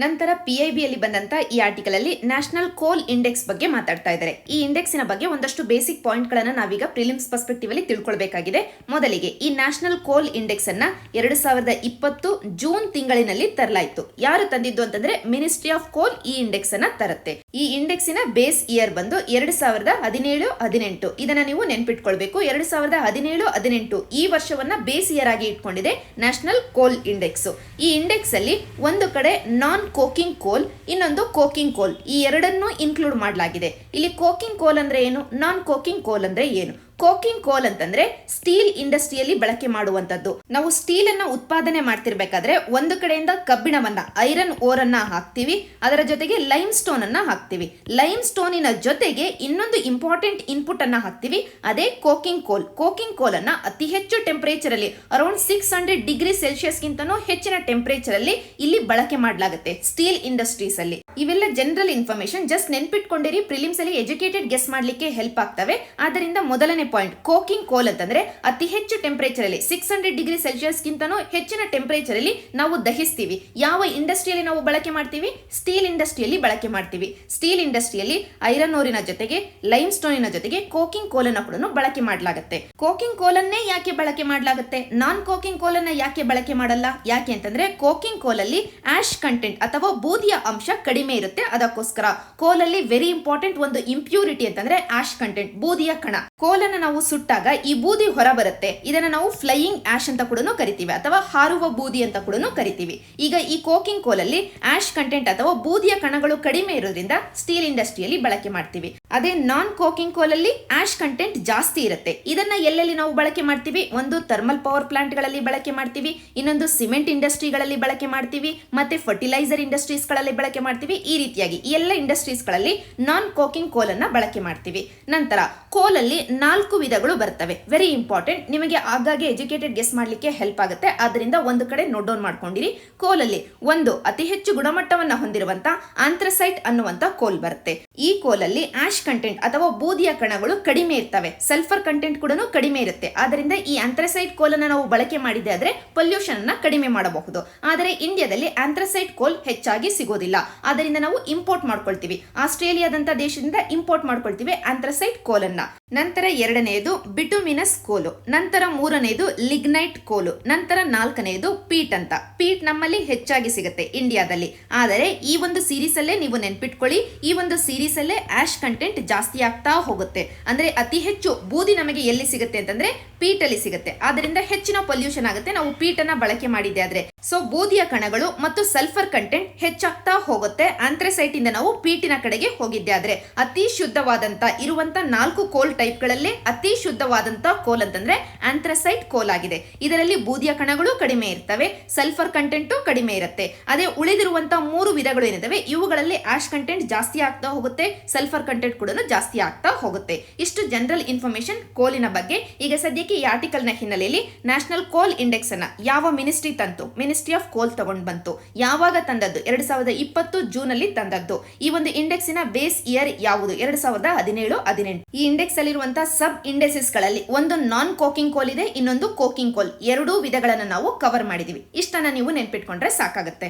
ನಂತರ PIB ಅಲ್ಲಿ ಬಂದಂತ ಈ ಆರ್ಟಿಕಲ್ ಅಲ್ಲಿ ನ್ಯಾಷನಲ್ ಕೋಲ್ ಇಂಡೆಕ್ಸ್ ಬಗ್ಗೆ ಮಾತಾಡ್ತಾ ಇದ್ದಾರೆ. ಈ ಇಂಡೆಕ್ಸಿನ ಬಗ್ಗೆ ಒಂದಷ್ಟು ಬೇಸಿಕ್ ಪಾಯಿಂಟ್ ಗಳನ್ನ ನಾವೀಗ ಪ್ರಿಲಿಮ್ಸ್ ಪರ್ಸ್ಪೆಕ್ಟಿವ್ ಅಲ್ಲಿ ತಿಳ್ಕೊಳ್ಬೇಕಾಗಿದೆ. ಮೊದಲಿಗೆ ಈ ನ್ಯಾಷನಲ್ ಕೋಲ್ ಇಂಡೆಕ್ಸ್ ಅನ್ನ 2020 ಜೂನ್ ತಿಂಗಳಿನಲ್ಲಿ ತರಲಾಯಿತು. ಯಾರು ತಂದಿದ್ದು ಅಂತಂದ್ರೆ ಮಿನಿಸ್ಟ್ರಿ ಆಫ್ ಕೋಲ್ ಈ ಇಂಡೆಕ್ಸ್ ಅನ್ನ ತರುತ್ತೆ. ಈ ಇಂಡೆಕ್ಸಿನ ಬೇಸ್ ಇಯರ್ ಬಂದು 2017-18. ಇದನ್ನ ನೀವು ನೆನ್ಪಿಟ್ಕೊಳ್ಬೇಕು. 2017-18 ಈ ವರ್ಷವನ್ನ ಬೇಸ್ ಇಯರ್ ಆಗಿ ಇಟ್ಕೊಂಡಿದೆ ನ್ಯಾಷನಲ್ ಕೋಲ್ ಇಂಡೆಕ್ಸ್. ಈ ಇಂಡೆಕ್ಸ್ ಅಲ್ಲಿ ಒಂದು ಕಡೆ ನಾನ್ ಕೋಕಿಂಗ್ ಕೋಲ್, ಇನ್ನೊಂದು ಕೋಕಿಂಗ್ ಕೋಲ್, ಈ ಎರಡನ್ನೂ ಇನ್ಕ್ಲೂಡ್ ಮಾಡಲಾಗಿದೆ. ಇಲ್ಲಿ ಕೋಕಿಂಗ್ ಕೋಲ್ ಅಂದ್ರೆ ಏನು, ನಾನ್ ಕೋಕಿಂಗ್ ಕೋಲ್ ಅಂದ್ರೆ ಏನು? ಕೋಕಿಂಗ್ ಕೋಲ್ ಅಂತಂದ್ರೆ ಸ್ಟೀಲ್ ಇಂಡಸ್ಟ್ರಿಯಲ್ಲಿ ಬಳಕೆ ಮಾಡುವಂತದ್ದು. ನಾವು ಸ್ಟೀಲ್ ಅನ್ನ ಉತ್ಪಾದನೆ ಮಾಡ್ತಿರ್ಬೇಕಾದ್ರೆ ಒಂದು ಕಡೆಯಿಂದ ಕಬ್ಬಿಣವನ್ನ, ಐರನ್ ಓರ್ ಅನ್ನ ಹಾಕ್ತಿವಿ, ಅದರ ಜೊತೆಗೆ ಲೈಮ್ ಸ್ಟೋನ್ ಅನ್ನ ಹಾಕ್ತಿವಿ. ಲೈಮ್ ಸ್ಟೋನಿನ ಜೊತೆಗೆ ಇನ್ನೊಂದು ಇಂಪಾರ್ಟೆಂಟ್ ಇನ್ಪುಟ್ ಅನ್ನ ಹಾಕ್ತಿವಿ, ಅದೇ ಕೋಕಿಂಗ್ ಕೋಲ್. ಕೋಕಿಂಗ್ ಕೋಲ್ ಅನ್ನ ಅತಿ ಹೆಚ್ಚು ಟೆಂಪರೇಚರ್ ಅಲ್ಲಿ, ಅರೌಂಡ್ 600 ಡಿಗ್ರಿ ಸೆಲ್ಸಿಯಸ್ ಗಿಂತನೂ ಹೆಚ್ಚಿನ ಟೆಂಪರೇಚರ್ ಅಲ್ಲಿ ಇಲ್ಲಿ ಬಳಕೆ ಮಾಡಲಾಗುತ್ತೆ ಸ್ಟೀಲ್ ಇಂಡಸ್ಟ್ರೀಸ್ ಅಲ್ಲಿ. ಇವೆಲ್ಲ ಜನರಲ್ ಇನ್ಫಾರ್ಮೇಶನ್, ಜಸ್ಟ್ ನೆನ್ಪಿಟ್ಕೊಂಡಿರಿ. ಪ್ರಿಲಿಮ್ಸ್ ಅಲ್ಲಿ ಎಜುಕೇಟೆಡ್ ಗೆಸ್ ಮಾಡ್ಲಿಕ್ಕೆ ಹೆಲ್ಪ್ ಆಗ್ತವೆ. ಆದ್ದರಿಂದ ಮೊದಲನೇ ಪಾಯಿಂಟ್, ಕೋಕಿಂಗ್ ಕೋಲ್ ಅಂತಂದ್ರೆ ಅತಿ ಹೆಚ್ಚು ಟೆಂಪರೇಚರ್ ಅಲ್ಲಿ 600 ಡಿಗ್ರಿ ಸೆಲ್ಸಿಯಸ್ ಗಿಂತನೂ ಹೆಚ್ಚಿನ ಟೆಂಪರೇಚರ್ ಅಲ್ಲಿ ನಾವು ದಹಿಸ್ತೀವಿ. ಯಾವ ಇಂಡಸ್ಟ್ರಿಯಲ್ಲಿ ನಾವು ಬಳಕೆ ಮಾಡ್ತೀವಿ? ಸ್ಟೀಲ್ ಇಂಡಸ್ಟ್ರಿಯಲ್ಲಿ ಬಳಕೆ ಮಾಡ್ತೀವಿ. ಸ್ಟೀಲ್ ಇಂಡಸ್ಟ್ರಿಯಲ್ಲಿ ಐರನ್ ಓರಿನ ಜೊತೆಗೆ ಲೈಮ್ ಸ್ಟೋನಿನ ಜೊತೆಗೆ ಕೋಕಿಂಗ್ ಕೋಲ್ ಅನ್ನು ಕೂಡ ಬಳಕೆ ಮಾಡಲಾಗುತ್ತೆ. ಕೋಕಿಂಗ್ ಕೋಲ್ ಅನ್ನೇ ಯಾಕೆ ಬಳಕೆ ಮಾಡಲಾಗುತ್ತೆ? ನಾನ್ ಕೋಕಿಂಗ್ ಕೋಲ್ ಅನ್ನ ಯಾಕೆ ಬಳಕೆ ಮಾಡಲ್ಲ? ಯಾಕೆ ಅಂತಂದ್ರೆ ಕೋಕಿಂಗ್ ಕೋಲ್ ಅಲ್ಲಿ ಆಶ್ ಕಂಟೆಂಟ್ ಅಥವಾ ಬೂದಿಯ ಅಂಶ ಕಡಿಮೆ ಇರುತ್ತೆ. ಅದಕ್ಕೋಸ್ಕರ ಕೋಲ್ ಅಲ್ಲಿ ವೆರಿ ಇಂಪಾರ್ಟೆಂಟ್ ಒಂದು ಇಂಪ್ಯೂರಿಟಿ ಅಂತಂದ್ರೆ ಆಶ್ ಕಂಟೆಂಟ್, ಬೂದಿಯ ಕಣ. ಕೋಲನ್ನ ನಾವು ಸುಟ್ಟಾಗ ಈ ಬೂದಿ ಹೊರ ಬರುತ್ತೆ. ಇದನ್ನ ನಾವು ಫ್ಲೈಯಿಂಗ್ ಆಶ್ ಅಂತ ಕೂಡ ಕರಿತೀವಿ ಅಥವಾ ಹಾರುವ ಬೂದಿ ಅಂತ ಕೂಡ ಕರಿತೀವಿ. ಈಗ ಈ ಕೋಕಿಂಗ್ ಕೋಲ್ ಅಲ್ಲಿ ಆಶ್ ಕಂಟೆಂಟ್ ಅಥವಾ ಬೂದಿಯ ಕಣಗಳು ಕಡಿಮೆ ಇರೋದ್ರಿಂದ ಸ್ಟೀಲ್ ಇಂಡಸ್ಟ್ರಿಯಲ್ಲಿ ಬಳಕೆ ಮಾಡ್ತೀವಿ. ಅದೇ ನಾನ್ ಕೋಕಿಂಗ್ ಕೋಲ್ ಅಲ್ಲಿ ಆಶ್ ಕಂಟೆಂಟ್ ಜಾಸ್ತಿ ಇರುತ್ತೆ. ಇದನ್ನ ಎಲ್ಲೆಲ್ಲಿ ನಾವು ಬಳಕೆ ಮಾಡ್ತೀವಿ? ಒಂದು ಥರ್ಮಲ್ ಪವರ್ ಪ್ಲಾಂಟ್ ಗಳಲ್ಲಿ ಬಳಕೆ ಮಾಡ್ತೀವಿ, ಇನ್ನೊಂದು ಸಿಮೆಂಟ್ ಇಂಡಸ್ಟ್ರಿಗಳಲ್ಲಿ ಬಳಕೆ ಮಾಡ್ತೀವಿ, ಮತ್ತೆ ಫರ್ಟಿಲೈಸರ್ ಇಂಡಸ್ಟ್ರೀಸ್ ಗಳಲ್ಲಿ ಬಳಕೆ ಮಾಡ್ತೀವಿ. ಈ ರೀತಿಯಾಗಿ ಈ ಎಲ್ಲ ಇಂಡಸ್ಟ್ರೀಸ್ ಗಳಲ್ಲಿ ನಾನ್ ಕೋಕಿಂಗ್ ಕೋಲ್ ಅನ್ನ ಬಳಕೆ ಮಾಡ್ತೀವಿ. ನಂತರ ಕೋಲ್ ಅಲ್ಲಿ 4 ವಿಧಗಳು ಬರ್ತವೆ. ವೆರಿ ಇಂಪಾರ್ಟೆಂಟ್, ನಿಮಗೆ ಆಗಾಗ್ಗೆ ಎಜುಕೇಟೆಡ್ ಗೆಸ್ ಮಾಡ್ಲಿಕ್ಕೆ ಹೆಲ್ಪ್ ಆಗುತ್ತೆ. ಆದ್ರಿಂದ ಒಂದು ಕಡೆ ನೋಟ್ ಡೌನ್ ಮಾಡ್ಕೊಂಡಿರಿ. ಕೋಲ್ ಅಲ್ಲಿ ಒಂದು ಅತಿ ಹೆಚ್ಚು ಗುಣಮಟ್ಟವನ್ನ ಹೊಂದಿರುವಂತ ಆಂಥ್ರಸೈಟ್ ಅನ್ನುವಂತ ಕೋಲ್ ಬರುತ್ತೆ. ಈ ಕೋಲ್ ಅಲ್ಲಿ ಆಶ್ ಕಂಟೆಂಟ್ ಅಥವಾ ಬೂದಿಯ ಕಣಗಳು ಕಡಿಮೆ ಇರ್ತವೆ, ಸಲ್ಫರ್ ಕಂಟೆಂಟ್ ಕೂಡ ಕಡಿಮೆ ಇರುತ್ತೆ. ಆದ್ರಿಂದ ಈ ಆಂಥ್ರಸೈಟ್ ಕೋಲ್ ಅನ್ನ ನಾವು ಬಳಕೆ ಮಾಡಿದೆ ಆದ್ರೆ ಪೊಲ್ಯೂಷನ್ ಅನ್ನ ಕಡಿಮೆ ಮಾಡಬಹುದು. ಆದರೆ ಇಂಡಿಯಾದಲ್ಲಿ ಆಂಥ್ರಸೈಟ್ ಕೋಲ್ ಹೆಚ್ಚಾಗಿ ಸಿಗೋದಿಲ್ಲ. ಆದ್ದರಿಂದ ನಾವು ಇಂಪೋರ್ಟ್ ಮಾಡ್ಕೊಳ್ತೀವಿ. ಆಸ್ಟ್ರೇಲಿಯಾದಂತ ದೇಶದಿಂದ ಇಂಪೋರ್ಟ್ ಮಾಡ್ಕೊಳ್ತೀವಿ ಆಂಥ್ರಸೈಟ್ ಕೋಲ್ ಅನ್ನ. ನಂತರ ಎರಡನೆಯದು ಬಿಟುಮಿನಸ್ ಕೋಲು, ನಂತರ ಮೂರನೆಯದು ಲಿಗ್ನೈಟ್ ಕೋಲು, ನಂತರ ನಾಲ್ಕನೆಯದು ಪೀಟ್ ಅಂತ. ಪೀಟ್ ನಮ್ಮಲ್ಲಿ ಹೆಚ್ಚಾಗಿ ಸಿಗುತ್ತೆ ಇಂಡಿಯಾದಲ್ಲಿ. ಆದರೆ ಈ ಒಂದು ಸೀರೀಸ್ ಅಲ್ಲೇ ನೀವು ನೆನ್ಪಿಟ್ಕೊಳ್ಳಿ, ಈ ಒಂದು ಸೀರೀಸ್ ಅಲ್ಲೇ ಆಶ್ ಕಂಟೆಂಟ್ ಜಾಸ್ತಿ ಆಗ್ತಾ ಹೋಗುತ್ತೆ. ಅಂದ್ರೆ ಅತಿ ಹೆಚ್ಚು ಬೂದಿ ನಮಗೆ ಎಲ್ಲಿ ಸಿಗುತ್ತೆ ಅಂತಂದ್ರೆ ಪೀಟ್ ಅಲ್ಲಿ ಸಿಗುತ್ತೆ. ಆದ್ರಿಂದ ಹೆಚ್ಚಿನ ಪೊಲ್ಯೂಷನ್ ಆಗುತ್ತೆ ನಾವು ಪೀಟ್ ಅನ್ನ ಬಳಕೆ ಮಾಡಿದೆ ಆದ್ರೆ. ಸೊ ಬೂದಿಯ ಕಣಗಳು ಮತ್ತು ಸಲ್ಫರ್ ಕಂಟೆಂಟ್ ಹೆಚ್ಚಾಗ್ತಾ ಹೋಗುತ್ತೆ ಆಂಥ್ರಸೈಟ್ ಇಂದ ನಾವು ಪೀಟಿನ ಕಡೆಗೆ ಹೋಗಿದ್ದೆ ಆದ್ರೆ. ಅತಿ ಶುದ್ಧವಾದಂತ ಇರುವಂತ 4 ಕೋಲ್ ಟೈಪ್ ಗಳಲ್ಲೇ ಅತಿ ಶುದ್ಧವಾದಂತ ಕೋಲ್ ಅಂತಂದ್ರೆ ಆಂಥ್ರಸೈಟ್ ಕೋಲ್ ಆಗಿದೆ. ಇದರಲ್ಲಿ ಬೂದಿಯ ಕಣಗಳು ಕಡಿಮೆ ಇರ್ತವೆ, ಸಲ್ಫರ್ ಕಂಟೆಂಟ್ ಕಡಿಮೆ ಇರುತ್ತೆ. ಅದೇ ಉಳಿದಿರುವಂತ 3 ವಿಧಗಳು ಏನಿದಾವೆ ಇವುಗಳಲ್ಲಿ ಆಶ್ ಕಂಟೆಂಟ್ ಜಾಸ್ತಿ ಆಗ್ತಾ ಹೋಗುತ್ತೆ, ಸಲ್ಫರ್ ಕಂಟೆಂಟ್ ಕೂಡ ಜಾಸ್ತಿ ಆಗ್ತಾ ಹೋಗುತ್ತೆ. ಇಷ್ಟು ಜನರಲ್ ಇನ್ಫಾರ್ಮೇಶನ್ ಕೋಲಿನ ಬಗ್ಗೆ. ಈಗ ಸದ್ಯಕ್ಕೆ ಈ ಆರ್ಟಿಕಲ್ ನ ಹಿನ್ನೆಲೆಯಲ್ಲಿ ನ್ಯಾಷನಲ್ ಕೋಲ್ ಇಂಡೆಕ್ಸ್ ಅನ್ನ ಯಾವ ಮಿನಿಸ್ಟ್ರಿ ತಂತು? ಮಿನಿಸ್ಟ್ರಿ ಆಫ್ ಕೋಲ್ ತಗೊಂಡ್ ಬಂತು. ಯಾವಾಗ ತಂದದ್ದು? 2020 ಜೂನ್ ಅಲ್ಲಿ ತಂದದ್ದು. ಈ ಒಂದು ಇಂಡೆಕ್ಸಿನ ಬೇಸ್ ಇಯರ್ ಯಾವುದು? 2017-18. ಈ ಇಂಡೆಕ್ಸ್ ಅಲ್ಲಿರುವಂತಹ ಸಬ್ ಇಂಡೆಕ್ಸಸ್ ಗಳಲ್ಲಿ ಒಂದು ನಾನ್ ಕೋಕಿಂಗ್ ಕೋಲ್ ಇದೆ, ಇನ್ನೊಂದು ಕೋಕಿಂಗ್ ಕೋಲ್. ಎರಡೂ ವಿಧಗಳನ್ನ ನಾವು ಕವರ್ ಮಾಡಿದೀವಿ. ಇಷ್ಟನ್ನ ನೀವು ನೆನ್ಪಿಟ್ಕೊಂಡ್ರೆ ಸಾಕಾಗುತ್ತೆ.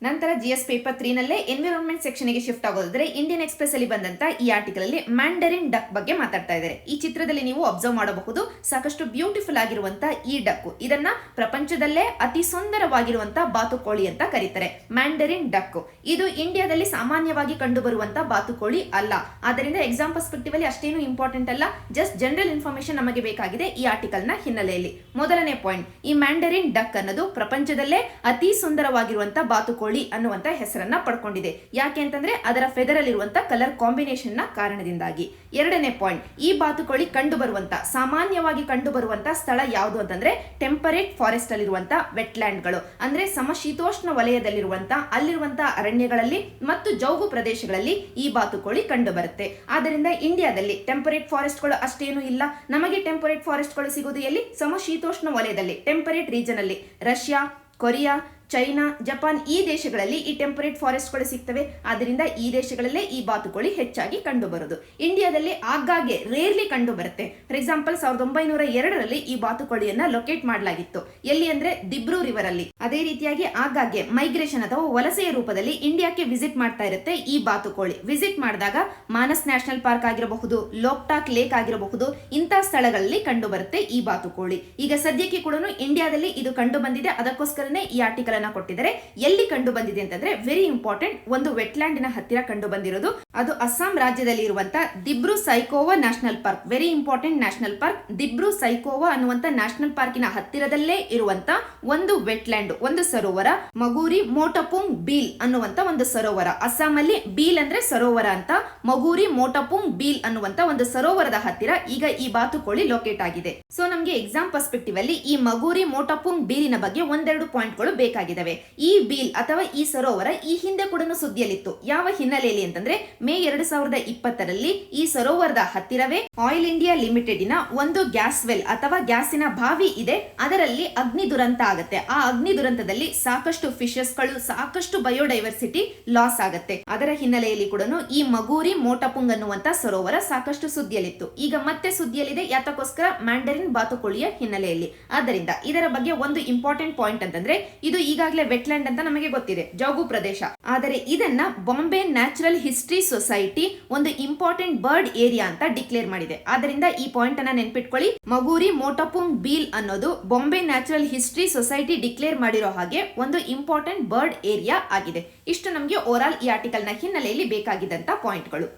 ನಂತರ GS ಪೇಪರ್ 3 ನಲ್ಲೇ ಎನ್ವಿರಾನ್ಮೆಂಟ್ ಸೆಕ್ಷನ್ ಗೆ ಶಿಫ್ಟ್ ಆಗೋದಾದ್ರೆ ಇಂಡಿಯನ್ ಎಕ್ಸ್ಪ್ರೆಸ್ ಅಲ್ಲಿ ಬಂದಂತ ಈ ಆರ್ಟಿಕಲ್ ಅಲ್ಲಿ ಮ್ಯಾಂಡರಿನ್ ಡಕ್ ಬಗ್ಗೆ ಮಾತಾಡ್ತಾ ಇದ್ದಾರೆ. ಈ ಚಿತ್ರದಲ್ಲಿ ನೀವು ಅಬ್ಸರ್ವ್ ಮಾಡಬಹುದು, ಸಾಕಷ್ಟು ಬ್ಯೂಟಿಫುಲ್ ಆಗಿರುವಂತ ಈ ಡಕ್, ಇದನ್ನ ಪ್ರಪಂಚದಲ್ಲೇ ಅತಿ ಸುಂದರವಾಗಿರುವಂತ ಬಾತುಕೋಳಿ ಅಂತ ಕರೀತಾರೆ. ಮ್ಯಾಂಡರಿನ್ ಡಕ್ ಇದು ಇಂಡಿಯಾದಲ್ಲಿ ಸಾಮಾನ್ಯವಾಗಿ ಕಂಡು ಬರುವಂತ ಬಾತುಕೋಳಿ ಅಲ್ಲ. ಆದ್ದರಿಂದ ಎಕ್ಸಾಮ್ ಪರ್ಸ್ಪೆಕ್ಟಿವ್ ಅಲ್ಲಿ ಅಷ್ಟೇನು ಇಂಪಾರ್ಟೆಂಟ್ ಅಲ್ಲ, ಜಸ್ಟ್ ಜನರಲ್ ಇನ್ಫಾರ್ಮೇಶನ್ ನಮಗೆ ಬೇಕಾಗಿದೆ ಈ ಆರ್ಟಿಕಲ್ ನ ಹಿನ್ನೆಲೆಯಲ್ಲಿ. ಮೊದಲನೇ ಪಾಯಿಂಟ್, ಈ ಮ್ಯಾಂಡರಿನ್ ಡಕ್ ಅನ್ನೋದು ಪ್ರಪಂಚದಲ್ಲೇ ಅತಿ ಸುಂದರವಾಗಿರುವಂತ ಬಾತುಕೋಳಿ ಅನ್ನುವಂತ ಹೆಸರನ್ನ ಪಡ್ಕೊಂಡಿದೆ. ಯಾಕೆ ಅಂತಂದ್ರೆ ಅದರ ಫೆದರ್ ಅಲ್ಲಿರುವಂತ ಕಲರ್ ಕಾಂಬಿನೇಷನ್ ನ ಕಾರಣದಿಂದಾಗಿ. ಎರಡನೇ ಪಾಯಿಂಟ್, ಈ ಬಾತುಕೋಳಿ ಕಂಡು ಬರುವಂತ ಸಾಮಾನ್ಯವಾಗಿ ಕಂಡು ಬರುವಂತ ಸ್ಥಳ ಯಾವುದು ಅಂತಂದ್ರೆ ಟೆಂಪರೇಟ್ ಫಾರೆಸ್ಟ್ ಅಲ್ಲಿರುವಂತ ವೆಟ್ಲ್ಯಾಂಡ್ಗಳು, ಅಂದ್ರೆ ಸಮಶೀತೋಷ್ಣ ವಲಯದಲ್ಲಿರುವಂತ ಅಲ್ಲಿರುವಂತ ಅರಣ್ಯಗಳಲ್ಲಿ ಮತ್ತು ಜೌಗು ಪ್ರದೇಶಗಳಲ್ಲಿ ಈ ಬಾತುಕೋಳಿ ಕಂಡು ಬರುತ್ತೆ. ಆದ್ದರಿಂದ ಇಂಡಿಯಾದಲ್ಲಿ ಟೆಂಪರೇಟ್ ಫಾರೆಸ್ಟ್ಗಳು ಅಷ್ಟೇನು ಇಲ್ಲ. ನಮಗೆ ಟೆಂಪರೇಟ್ ಫಾರೆಸ್ಟ್ಗಳು ಸಿಗೋದು ಎಲ್ಲಿ? ಸಮಶೀತೋಷ್ಣ ವಲಯದಲ್ಲಿ, ಟೆಂಪರೇಟ್ ರೀಜನ್ ಅಲ್ಲಿ. ರಷ್ಯಾ, ಕೊರಿಯಾ, ಚೈನಾ, ಜಪಾನ್ ಈ ದೇಶಗಳಲ್ಲಿ ಈ ಟೆಂಪರೇಟ್ ಫಾರೆಸ್ಟ್ಗಳು ಸಿಗ್ತವೆ. ಆದ್ದರಿಂದ ಈ ದೇಶಗಳಲ್ಲೇ ಈ ಬಾತುಕೋಳಿ ಹೆಚ್ಚಾಗಿ ಕಂಡು ಬರುವುದು. ಇಂಡಿಯಾದಲ್ಲಿ ಆಗಾಗ್ಗೆ ರೇರ್ಲಿ ಕಂಡು ಬರುತ್ತೆ. ಫಾರ್ ಎಕ್ಸಾಂಪಲ್ 1902ರಲ್ಲಿ ಈ ಬಾತುಕೋಳಿಯನ್ನ ಲೊಕೇಟ್ ಮಾಡಲಾಗಿತ್ತು. ಎಲ್ಲಿ ಅಂದ್ರೆ ದಿಬ್ರು ರಿವರ್ ಅಲ್ಲಿ. ಅದೇ ರೀತಿಯಾಗಿ ಆಗಾಗ್ಗೆ ಮೈಗ್ರೇಷನ್ ಅಥವಾ ವಲಸೆಯ ರೂಪದಲ್ಲಿ ಇಂಡಿಯಾಕ್ಕೆ ವಿಸಿಟ್ ಮಾಡ್ತಾ ಇರುತ್ತೆ ಈ ಬಾತುಕೋಳಿ. ವಿಸಿಟ್ ಮಾಡಿದಾಗ ಮಾನಸ್ ನ್ಯಾಷನಲ್ ಪಾರ್ಕ್ ಆಗಿರಬಹುದು, ಲೋಕ್ಟಾಕ್ ಲೇಕ್ ಆಗಿರಬಹುದು, ಇಂತಹ ಸ್ಥಳಗಳಲ್ಲಿ ಕಂಡು ಬರುತ್ತೆ ಈ ಬಾತುಕೋಳಿ. ಈಗ ಸದ್ಯಕ್ಕೆ ಕೂಡ ಇಂಡಿಯಾದಲ್ಲಿ ಇದು ಕಂಡು ಬಂದಿದೆ. ಅದಕ್ಕೋಸ್ಕರನೇ ಈ ಆರ್ಟಿಕಲ್ ಕೊಟ್ಟಿದ್ದಾರೆ. ಎಲ್ಲಿ ಕಂಡು ಬಂದಿದೆ ಅಂತಂದ್ರೆ ವೆರಿ ಇಂಪಾರ್ಟೆಂಟ್, ಒಂದು ವೆಟ್ಲ್ಯಾಂಡಿನ ಹತ್ತಿರ ಕಂಡು ಬಂದಿರೋದು. ಅದು ಅಸ್ಸಾಂ ರಾಜ್ಯದಲ್ಲಿ ಇರುವಂತಹ Dibru Saikhowa national park. Very important national park. Dibru Saikhowa ಅನ್ನುವಂತ ನ್ಯಾಷನಲ್ ಪಾರ್ಕಿನ ಹತ್ತಿರದಲ್ಲೇ ಇರುವಂತ ಒಂದು ವೆಟ್ಲ್ಯಾಂಡ್, ಒಂದು ಸರೋವರ, ಮಗೂರಿ ಮೋಟಪುಂಗ್ ಬೀಲ್ ಅನ್ನುವಂತ ಒಂದು ಸರೋವರ. ಅಸ್ಸಾಂ ಅಲ್ಲಿ ಬೀಲ್ ಅಂದ್ರೆ ಸರೋವರ ಅಂತ, ಮಗೂರಿ ಮೋಟಪುಂಗ್ ಬೀಲ್ ಅನ್ನುವಂತ ಒಂದು ಸರೋವರದ ಹತ್ತಿರ ಈಗ ಈ ಬಾತುಕೋಳಿ ಲೊಕೇಟ್ ಆಗಿದೆ. ಸೊ ನಮ್ಗೆ ಎಕ್ಸಾಮ್ ಪರ್ಸ್ಪೆಕ್ಟಿವ್ ಅಲ್ಲಿ ಈ ಮಗೂರಿ ಮೋಟಪುಂಗ್ ಬೀಲಿನ ಬಗ್ಗೆ ಒಂದೆರಡು ಪಾಯಿಂಟ್ಗಳು ಬೇಕಾಗಿದೆ. ಬೇಕಾಗಿದ್ದಾವೆ. ಈ ಬೀಲ್ ಅಥವಾ ಈ ಸರೋವರ ಈ ಹಿಂದೆ ಕೂಡ ಸುದ್ದಿಯಲ್ಲಿತ್ತು. ಯಾವ ಹಿನ್ನೆಲೆಯಲ್ಲಿ ಅಂತಂದ್ರೆ ಮೇ 2020ರಲ್ಲಿ ಈ ಸರೋವರದ ಹತ್ತಿರವೇ ಆಯಿಲ್ ಇಂಡಿಯಾ ಲಿಮಿಟೆಡಿನ ಒಂದು ಗ್ಯಾಸ್ ವೆಲ್ ಅಥವಾ ಗ್ಯಾಸಿನ ಬಾವಿ ಇದೆ. ಅದರಲ್ಲಿ ಅಗ್ನಿ ದುರಂತ ಆಗುತ್ತೆ. ಆ ಅಗ್ನಿ ದುರಂತದಲ್ಲಿ ಸಾಕಷ್ಟು ಫಿಶಸ್ಗಳು, ಸಾಕಷ್ಟು ಬಯೋಡೈವರ್ಸಿಟಿ ಲಾಸ್ ಆಗುತ್ತೆ. ಅದರ ಹಿನ್ನೆಲೆಯಲ್ಲಿ ಕೂಡ ಈ ಮಗೂರಿ ಮೋಟಪುಂಗ್ ಅನ್ನುವಂತ ಸರೋವರ ಸಾಕಷ್ಟು ಸುದ್ದಿಯಲ್ಲಿತ್ತು. ಈಗ ಮತ್ತೆ ಸುದ್ದಿಯಲ್ಲಿದೆ. ಯಾತಕ್ಕೋಸ್ಕರ? ಮ್ಯಾಂಡರಿನ್ ಬಾತುಕೋಳಿಯ ಹಿನ್ನೆಲೆಯಲ್ಲಿ. ಆದ್ದರಿಂದ ಇದರ ಬಗ್ಗೆ ಒಂದು ಇಂಪಾರ್ಟೆಂಟ್ ಪಾಯಿಂಟ್ ಅಂತಂದ್ರೆ ಇದು ಈಗಾಗಲೇ ವೆಟ್ಲ್ಯಾಂಡ್ ಅಂತ ನಮಗೆ ಗೊತ್ತಿದೆ, ಜೌಗು ಪ್ರದೇಶ. ಆದರೆ ಇದನ್ನ ಬಾಂಬೆ ನ್ಯಾಚುರಲ್ ಹಿಸ್ಟರಿ ಸೊಸೈಟಿ ಒಂದು ಇಂಪಾರ್ಟೆಂಟ್ ಬರ್ಡ್ ಏರಿಯಾ ಅಂತ ಡಿಕ್ಲೇರ್ ಮಾಡಿದೆ. ಆದ್ದರಿಂದ ಈ ಪಾಯಿಂಟ್ ಅನ್ನ ನೆನ್ಪಿಟ್ಕೊಳ್ಳಿ. ಮಗೂರಿ ಮೋಟಪುಂಗ್ ಬೀಲ್ ಅನ್ನೋದು Bombay natural history society declare ಮಾಡಿರೋ ಹಾಗೆ ಒಂದು ಇಂಪಾರ್ಟೆಂಟ್ ಬರ್ಡ್ ಏರಿಯಾ ಆಗಿದೆ. ಇಷ್ಟು ನಮಗೆ ಓವರಾಲ್ ಈ ಆರ್ಟಿಕಲ್ ನ ಹಿನ್ನೆಲೆಯಲ್ಲಿ ಬೇಕಾಗಿದ್ದಂತ ಪಾಯಿಂಟ್ಗಳು.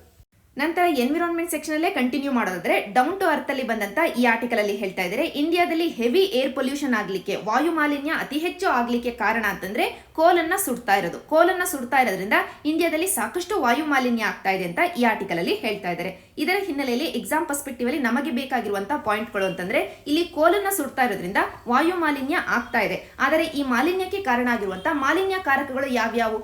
ನಂತರ ಎನ್ವಿರಾನ್ಮೆಂಟ್ ಸೆಕ್ಷನ್ ಅಲ್ಲೇ ಕಂಟಿನ್ಯೂ ಮಾಡೋದಾದ್ರೆ ಡೌನ್ ಟು ಅರ್ತ್ ಅಲ್ಲಿ ಬಂದಂತ ಈ ಆರ್ಟಿಕಲ್ ಅಲ್ಲಿ ಹೇಳ್ತಾ ಇದ್ದಾರೆ, ಇಂಡಿಯಾದಲ್ಲಿ ಹೆವಿ ಏರ್ ಪೊಲ್ಯೂಷನ್ ಆಗ್ಲಿಕ್ಕೆ, ವಾಯು ಮಾಲಿನ್ಯ ಅತಿ ಹೆಚ್ಚು ಆಗ್ಲಿಕ್ಕೆ ಕಾರಣ ಅಂತಂದ್ರೆ ಕೋಲನ್ನ ಸುಡ್ತಾ ಇರೋದ್ರಿಂದ ಇಂಡಿಯಾದಲ್ಲಿ ಸಾಕಷ್ಟು ವಾಯು ಮಾಲಿನ್ಯ ಆಗ್ತಾ ಇದೆ ಅಂತ ಈ ಆರ್ಟಿಕಲ್ ಅಲ್ಲಿ ಹೇಳ್ತಾ ಇದ್ದಾರೆ. ಇದರ ಹಿನ್ನೆಲೆಯಲ್ಲಿ ಎಕ್ಸಾಮ್ ಪರ್ಸ್ಪೆಕ್ಟಿವ್ ಅಲ್ಲಿ ನಮಗೆ ಬೇಕಾಗಿರುವಂತಹ ಪಾಯಿಂಟ್ಗಳು ಅಂತಂದ್ರೆ ಇಲ್ಲಿ ಕೋಲನ್ನ ಸುಡ್ತಾ ಇರೋದ್ರಿಂದ ವಾಯು ಮಾಲಿನ್ಯ ಆಗ್ತಾ ಇದೆ. ಆದರೆ ಈ ಮಾಲಿನ್ಯಕ್ಕೆ ಕಾರಣ ಆಗಿರುವಂತಹ ಮಾಲಿನ್ಯ ಕಾರಕಗಳು ಯಾವ್ಯಾವು,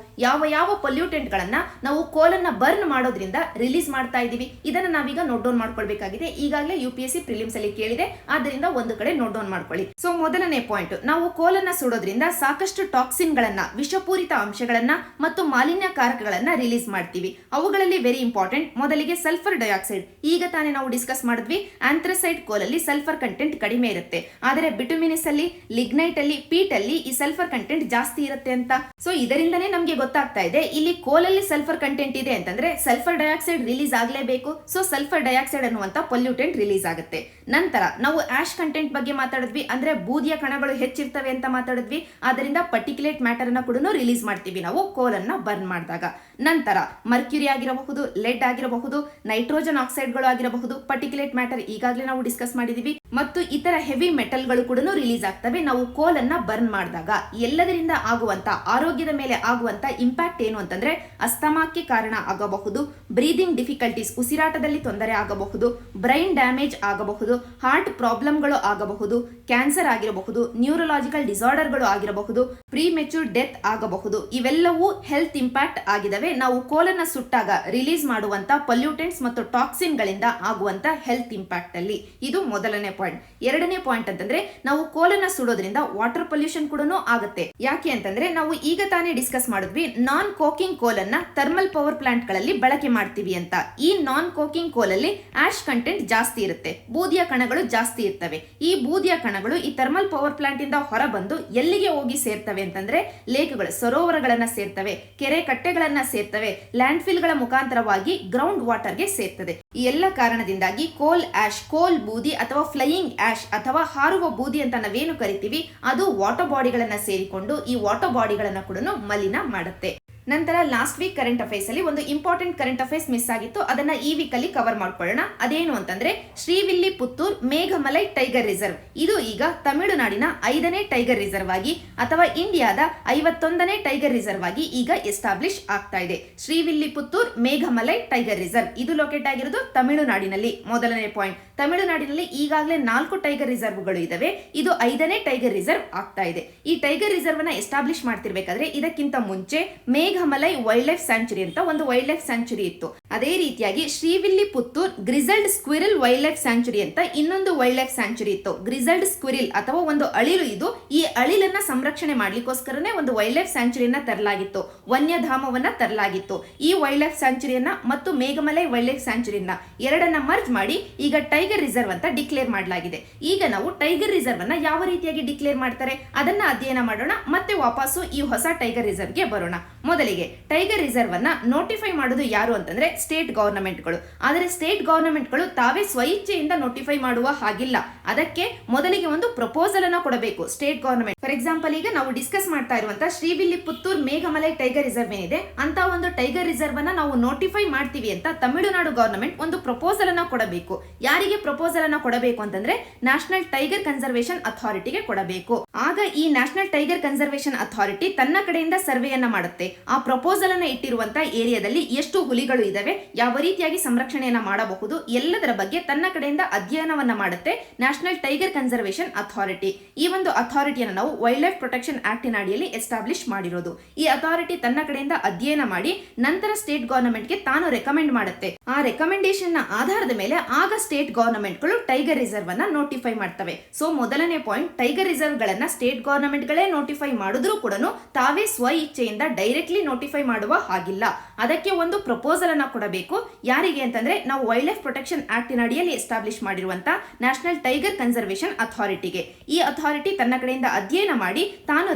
ಯಾವ ಪೊಲ್ಯೂಟೆಂಟ್ ಗಳನ್ನ ನಾವು ಕೋಲನ್ನ ಬರ್ನ್ ಮಾಡೋದ್ರಿಂದ ರಿಲೀಸ್ ಮಾಡ್ತಾ ಇದೀವಿ, ಇದನ್ನ ನಾವೀಗ ನೋಟ್ ಡೌನ್ ಮಾಡ್ಕೊಳ್ಬೇಕಾಗಿದೆ. ಈಗಾಗಲೇ UPSC ಪ್ರಿಲಿಮ್ಸ್ ಅಲ್ಲಿ ಕೇಳಿದೆ, ಆದ್ದರಿಂದ ಒಂದು ಕಡೆ ನೋಟ್ ಡೌನ್ ಮಾಡ್ಕೊಳ್ಳಿ. ಸೊ ಮೊದಲನೇ ಪಾಯಿಂಟ್, ನಾವು ಕೋಲನ್ನ ಸುಡೋದ್ರಿಂದ ಸಾಕಷ್ಟು ಟಾಕ್ಸಿನ್ ಗಳನ್ನ, ವಿಷಪೂರಿತ ಅಂಶಗಳನ್ನ ಮತ್ತು ಮಾಲಿನ್ಯ ಕಾರಕಗಳನ್ನ ರಿಲೀಸ್ ಮಾಡ್ತೀವಿ. ಅವುಗಳಲ್ಲಿ ವೆರಿ ಇಂಪಾರ್ಟೆಂಟ್ ಮೊದಲಿಗೆ ಸಲ್ಫರ್ ಡೈಆಕ್ಸೈಡ್. ಈಗ ತಾನೇ ನಾವು ಡಿಸ್ಕಸ್ ಮಾಡಿದ್ವಿ, ಆಂಥ್ರಸೈಡ್ ಕೋಲಲ್ಲಿ ಸಲ್ಫರ್ ಕಂಟೆಂಟ್ ಕಡಿಮೆ ಇರುತ್ತೆ, ಆದರೆ ಬಿಟುಮಿನಿಸ್ ಅಲ್ಲಿ, ಲಿಗ್ನೈಟ್ ಅಲ್ಲಿ, ಪೀಟ್ ಅಲ್ಲಿ ಈ ಸಲ್ಫರ್ ಕಂಟೆಂಟ್ ಜಾಸ್ತಿ ಇರುತ್ತೆ ಅಂತ. ಸೊ ಇದರಿಂದನೇ ನಮ್ಗೆ ಗೊತ್ತಾಗ್ತಾ ಇದೆ ಇಲ್ಲಿ ಕೋಲಲ್ಲಿ ಸಲ್ಫರ್ ಕಂಟೆಂಟ್ ಇದೆ ಅಂತಂದ್ರೆ ಸಲ್ಫರ್ ಡೈಆಕ್ಸೈಡ್ ರಿಲೀಸ್ ಆಗಲೇಬೇಕು. ಸೊ ಸಲ್ಫರ್ ಡೈಆಕ್ಸೈಡ್ ಅನ್ನುವಂತ ಪೊಲ್ಯೂಟೆಂಟ್ ರಿಲೀಸ್ ಆಗುತ್ತೆ. ನಂತರ ನಾವು ಆಶ್ ಕಂಟೆಂಟ್ ಬಗ್ಗೆ ಮಾತಾಡಿದ್ವಿ, ಅಂದ್ರೆ ಬೂದಿಯ ಕಣಗಳು ಹೆಚ್ಚಿರ್ತವೆ ಅಂತ ಮಾತಾಡಿದ್ವಿ. ಆದ್ದರಿಂದ ಪರ್ಟಿಕ್ಯುಲೇಟ್ ಮ್ಯಾಟರ್ ಅನ್ನ ಕೂಡ ರಿಲೀಸ್ ಮಾಡ್ತೀವಿ ನಾವು ಕೋಲನ್ನ ಬರ್ನ್ ಮಾಡಿದಾಗ. ನಂತರ ಮರ್ಕ್ಯುರಿ ಆಗಿರಬಹುದು, ಲೆಡ್ ಆಗಿರಬಹುದು, ನೈಟ್ರೋಜನ್ ಆಕ್ಸೈಡ್ಗಳು ಆಗಿರಬಹುದು, ಪರ್ಟಿಕ್ಯುಲೇಟ್ ಮ್ಯಾಟರ್ ಈಗಾಗಲೇ ನಾವು ಡಿಸ್ಕಸ್ ಮಾಡಿದೀವಿ. ಮತ್ತು ಇತರ ಹೆವಿ ಮೆಟಲ್ಗಳು ಕೂಡ ರಿಲೀಸ್ ಆಗ್ತವೆ ನಾವು ಕೋಲನ್ನ ಬರ್ನ್ ಮಾಡಿದಾಗ. ಎಲ್ಲದರಿಂದ ಆಗುವಂತ ಆರೋಗ್ಯದ ಮೇಲೆ ಆಗುವಂತ ಇಂಪ್ಯಾಕ್ಟ್ ಏನು ಅಂತಂದ್ರೆ ಅಸ್ತಮಾಕ್ಕೆ ಕಾರಣ ಆಗಬಹುದು, ಬ್ರೀದಿಂಗ್ ಡಿಫಿಕಲ್ಟೀಸ್, ಉಸಿರಾಟದಲ್ಲಿ ತೊಂದರೆ ಆಗಬಹುದು, ಬ್ರೈನ್ ಡ್ಯಾಮೇಜ್ ಆಗಬಹುದು, ಹಾರ್ಟ್ ಪ್ರಾಬ್ಲಮ್ಗಳು ಆಗಬಹುದು, ಕ್ಯಾನ್ಸರ್ ಆಗಿರಬಹುದು, ನ್ಯೂರಲಾಜಿಕಲ್ ಡಿಸಾರ್ಡರ್ಗಳು ಆಗಿರಬಹುದು, ಪ್ರೀಮೆಚೂರ್ ಡೆತ್ ಆಗಬಹುದು. ಇವೆಲ್ಲವೂ ಹೆಲ್ತ್ ಇಂಪ್ಯಾಕ್ಟ್ ಆಗಿದವೆ ನಾವು ಕೋಲನ್ನ ಸುಟ್ಟಾಗ ರಿಲೀಸ್ ಮಾಡುವಂತ ಪೊಲ್ಯೂಟೆಂಟ್ಸ್ ಮತ್ತು ಟಾಕ್ಸಿನ್ ಗಳಿಂದ ಆಗುವಂತ ಹೆಲ್ತ್ ಇಂಪ್ಯಾಕ್ಟ್ ಅಲ್ಲಿ. ಇದು ಮೊದಲನೇ ಪಾಯಿಂಟ್. ಎರಡನೇ ಪಾಯಿಂಟ್ ಅಂತಂದ್ರೆ ನಾವು ಕೋಲನ್ನ ಸುಡೋದ್ರಿಂದ ವಾಟರ್ ಪೊಲ್ಯೂಷನ್ ಕೂಡ ಆಗುತ್ತೆ. ಯಾಕೆ ಅಂತಂದ್ರೆ ನಾವು ಈಗ ತಾನೇ ಡಿಸ್ಕಸ್ ಮಾಡಿದ್ವಿ, ನಾನ್ ಕೋಕಿಂಗ್ ಕೋಲನ್ನ ಥರ್ಮಲ್ ಪವರ್ ಪ್ಲಾಂಟ್ ಗಳಲ್ಲಿ ಬಳಕೆ ಮಾಡ್ತೀವಿ ಅಂತ. ಈ ನಾನ್ ಕೋಕಿಂಗ್ ಕೋಲಲ್ಲಿ ಆಶ್ ಕಂಟೆಂಟ್ ಜಾಸ್ತಿ ಇರುತ್ತೆ, ಬೂದಿಯ ಕಣಗಳು ಜಾಸ್ತಿ ಇರ್ತವೆ. ಈ ಬೂದಿಯ ಕಣಗಳು ಈ ಥರ್ಮಲ್ ಪವರ್ ಪ್ಲಾಂಟ್ ಇಂದ ಹೊರ ಬಂದು ಎಲ್ಲಿಗೆ ಹೋಗಿ ಸೇರ್ತವೆ ಅಂತಂದ್ರೆ ಲೇಕ್ಗಳು, ಸರೋವರಗಳನ್ನ ಸೇರ್ತವೆ, ಕೆರೆ ಕಟ್ಟೆಗಳನ್ನ ಸೇರ್ತವೆ, ಲ್ಯಾಂಡ್ ಫಿಲ್ ಗಳ ಮುಖಾಂತರವಾಗಿ ಗ್ರೌಂಡ್ ವಾಟರ್ಗೆ ಸೇರ್ತದೆ. ಈ ಎಲ್ಲ ಕಾರಣದಿಂದಾಗಿ ಕೋಲ್ ಆಶ್, ಕೋಲ್ ಬೂದಿ ಅಥವಾ ಫ್ಲೈಯಿಂಗ್ ಆಶ್ ಅಥವಾ ಹಾರುವ ಬೂದಿ ಅಂತ ನಾವೇನು ಕರಿತೀವಿ, ಅದು ವಾಟರ್ ಬಾಡಿಗಳನ್ನ ಸೇರಿಕೊಂಡು ಈ ವಾಟರ್ ಬಾಡಿಗಳನ್ನ ಕೂಡ ಮಲಿನ ಮಾಡುತ್ತೆ. ನಂತರ ಲಾಸ್ಟ್ ವೀಕ್ ಕರೆಂಟ್ ಅಫೇರ್ಸ್ ಅಲ್ಲಿ ಒಂದು ಇಂಪಾರ್ಟೆಂಟ್ ಕರೆಂಟ್ ಅಫೇರ್ಸ್ ಮಿಸ್ ಆಗಿತ್ತು, ಅದನ್ನ ಈ ವೀಕ್ ಅಲ್ಲಿ ಕವರ್ ಮಾಡ್ಕೊಳ್ಳೋಣ. ಅದೇನು ಅಂತಂದ್ರೆ ಶ್ರೀವಿಲ್ಲಿಪುತ್ತೂರ್ ಮೇಘಮಲೈ ಟೈಗರ್ ರಿಸರ್ವ್. ಇದು ಈಗ ತಮಿಳುನಾಡಿನ 5ನೇ ಟೈಗರ್ ರಿಸರ್ವ್ ಆಗಿ ಅಥವಾ ಇಂಡಿಯಾದ 51ನೇ ಟೈಗರ್ ರಿಸರ್ವ್ ಆಗಿ ಈಗ ಎಸ್ಟಾಬ್ಲಿಷ್ ಆಗ್ತಾ ಇದೆ. ಶ್ರೀವಿಲ್ಲಿಪುತ್ತೂರ್ ಮೇಘಮಲೈ ಟೈಗರ್ ರಿಸರ್ವ್ ಇದು ಲೊಕೇಟ್ ಆಗಿರೋದು ತಮಿಳುನಾಡಿನಲ್ಲಿ. ಮೊದಲನೇ ಪಾಯಿಂಟ್, ತಮಿಳುನಾಡಿನಲ್ಲಿ ಈಗಾಗಲೇ 4 ಟೈಗರ್ ರಿಸರ್ವ್ಗಳು ಇದಾವೆ, ಇದು 5ನೇ ಟೈಗರ್ ರಿಸರ್ವ್ ಆಗ್ತಾ ಇದೆ. ಈ ಟೈಗರ್ ರಿಸರ್ವ್ ನ ಎಸ್ಟಾಬ್ಲಿಷ್ ಮಾಡ್ತಿರ್ಬೇಕಾದ್ರೆ ಇದಕ್ಕಿಂತ ಮುಂಚೆ ಮೇಘಮಲೈ ವೈಲ್ಡ್ ಲೈಫ್ ಸ್ಯಾಂಚುರಿ ಅಂತ ಒಂದು ವೈಲ್ಡ್ ಲೈಫ್ ಸ್ಯಾಂಚುರಿ ಇತ್ತು. ಅದೇ ರೀತಿಯಾಗಿ ಶ್ರೀವಿಲ್ಲಿಪುತ್ತೂರ್ ಗ್ರಿಸಲ್ಡ್ ಸ್ಕ್ವಿರಲ್ ವೈಲ್ಡ್ ಲೈಫ್ ಸ್ಯಾಂಚುರಿ ಅಂತ ಇನ್ನೊಂದು ವೈಲ್ಡ್ ಲೈಫ್ ಸ್ಯಾಂಚುರಿ ಇತ್ತು. ಗ್ರಿಸಲ್ಡ್ ಸ್ಕ್ವಿರಿಲ್ ಅಥವಾ ಒಂದು ಅಳಿಲು ಇದು. ಈ ಅಳಿಲನ್ನ ಸಂರಕ್ಷಣೆ ಮಾಡ್ಲಿಕ್ಕೋಸ್ಕರನೇ ಒಂದು ವೈಲ್ಡ್ ಲೈಫ್ ಸ್ಯಾಂಚುರಿಯನ್ನ ತರಲಾಗಿತ್ತು, ವನ್ಯಧಾಮವನ್ನ ತರಲಾಗಿತ್ತು. ಈ ವೈಲ್ಡ್ ಲೈಫ್ ಸ್ಯಾಂಚುರಿಯನ್ನ ಮತ್ತು ಮೇಘಮಲೈ ವೈಲ್ಡ್ ಲೈಫ್ ಸ್ಯಾಂಚುರಿಯನ್ನ ಎರಡನ್ನ ಮರ್ಜ್ ಮಾಡಿ ಈಗ ಟೈಗರ್ ರಿಸರ್ವ್ ಅಂತ ಡಿಕ್ಲೇರ್ ಮಾಡಲಾಗಿದೆ. ಈಗ ನಾವು ಟೈಗರ್ ರಿಸರ್ವ್ ಅನ್ನ ಯಾವ ರೀತಿಯಾಗಿ ಡಿಕ್ಲೇರ್ ಮಾಡ್ತಾರೆ ಅದನ್ನ ಅಧ್ಯಯನ ಮಾಡೋಣ, ಮತ್ತೆ ವಾಪಸ್ಸು ಈ ಹೊಸ ಟೈಗರ್ ರಿಸರ್ವ್ ಗೆ ಬರೋಣ. ಮೊದಲಿಗೆ ಟೈಗರ್ ರಿಸರ್ವ್ ಅನ್ನ ನೋಟಿಫೈ ಮಾಡೋದು ಯಾರು ಅಂತಂದ್ರೆ ಸ್ಟೇಟ್ ಗವರ್ನಮೆಂಟ್ಗಳು. ಆದರೆ ಸ್ಟೇಟ್ ಗವರ್ನಮೆಂಟ್ಗಳು ತಾವೇ ಸ್ವಇಚ್ಛೆಯಿಂದ ನೋಟಿಫೈ ಮಾಡುವ ಹಾಗಿಲ್ಲ, ಅದಕ್ಕೆ ಮೊದಲಿಗೆ ಒಂದು ಪ್ರಪೋಸಲ್ ಅನ್ನ ಕೊಡಬೇಕು ಸ್ಟೇಟ್ ಗವರ್ನಮೆಂಟ್. ಫಾರ್ ಎಕ್ಸಾಂಪಲ್ ಈಗ ನಾವು ಡಿಸ್ಕಸ್ ಮಾಡ್ತಾ ಇರುವಂತಹ ಶ್ರೀವಿಲ್ಲಿಪುತ್ತೂರ್ ಮೇಘಮಲೈ ಟೈಗರ್ ರಿಸರ್ವ್ ಏನಿದೆ ಅಂತ ಒಂದು ಟೈಗರ್ ರಿಸರ್ವ್ ಅನ್ನ ನಾವು ನೋಟಿಫೈ ಮಾಡ್ತೀವಿ ಅಂತ ತಮಿಳುನಾಡು ಗವರ್ನಮೆಂಟ್ ಒಂದು ಪ್ರಪೋಸಲ್ ಅನ್ನ ಕೊಡಬೇಕು. ಯಾರಿಗೆ ಪ್ರಪೋಸಲ್ ಅನ್ನ ಕೊಡಬೇಕು ಅಂತಂದ್ರೆ ನ್ಯಾಷನಲ್ ಟೈಗರ್ ಕನ್ಸರ್ವೇಷನ್ ಅಥಾರಿಟಿಗೆ ಕೊಡಬೇಕು. ಆಗ ಈ ನ್ಯಾಷನಲ್ ಟೈಗರ್ ಕನ್ಸರ್ವೇಷನ್ ಅಥಾರಿಟಿ ತನ್ನ ಕಡೆಯಿಂದ ಸರ್ವೆಯನ್ನ ಮಾಡುತ್ತೆ. ಆ ಪ್ರಪೋಸಲ್ ಅನ್ನ ಇಟ್ಟಿರುವಂತ ಏರಿಯಾದಲ್ಲಿ ಎಷ್ಟು ಹುಲಿಗಳು ಇದಾವೆ, ಯಾವ ರೀತಿಯಾಗಿ ಸಂರಕ್ಷಣೆಯನ್ನ ಮಾಡಬಹುದು, ಎಲ್ಲದರ ಬಗ್ಗೆ ತನ್ನ ಕಡೆಯಿಂದ ಅಧ್ಯಯನವನ್ನ ಮಾಡುತ್ತೆ ನ್ಯಾಷನಲ್ ಟೈಗರ್ ಕನ್ಸರ್ವೇಷನ್ ಅಥಾರಿಟಿ. ಈ ಒಂದು ಅಥಾರಿಟಿಯನ್ನು ನಾವು ವೈಲ್ಡ್ ಲೈಫ್ ಪ್ರೊಟೆಕ್ಷನ್ ಆಕ್ಟಿನ ಅಡಿಯಲ್ಲಿ ಎಸ್ಟಾಬ್ಲಿಷ್ ಮಾಡಿರೋದು. ಈ ಅಥಾರಿಟಿ ತನ್ನ ಕಡೆಯಿಂದ ಅಧ್ಯಯನ ಮಾಡಿ ನಂತರ ಸ್ಟೇಟ್ ಗವರ್ನಮೆಂಟ್ಗೆ ತಾನು ರೆಕಮೆಂಡ್ ಮಾಡುತ್ತೆ. ಆ ರೆಕಮೆಂಡೇಶನ್ ನ ಆಧಾರದ ಮೇಲೆ ಆಗ ಸ್ಟೇಟ್ ಗವರ್ನಮೆಂಟ್ಗಳು ಟೈಗರ್ ರಿಸರ್ವ್ ಅನ್ನ ನೋಟಿಫೈ ಮಾಡ್ತವೆ. ಸೊ ಮೊದಲನೇ ಪಾಯಿಂಟ್, ಟೈಗರ್ ರಿಸರ್ವ್ ಗಳನ್ನ ಸ್ಟೇಟ್ ಗವರ್ನಮೆಂಟ್ ಗಳೇ ನೋಟಿಫೈ ಮಾಡಿದ್ರೂ ಕೂಡ ತಾವೇ ಸ್ವ ಇಚ್ಛೆಯಿಂದ ಡೈರೆಕ್ಟ್ಲಿ ನೋಟಿಫೈ ಮಾಡುವ ಹಾಗಿಲ್ಲ. ಅದಕ್ಕೆ ಒಂದು ಪ್ರಪೋಸಲ್ ಅನ್ನ ಕೊಡಬೇಕು. ಯಾರಿಗೆ ಅಂತಂದ್ರೆ ನಾವು ವೈಲ್ಡ್ ಲೈಫ್ ಪ್ರೊಟೆಕ್ಷನ್ ಆಕ್ಟಿನ ಅಡಿಯಲ್ಲಿ ಎಸ್ಟಾಬ್ಲಿಷ್ ಮಾಡಿರುವಂತ ನ್ಯಾಷನಲ್ ಟೈಗರ್ ಕನ್ಸರ್ವೇಷನ್ ಅಥಾರಿಟಿಗೆ. ಈ ಅಥಾರಿಟಿ ತನ್ನ ಕಡೆಯಿಂದ ಅಧ್ಯಯನ ಮಾಡಿ ತಾನು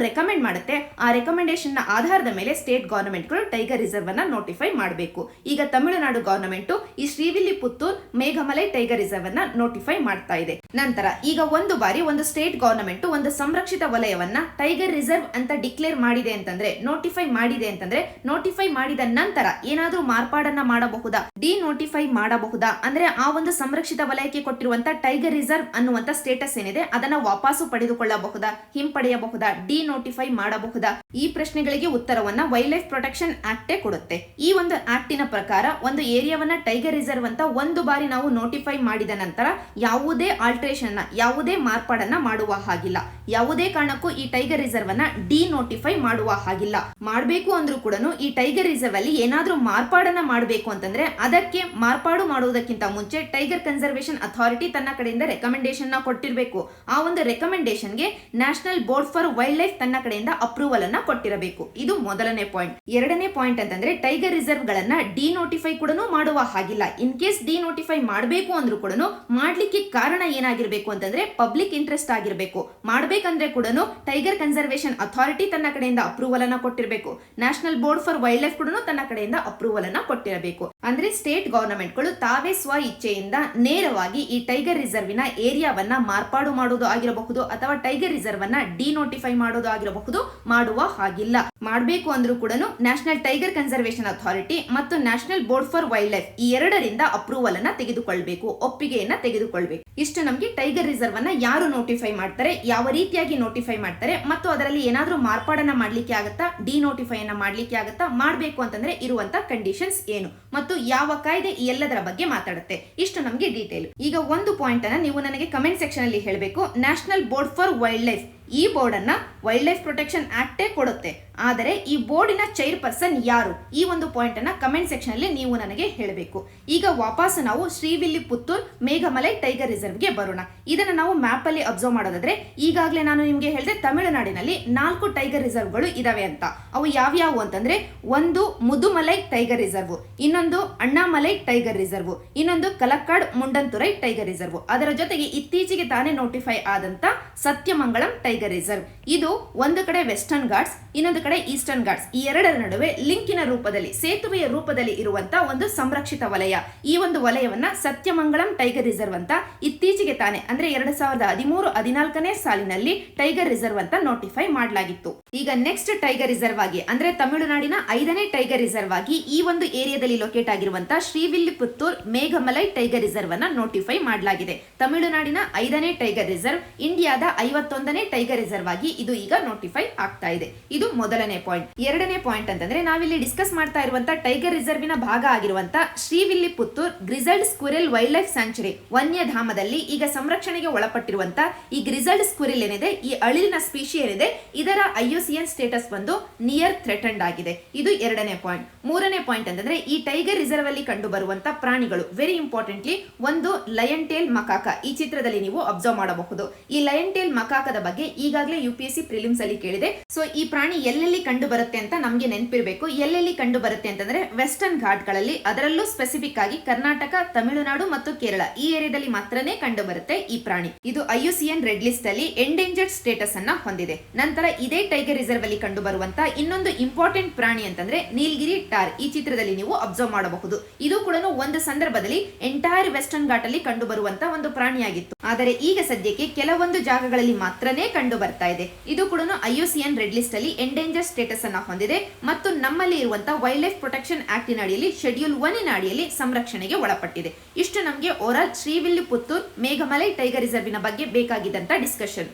ರೆಕಮೆಂಡ್ ಮಾಡುತ್ತೆ. ಆ ರೆಕಮೆಂಡೇಶನ್ ನ ಆಧಾರದ ಮೇಲೆ ಸ್ಟೇಟ್ ಗವರ್ನಮೆಂಟ್ಗಳು ಟೈಗರ್ ರಿಸರ್ವ್ ಅನ್ನ ನೋಟಿಫೈ ಮಾಡಬೇಕು. ಈಗ ತಮಿಳುನಾಡು ಗವರ್ನಮೆಂಟ್ ಈ ಶ್ರೀವಿಲ್ಲಿಪುತ್ತೂರ್ ಮೇಘಮಲೈ ಟೈಗರ್ ರಿಸರ್ವ್ ಅನ್ನ ನೋಟಿಫೈ ಮಾಡ್ತಾ ಇದೆ. ನಂತರ ಈಗ ಒಂದು ಬಾರಿ ಒಂದು ಸ್ಟೇಟ್ ಗವರ್ನಮೆಂಟ್ ಒಂದು ಸಂರಕ್ಷಿತ ವಲಯವನ್ನ ಟೈಗರ್ ರಿಸರ್ವ್ ಅಂತ ಡಿಕ್ಲೇರ್ ಮಾಡಿದೆ ಅಂತಂದ್ರೆ, ನೋಟಿಫೈ ಮಾಡಿದೆ ಅಂತಂದ್ರೆ, ನೋಟಿಫೈ ಮಾಡಿದ ನಂತರ ಏನಾದ್ರೂ ಮಾರ್ಪಾಡನ್ನ ಮಾಡಬಹುದಾ, ಡಿನೋಟಿಫೈ ಮಾಡಬಹುದಾ, ಅಂದ್ರೆ ಆ ಒಂದು ಸಂರಕ್ಷಿತ ವಲಯಕ್ಕೆ ಕೊಟ್ಟಿರುವಂತ ಟೈಗರ್ ರಿಸರ್ವ್ ಅನ್ನುವಂತ ಸ್ಟೇಟಸ್ ಏನಿದೆ ಅದನ್ನ ವಾಪಸ್ಸು ಪಡೆದುಕೊಳ್ಳಬಹುದಾ, ಹಿಂಪಡೆಯಬಹುದಾ, ಡಿನೋಟಿಫೈ ಮಾಡಬಹುದಾ, ಈ ಪ್ರಶ್ನೆಗಳಿಗೆ ಉತ್ತರವನ್ನ ವೈಲ್ಡ್ ಲೈಫ್ ಪ್ರೊಟೆಕ್ಷನ್ ಆಕ್ಟೇ ಕೊಡುತ್ತೆ. ಈ ಒಂದು ಆಕ್ಟಿನ ಪ್ರಕಾರ ಒಂದು ಏರಿಯಾವನ್ನ ಟೈಗರ್ ರಿಸರ್ವ್ ಅಂತ ಒಂದು ಬಾರಿ ನಾವು ನೋಟಿಫೈ ಮಾಡಿದ ನಂತರ ಯಾವುದೇ ಆಲ್ಟ್ರೇಷನ್, ಯಾವುದೇ ಮಾರ್ಪಾಡನ್ನ ಮಾಡುವ ಹಾಗಿಲ್ಲ. ಯಾವುದೇ ಕಾರಣಕ್ಕೂ ಈ ಟೈಗರ್ ರಿಸರ್ವ್ ಅನ್ನ ಡಿನೋಟಿಫೈ ಮಾಡುವ ಹಾಗಿಲ್ಲ. ಮಾಡಬೇಕು ಅಂದ್ರೂ ಕೂಡ ಈ ಟೈಗರ್ ರಿಸರ್ವ್ ಅಲ್ಲಿ ಏನಾದ್ರೂ ಮಾರ್ಪಾಡನ್ನ ಮಾಡಬೇಕು ಅಂತಂದ್ರೆ ಅದಕ್ಕೆ ಮಾರ್ಪಾಡು ಮಾಡುವುದಕ್ಕಿಂತ ಮುಂಚೆ ಟೈಗರ್ ಕನ್ಸರ್ವೇಷನ್ ಅಥಾರಿಟಿ ತನ್ನ ಕಡೆಯಿಂದ ರೆಕಮೆಂಡೇಶನ್ ನ ಕೊಟ್ಟಿರಬೇಕು. ಆ ಒಂದು ರೆಕಮೆಂಡೇಶನ್ಗೆ national board for wildlife ತನ್ನ ಕಡೆಯಿಂದ ಅಪ್ರೂವಲ್ ಅನ್ನ ಕೊಟ್ಟಿರಬೇಕು. ಇದು ಮೊದಲನೇ ಪಾಯಿಂಟ್. ಎರಡನೇ ಪಾಯಿಂಟ್ ಅಂತಂದ್ರೆ ಟೈಗರ್ ರಿಸರ್ವ್ ಗಳನ್ನ ಡಿನೋಟಿಫೈ ಕೂಡ ಮಾಡುವ ಹಾಗಿಲ್ಲ. ಇನ್ ಕೇಸ್ ಡಿನೋಟಿಫೈ ಮಾಡಬೇಕು ಅಂದ್ರೂ ಕೂಡ ಮಾಡ್ಲಿಕ್ಕೆ ಕಾರಣ ಏನಾಗಿರ್ಬೇಕು ಅಂತಂದ್ರೆ ಪಬ್ಲಿಕ್ ಇಂಟ್ರೆಸ್ಟ್ ಆಗಿರ್ಬೇಕು. ಮಾಡ್ಬೇಕಂದ್ರೆ ಕೂಡ ಟೈಗರ್ ಕನ್ಸರ್ವೇಷನ್ ಅಥಾರಿಟಿ ತನ್ನ ಕಡೆಯಿಂದ ಅಪ್ರೂವಲ್ ಅನ್ನ ಕೊಟ್ಟಿರಬೇಕು. National board for wildlife ಕೂಡ ತನ್ನ ಕಡೆಯಿಂದ ಅಪ್ರೂವಲ್ ಅನ್ನ ಕೊಟ್ಟಿರಬೇಕು. ಅಂದ್ರೆ ಸ್ಟೇಟ್ ಗವರ್ನಮೆಂಟ್ಗಳು ತಾವೇ ಸ್ವ ಇಚ್ಛೆಯಿಂದ ನೇರವಾಗಿ ಈ ಟೈಗರ್ ರಿಸರ್ವಿನ ಏರಿಯಾವನ್ನ ಮಾರ್ಪಾಡು ಮಾಡೋದು ಆಗಿರಬಹುದು ಅಥವಾ ಟೈಗರ್ ರಿಸರ್ವ್ ಅನ್ನ ಡಿನೋಟಿಫೈ ಮಾಡೋದು ಆಗಿರಬಹುದು, ಮಾಡುವ ಹಾಗಿಲ್ಲ. ಮಾಡಬೇಕು ಅಂದ್ರೂ ಕೂಡ ನ್ಯಾಷನಲ್ ಟೈಗರ್ ಕನ್ಸರ್ವೇಷನ್ ಅಥಾರಿಟಿ ಮತ್ತು national board for wild life ಈ ಎರಡರಿಂದ ಅಪ್ರೂವಲ್ ಅನ್ನ ತೆಗೆದುಕೊಳ್ಬೇಕು, ಒಪ್ಪಿಗೆಯನ್ನ ತೆಗೆದುಕೊಳ್ಬೇಕು. ಇಷ್ಟು ನಮಗೆ ಟೈಗರ್ ರಿಸರ್ವ್ ಅನ್ನ ಯಾರು ನೋಟಿಫೈ ಮಾಡ್ತಾರೆ, ಯಾವ ರೀತಿಯಾಗಿ ನೋಟಿಫೈ ಮಾಡ್ತಾರೆ ಮತ್ತು ಅದರಲ್ಲಿ ಏನಾದ್ರೂ ಮಾರ್ಪಾಡನ್ನ ಮಾಡ್ಲಿಕ್ಕೆ ಆಗುತ್ತಾ, ಡಿನೋಟಿಫೈ ಅನ್ನ ಮಾಡ್ಲಿಕ್ಕೆ ಆಗುತ್ತಾ, ಮಾಡಬೇಕು ಅಂತಂದ್ರೆ ಇರುವಂತ ಕಂಡೀಷನ್ಸ್ ಏನು ಮತ್ತು ಯಾವ ಕಾಯ್ದೆ ಈ ಎಲ್ಲದರ ಬಗ್ಗೆ ಮಾತಾಡುತ್ತೆ. ಇಷ್ಟು ನಮಗೆ ಡೀಟೇಲ್. ಈಗ ಒಂದು ಪಾಯಿಂಟ್ ಅನ್ನ ನೀವು ನನಗೆ ಕಮೆಂಟ್ ಸೆಕ್ಷನ್ ಅಲ್ಲಿ ಹೇಳಬೇಕು. National board for wild life ಈ ಬೋರ್ಡ್ ಅನ್ನ ವೈಲ್ಡ್ ಲೈಫ್ ಪ್ರೊಟೆಕ್ಷನ್ ಆಕ್ಟೇ ಕೊಡುತ್ತೆ. ಆದರೆ ಈ ಬೋರ್ಡಿನ ಚೈರ್ ಪರ್ಸನ್ ಯಾರು, ಈ ಒಂದು ಪಾಯಿಂಟ್ ಅನ್ನ ಕಮೆಂಟ್ ಸೆಕ್ಷನ್ ಅಲ್ಲಿ ನೀವು ನನಗೆ ಹೇಳಬೇಕು. ಈಗ ವಾಪಸ್ ನಾವು ಶ್ರೀವಿಲ್ಲಿಪುತ್ತೂರ್ ಮೇಘಮಲೈ ಟೈಗರ್ ರಿಸರ್ವ್ ಗೆ ಬರೋಣ. ಇದನ್ನ ನಾವು ಮ್ಯಾಪ್ ಅಲ್ಲಿ ಅಬ್ಸರ್ವ್ ಮಾಡೋದಾದ್ರೆ ಈಗಾಗಲೇ ನಾನು ನಿಮ್ಗೆ ಹೇಳಿದೆ ತಮಿಳುನಾಡಿನಲ್ಲಿ 4 ಟೈಗರ್ ರಿಸರ್ವ್ ಗಳು ಇದಾವೆ ಅಂತ. ಅವು ಯಾವ್ಯಾವು ಅಂತಂದ್ರೆ, ಒಂದು ಮುದುಮಲೈ ಟೈಗರ್ ರಿಸರ್ವ್, ಇನ್ನೊಂದು ಅಣ್ಣಾಮಲೈ ಟೈಗರ್ ರಿಸರ್ವ್, ಇನ್ನೊಂದು ಕಲಕ್ಕಾಡ್ ಮುಂಡಂತುರೈ ಟೈಗರ್ ರಿಸರ್ವ್, ಅದರ ಜೊತೆಗೆ ಇತ್ತೀಚೆಗೆ ತಾನೇ ನೋಟಿಫೈ ಆದಂತ ಸತ್ಯಮಂಗಳಂ ಟೈಗರ್ ರಿಸರ್ವ್. ಇದು ಒಂದು ಕಡೆ ವೆಸ್ಟರ್ನ್ ಘಾಟ್ಸ್, ಇನ್ನೊಂದು ಕಡೆ ಈಸ್ಟರ್ನ್ ಘಾಟ್ಸ್, ಈ ಎರಡರ ನಡುವೆ ಲಿಂಕಿನ ರೂಪದಲ್ಲಿ, ಸೇತುವೆಯ ರೂಪದಲ್ಲಿ ಇರುವಂತಹ ಒಂದು ಸಂರಕ್ಷಿತ ವಲಯ. ಈ ಒಂದು ವಲಯವನ್ನ ಸತ್ಯಮಂಗಳಂ ಟೈಗರ್ ರಿಸರ್ವ್ ಅಂತ ಇತ್ತೀಚೆಗೆ ತಾನೆ ಅಂದ್ರೆ 2013-14ನೇ ಸಾಲಿನಲ್ಲಿ ಟೈಗರ್ ರಿಸರ್ವ್ ಅಂತ ನೋಟಿಫೈ ಮಾಡಲಾಗಿತ್ತು. ಈಗ ನೆಕ್ಸ್ಟ್ ಟೈಗರ್ ರಿಸರ್ವ್ ಆಗಿ ಅಂದ್ರೆ ತಮಿಳುನಾಡಿನ 5ನೇ ಟೈಗರ್ ರಿಸರ್ವ್ ಆಗಿ ಈ ಒಂದು ಏರಿಯಾದಲ್ಲಿ ಲೊಕೇಟ್ ಆಗಿರುವಂತಹ ಶ್ರೀವಿಲ್ಲಿಪುತ್ತೂರ್ ಮೇಘಮಲೈ ಟೈಗರ್ ರಿಸರ್ವ್ ಅನ್ನ ನೋಟಿಫೈ ಮಾಡಲಾಗಿದೆ. ತಮಿಳುನಾಡಿನ 5ನೇ ಟೈಗರ್ ರಿಸರ್ವ್ ಇಂಡಿಯಾದ 51ನೇ ಟೈಗರ್ ರಿಸರ್ವ್ ಆಗಿ ಇದು ಈಗ ನೋಟಿಫೈ ಆಗ್ತಾ ಇದೆ. ಇದು ಮೊದಲನೇ ಪಾಯಿಂಟ್. ಎರಡನೇ ಪಾಯಿಂಟ್ ಅಂತಂದ್ರೆ ನಾವಿಲ್ಲಿ ಡಿಸ್ಕಸ್ ಮಾಡ್ತಾ ಇರುವಂತಹ ಟೈಗರ್ ರಿಸರ್ವಿನ ಭಾಗ ಆಗಿರುವಂತಹ ಶ್ರೀವಿಲ್ಲಿಪುತ್ತೂರ್ ಗ್ರಿಸಲ್ಡ್ ಸ್ಕ್ವಿರಲ್ ವೈಲ್ಡ್ ಲೈಫ್ ಸ್ಯಾಂಕ್ಚುರಿ ವನ್ಯಧಾಮದಲ್ಲಿ ಈಗ ಸಂರಕ್ಷಣೆಗೆ ಒಳಪಟ್ಟಿರುವಂತಹ ಈ ಗ್ರಿಸಲ್ಡ್ ಸ್ಕ್ವಿರಲ್ ಏನಿದೆ, ಈ ಅಳಿಲಿನ ಸ್ಪೀಶಿ ಏನಿದೆ, ಇದರ IUCN ಸ್ಟೇಟಸ್ ಬಂದು ನಿಯರ್ ಥ್ರೆಟನ್ಡ್ ಆಗಿದೆ. ಇದು ಎರಡನೇ ಪಾಯಿಂಟ್. ಮೂರನೇ ಪಾಯಿಂಟ್ ಅಂತಂದ್ರೆ ಈ ಟೈಗರ್ ರಿಸರ್ವ್ ಅಲ್ಲಿ ಕಂಡು ಬರುವಂತಹ ಪ್ರಾಣಿಗಳು ವೆರಿ ಇಂಪಾರ್ಟೆಂಟ್ಲಿ ಒಂದು ಲಯನ್ ಟೇಲ್ ಮಕಾಕ. ಈ ಚಿತ್ರದಲ್ಲಿ ನೀವು ಅಬ್ಸರ್ವ್ ಮಾಡಬಹುದು. ಈ ಲಯನ್ ಟೇಲ್ ಮಕಾಕದ ಬಗ್ಗೆ ಈಗಾಗಲೇ UPSC ಪ್ರಿಲಿಮ್ಸ್ ಅಲ್ಲಿ ಕೇಳಿದೆ. ಸೊ ಈ ಪ್ರಾಣಿ ಎಲ್ಲೆಲ್ಲಿ ಕಂಡು ಬರುತ್ತೆ ಅಂತ ನಮ್ಗೆ ನೆನಪಿರಬೇಕು. ಎಲ್ಲೆಲ್ಲಿ ಕಂಡು ಬರುತ್ತೆ ಅಂತಂದ್ರೆ ವೆಸ್ಟರ್ನ್ ಘಾಟ್ಗಳಲ್ಲಿ, ಅದರಲ್ಲೂ ಸ್ಪೆಸಿಫಿಕ್ ಆಗಿ ಕರ್ನಾಟಕ, ತಮಿಳುನಾಡು ಮತ್ತು ಕೇರಳ ಈ ಏರಿಯಾದಲ್ಲಿ ಮಾತ್ರನೇ ಕಂಡು ಬರುತ್ತೆ ಈ ಪ್ರಾಣಿ. ಇದು IUCN ರೆಡ್ ಲಿಸ್ಟ್ ಅಲ್ಲಿ ಎಂಡೇಂಜರ್ಡ್ ಸ್ಟೇಟಸ್ ಅನ್ನ ಹೊಂದಿದೆ. ನಂತರ ಇದೇ ಟೈಗರ್ ರಿಸರ್ವ್ ಅಲ್ಲಿ ಕಂಡು ಬರುವಂತಹ ಇನ್ನೊಂದು ಇಂಪಾರ್ಟೆಂಟ್ ಪ್ರಾಣಿ ಅಂತಂದ್ರೆ ನೀಲಗಿರಿ ಟಾರ್. ಈ ಚಿತ್ರದಲ್ಲಿ ನೀವು ಅಬ್ಸರ್ವ್ ಮಾಡಬಹುದು. ಇದು ಕೂಡ ಒಂದು ಸಂದರ್ಭದಲ್ಲಿ ಎಂಟೈರ್ ವೆಸ್ಟರ್ನ್ ಘಾಟ್ ಅಲ್ಲಿ ಕಂಡು ಬರುವಂತಹ ಒಂದು ಪ್ರಾಣಿಯಾಗಿತ್ತು. ಆದರೆ ಈಗ ಸದ್ಯಕ್ಕೆ ಕೆಲವೊಂದು ಜಾಗಗಳಲ್ಲಿ ಮಾತ್ರನೇ ಕಂಡು ಬರ್ತಾ ಇದೆ. ಇದು ಕೂಡ IUCN ರೆಡ್ ಲಿಸ್ಟ್ ಅಲ್ಲಿ ಎಂಡೇಂಜರ್ ಸ್ಟೇಟಸ್ ಅನ್ನ ಹೊಂದಿದೆ ಮತ್ತು ನಮ್ಮಲ್ಲಿ ಇರುವಂತಹ ವೈಲ್ಡ್ ಲೈಫ್ ಪ್ರೊಟೆಕ್ಷನ್ ಆಕ್ಟ್ ಅಡಿಯಲ್ಲಿ ಶೆಡ್ಯೂಲ್ 1 ಅಡಿಯಲ್ಲಿ ಸಂರಕ್ಷಣೆಗೆ ಒಳಪಟ್ಟಿದೆ. ಇಷ್ಟು ನಮಗೆ ಓವರಾಲ್ ಶ್ರೀವಿಲ್ಲಿಪುತ್ತೂರ್ ಮೇಘಮಲೈ ಟೈಗರ್ ರಿಸರ್ವಿನ ಬಗ್ಗೆ ಬೇಕಾಗಿದ್ದಂತ ಡಿಸ್ಕಷನ್.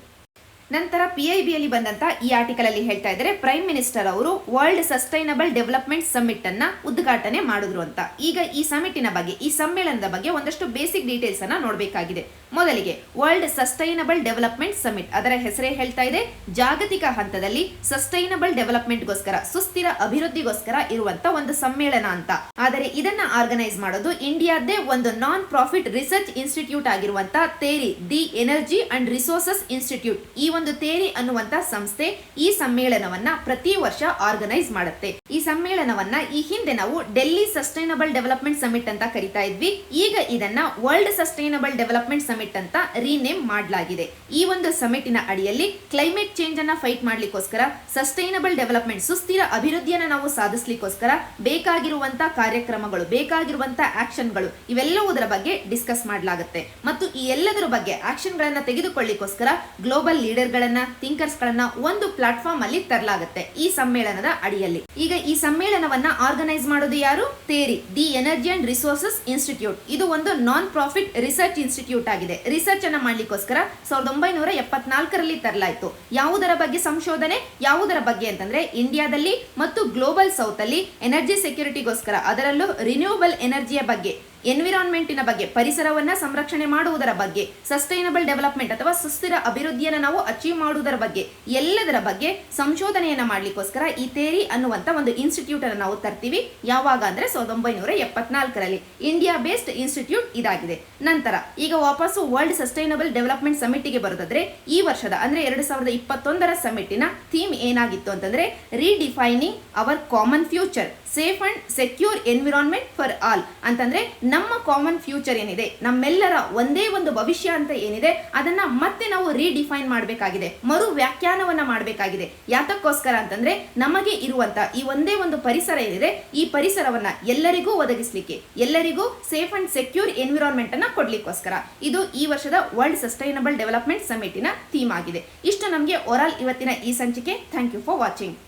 ನಂತರ PIB ಯಲ್ಲಿ ಬಂದಂತ ಈ ಆರ್ಟಿಕಲ್ ಅಲ್ಲಿ ಹೇಳ್ತಾ ಇದ್ದಾರೆ, ಪ್ರೈಮ್ ಮಿನಿಸ್ಟರ್ ಅವರು ವರ್ಲ್ಡ್ ಸಸ್ಟೈನಬಲ್ ಡೆವಲಪ್ಮೆಂಟ್ ಸಮಿಟ್ ಅನ್ನ ಉದ್ಘಾಟನೆ ಮಾಡಿದ್ರು ಅಂತ. ಈಗ ಈ ಸಮಿಟಿನ ಬಗ್ಗೆ, ಈ ಸಮ್ಮೇಳನದ ಬಗ್ಗೆ ಒಂದಷ್ಟು ಬೇಸಿಕ್ ಡೀಟೇಲ್ಸ್ ಅನ್ನ ನೋಡಬೇಕಾಗಿದೆ. ಮೊದಲಿಗೆ ವರ್ಲ್ಡ್ ಸಸ್ಟೈನಬಲ್ ಡೆವಲಪ್ಮೆಂಟ್ ಸಮಿಟ್, ಅದರ ಹೆಸರೇ ಹೇಳ್ತಾ ಇದೆ ಜಾಗತಿಕ ಹಂತದಲ್ಲಿ ಸಸ್ಟೈನಬಲ್ ಡೆವಲಪ್ಮೆಂಟ್ಗೋಸ್ಕರ, ಸುಸ್ಥಿರ ಅಭಿವೃದ್ಧಿಗೋಸ್ಕರ ಇರುವಂತ ಒಂದು ಸಮ್ಮೇಳನ ಅಂತ. ಆದರೆ ಇದನ್ನ ಆರ್ಗನೈಸ್ ಮಾಡೋದು ಇಂಡಿಯಾದೇ ಒಂದು ನಾನ್ ಪ್ರಾಫಿಟ್ ರಿಸರ್ಚ್ ಇನ್ಸ್ಟಿಟ್ಯೂಟ್ ಆಗಿರುವಂತ TERI, the energy and resources institute. ಈ ಒಂದು ತೇರಿ ಅನ್ನುವಂತ ಸಂಸ್ಥೆ ಈ ಸಮ್ಮೇಳನವನ್ನ ಪ್ರತಿ ವರ್ಷ ಆರ್ಗನೈಸ್ ಮಾಡುತ್ತೆ. ಈ ಸಮ್ಮೇಳನವನ್ನ ಈ ಹಿಂದೆ ನಾವು ಡೆಲ್ಲಿ ಸಸ್ಟೈನಬಲ್ ಡೆವಲಪ್ಮೆಂಟ್ ಸಮಿಟ್ ಅಂತ ಕರಿತಾ ಇದ್ವಿ. ಈಗ ಇದನ್ನ ವರ್ಲ್ಡ್ ಸಸ್ಟೈನಬಲ್ ಡೆವಲಪ್ಮೆಂಟ್ ಸಮಿಟ್ ಅಂತ ರೀನೇಮ್ ಮಾಡಲಾಗಿದೆ. ಈ ಒಂದು ಸಮಿಟಿನ ಅಡಿಯಲ್ಲಿ ಕ್ಲೈಮೇಟ್ ಚೇಂಜ್ ಅನ್ನ ಫೈಟ್ ಮಾಡ್ಲಿಕ್ಕೋಸ್ಕರ, ಸಸ್ಟೈನಬಲ್ ಡೆವಲಪ್ಮೆಂಟ್, ಸುಸ್ಥಿರ ಅಭಿವೃದ್ಧಿಯನ್ನು ನಾವು ಸಾಧಿಸಲಿಕ್ಕೋಸ್ಕರ ಬೇಕಾಗಿರುವಂತ ಕಾರ್ಯಕ್ರಮಗಳು, ಬೇಕಾಗಿರುವಂತ ಆಕ್ಷನ್ಗಳು, ಇವೆಲ್ಲವುದರ ಬಗ್ಗೆ ಡಿಸ್ಕಸ್ ಮಾಡಲಾಗುತ್ತೆ. ಮತ್ತು ಈ ಎಲ್ಲದರ ಬಗ್ಗೆ ಆಕ್ಷನ್ ಗಳನ್ನ ತೆಗೆದುಕೊಳ್ಳಿಕ್ಕೋಸ್ಕರ ಗ್ಲೋಬಲ್ ಲೀಡರ್ ಗಳನ್ನ, ಥಿಂಕರ್ಸ್ ಗಳನ್ನ ಒಂದು ಪ್ಲಾಟ್ಫಾರ್ಮ್ ಅಲ್ಲಿ ತರಲಾಗುತ್ತೆ ಈ ಸಮ್ಮೇಳನದ ಅಡಿಯಲ್ಲಿ. ಈಗ ಈ ಸಮ್ಮೇಳನವನ್ನ ಆರ್ಗನೈಸ್ ಮಾಡೋದು ಯಾರು? TERI, the energy and resources institute. ಇದು ಒಂದು ನಾನ್ ಪ್ರಾಫಿಟ್ ರಿಸರ್ಚ್ ಇನ್ಸ್ಟಿಟ್ಯೂಟ್ ಆಗಿದೆ. ರಿಸರ್ಚ್ ಅನ್ನ ಮಾಡ್ಲಿಕ್ಕೋಸ್ಕರ 1974ರಲ್ಲಿ ತರಲಾಯಿತು. ಯಾವುದರ ಬಗ್ಗೆ ಸಂಶೋಧನೆ? ಯಾವುದರ ಬಗ್ಗೆ ಅಂತಂದ್ರೆ ಇಂಡಿಯಾದಲ್ಲಿ ಮತ್ತು ಗ್ಲೋಬಲ್ ಸೌತ್ ಅಲ್ಲಿ ಎನರ್ಜಿ ಸೆಕ್ಯೂರಿಟಿಗೋಸ್ಕರ, ಅದರಲ್ಲೂ ರಿನ್ಯೂವಬಲ್ ಎನರ್ಜಿಯ ಬಗ್ಗೆ, ಎನ್ವಿರಾನ್ಮೆಂಟಿನ ಬಗ್ಗೆ, ಪರಿಸರವನ್ನ ಸಂರಕ್ಷಣೆ ಮಾಡುವುದರ ಬಗ್ಗೆ, ಸಸ್ಟೈನಬಲ್ ಡೆವಲಪ್ಮೆಂಟ್ ಅಥವಾ ಸುಸ್ಥಿರ ಅಭಿವೃದ್ಧಿಯನ್ನು ನಾವು ಅಚೀವ್ ಮಾಡುವುದರ ಬಗ್ಗೆ, ಎಲ್ಲದರ ಬಗ್ಗೆ ಸಂಶೋಧನೆಯನ್ನ ಮಾಡ್ಲಿಕ್ಕೋಸ್ಕರ ಈ ತೇರಿ ಅನ್ನುವಂತ ಒಂದು ಇನ್ಸ್ಟಿಟ್ಯೂಟ್ ಅನ್ನು ನಾವು ತರ್ತೀವಿ. ಯಾವಾಗ ಅಂದ್ರೆ 1974ರಲ್ಲಿ ಇಂಡಿಯಾ ಬೇಸ್ಡ್ ಇನ್ಸ್ಟಿಟ್ಯೂಟ್ ಇದಾಗಿದೆ. ನಂತರ ಈಗ ವಾಪಸ್ಸು ವರ್ಲ್ಡ್ ಸಸ್ಟೈನಬಲ್ ಡೆವಲಪ್ಮೆಂಟ್ ಸಮಿಟಿಗೆ ಬರೋದಾದ್ರೆ, ಈ ವರ್ಷದ ಅಂದ್ರೆ 2021ರ ಸಮಿಟಿನ ಥೀಮ್ ಏನಾಗಿತ್ತು ಅಂತಂದ್ರೆ ರೀಡಿಫೈನಿಂಗ್ hour common future, safe and secure environment for all. ಅಂತಂದ್ರೆ ನಮ್ಮ ಕಾಮನ್ ಫ್ಯೂಚರ್ ಏನಿದೆ, ನಮ್ಮೆಲ್ಲರ ಒಂದೇ ಒಂದು ಭವಿಷ್ಯ ಅಂತ ಏನಿದೆ, ಅದನ್ನ ಮತ್ತೆ ನಾವು ರೀಡಿಫೈನ್ ಮಾಡಬೇಕಾಗಿದೆ, ಮರು ವ್ಯಾಖ್ಯಾನವನ್ನ ಮಾಡಬೇಕಾಗಿದೆ. ಯಾತಕ್ಕೋಸ್ಕರ ಅಂತಂದ್ರೆ ನಮಗೆ ಇರುವಂತ ಈ ಒಂದೇ ಒಂದು ಪರಿಸರ ಏನಿದೆ, ಈ ಪರಿಸರವನ್ನ ಎಲ್ಲರಿಗೂ ಒದಗಿಸಲಿಕ್ಕೆ, ಎಲ್ಲರಿಗೂ ಸೇಫ್ ಅಂಡ್ ಸೆಕ್ಯೂರ್ ಎನ್ವಿರಾನ್ಮೆಂಟ್ ಅನ್ನ ಕೊಡ್ಲಿಕ್ಕೋಸ್ಕರ. ಇದು ಈ ವರ್ಷದ ವರ್ಲ್ಡ್ ಸಸ್ಟೈನಬಲ್ ಡೆವಲಪ್ಮೆಂಟ್ ಸಮಿಟಿನ ಥೀಮ್ ಆಗಿದೆ. ಇಷ್ಟು ನಮಗೆ ಓವರಾಲ್ ಇವತ್ತಿನ ಈ ಸಂಚಿಕೆ. Thank you for watching.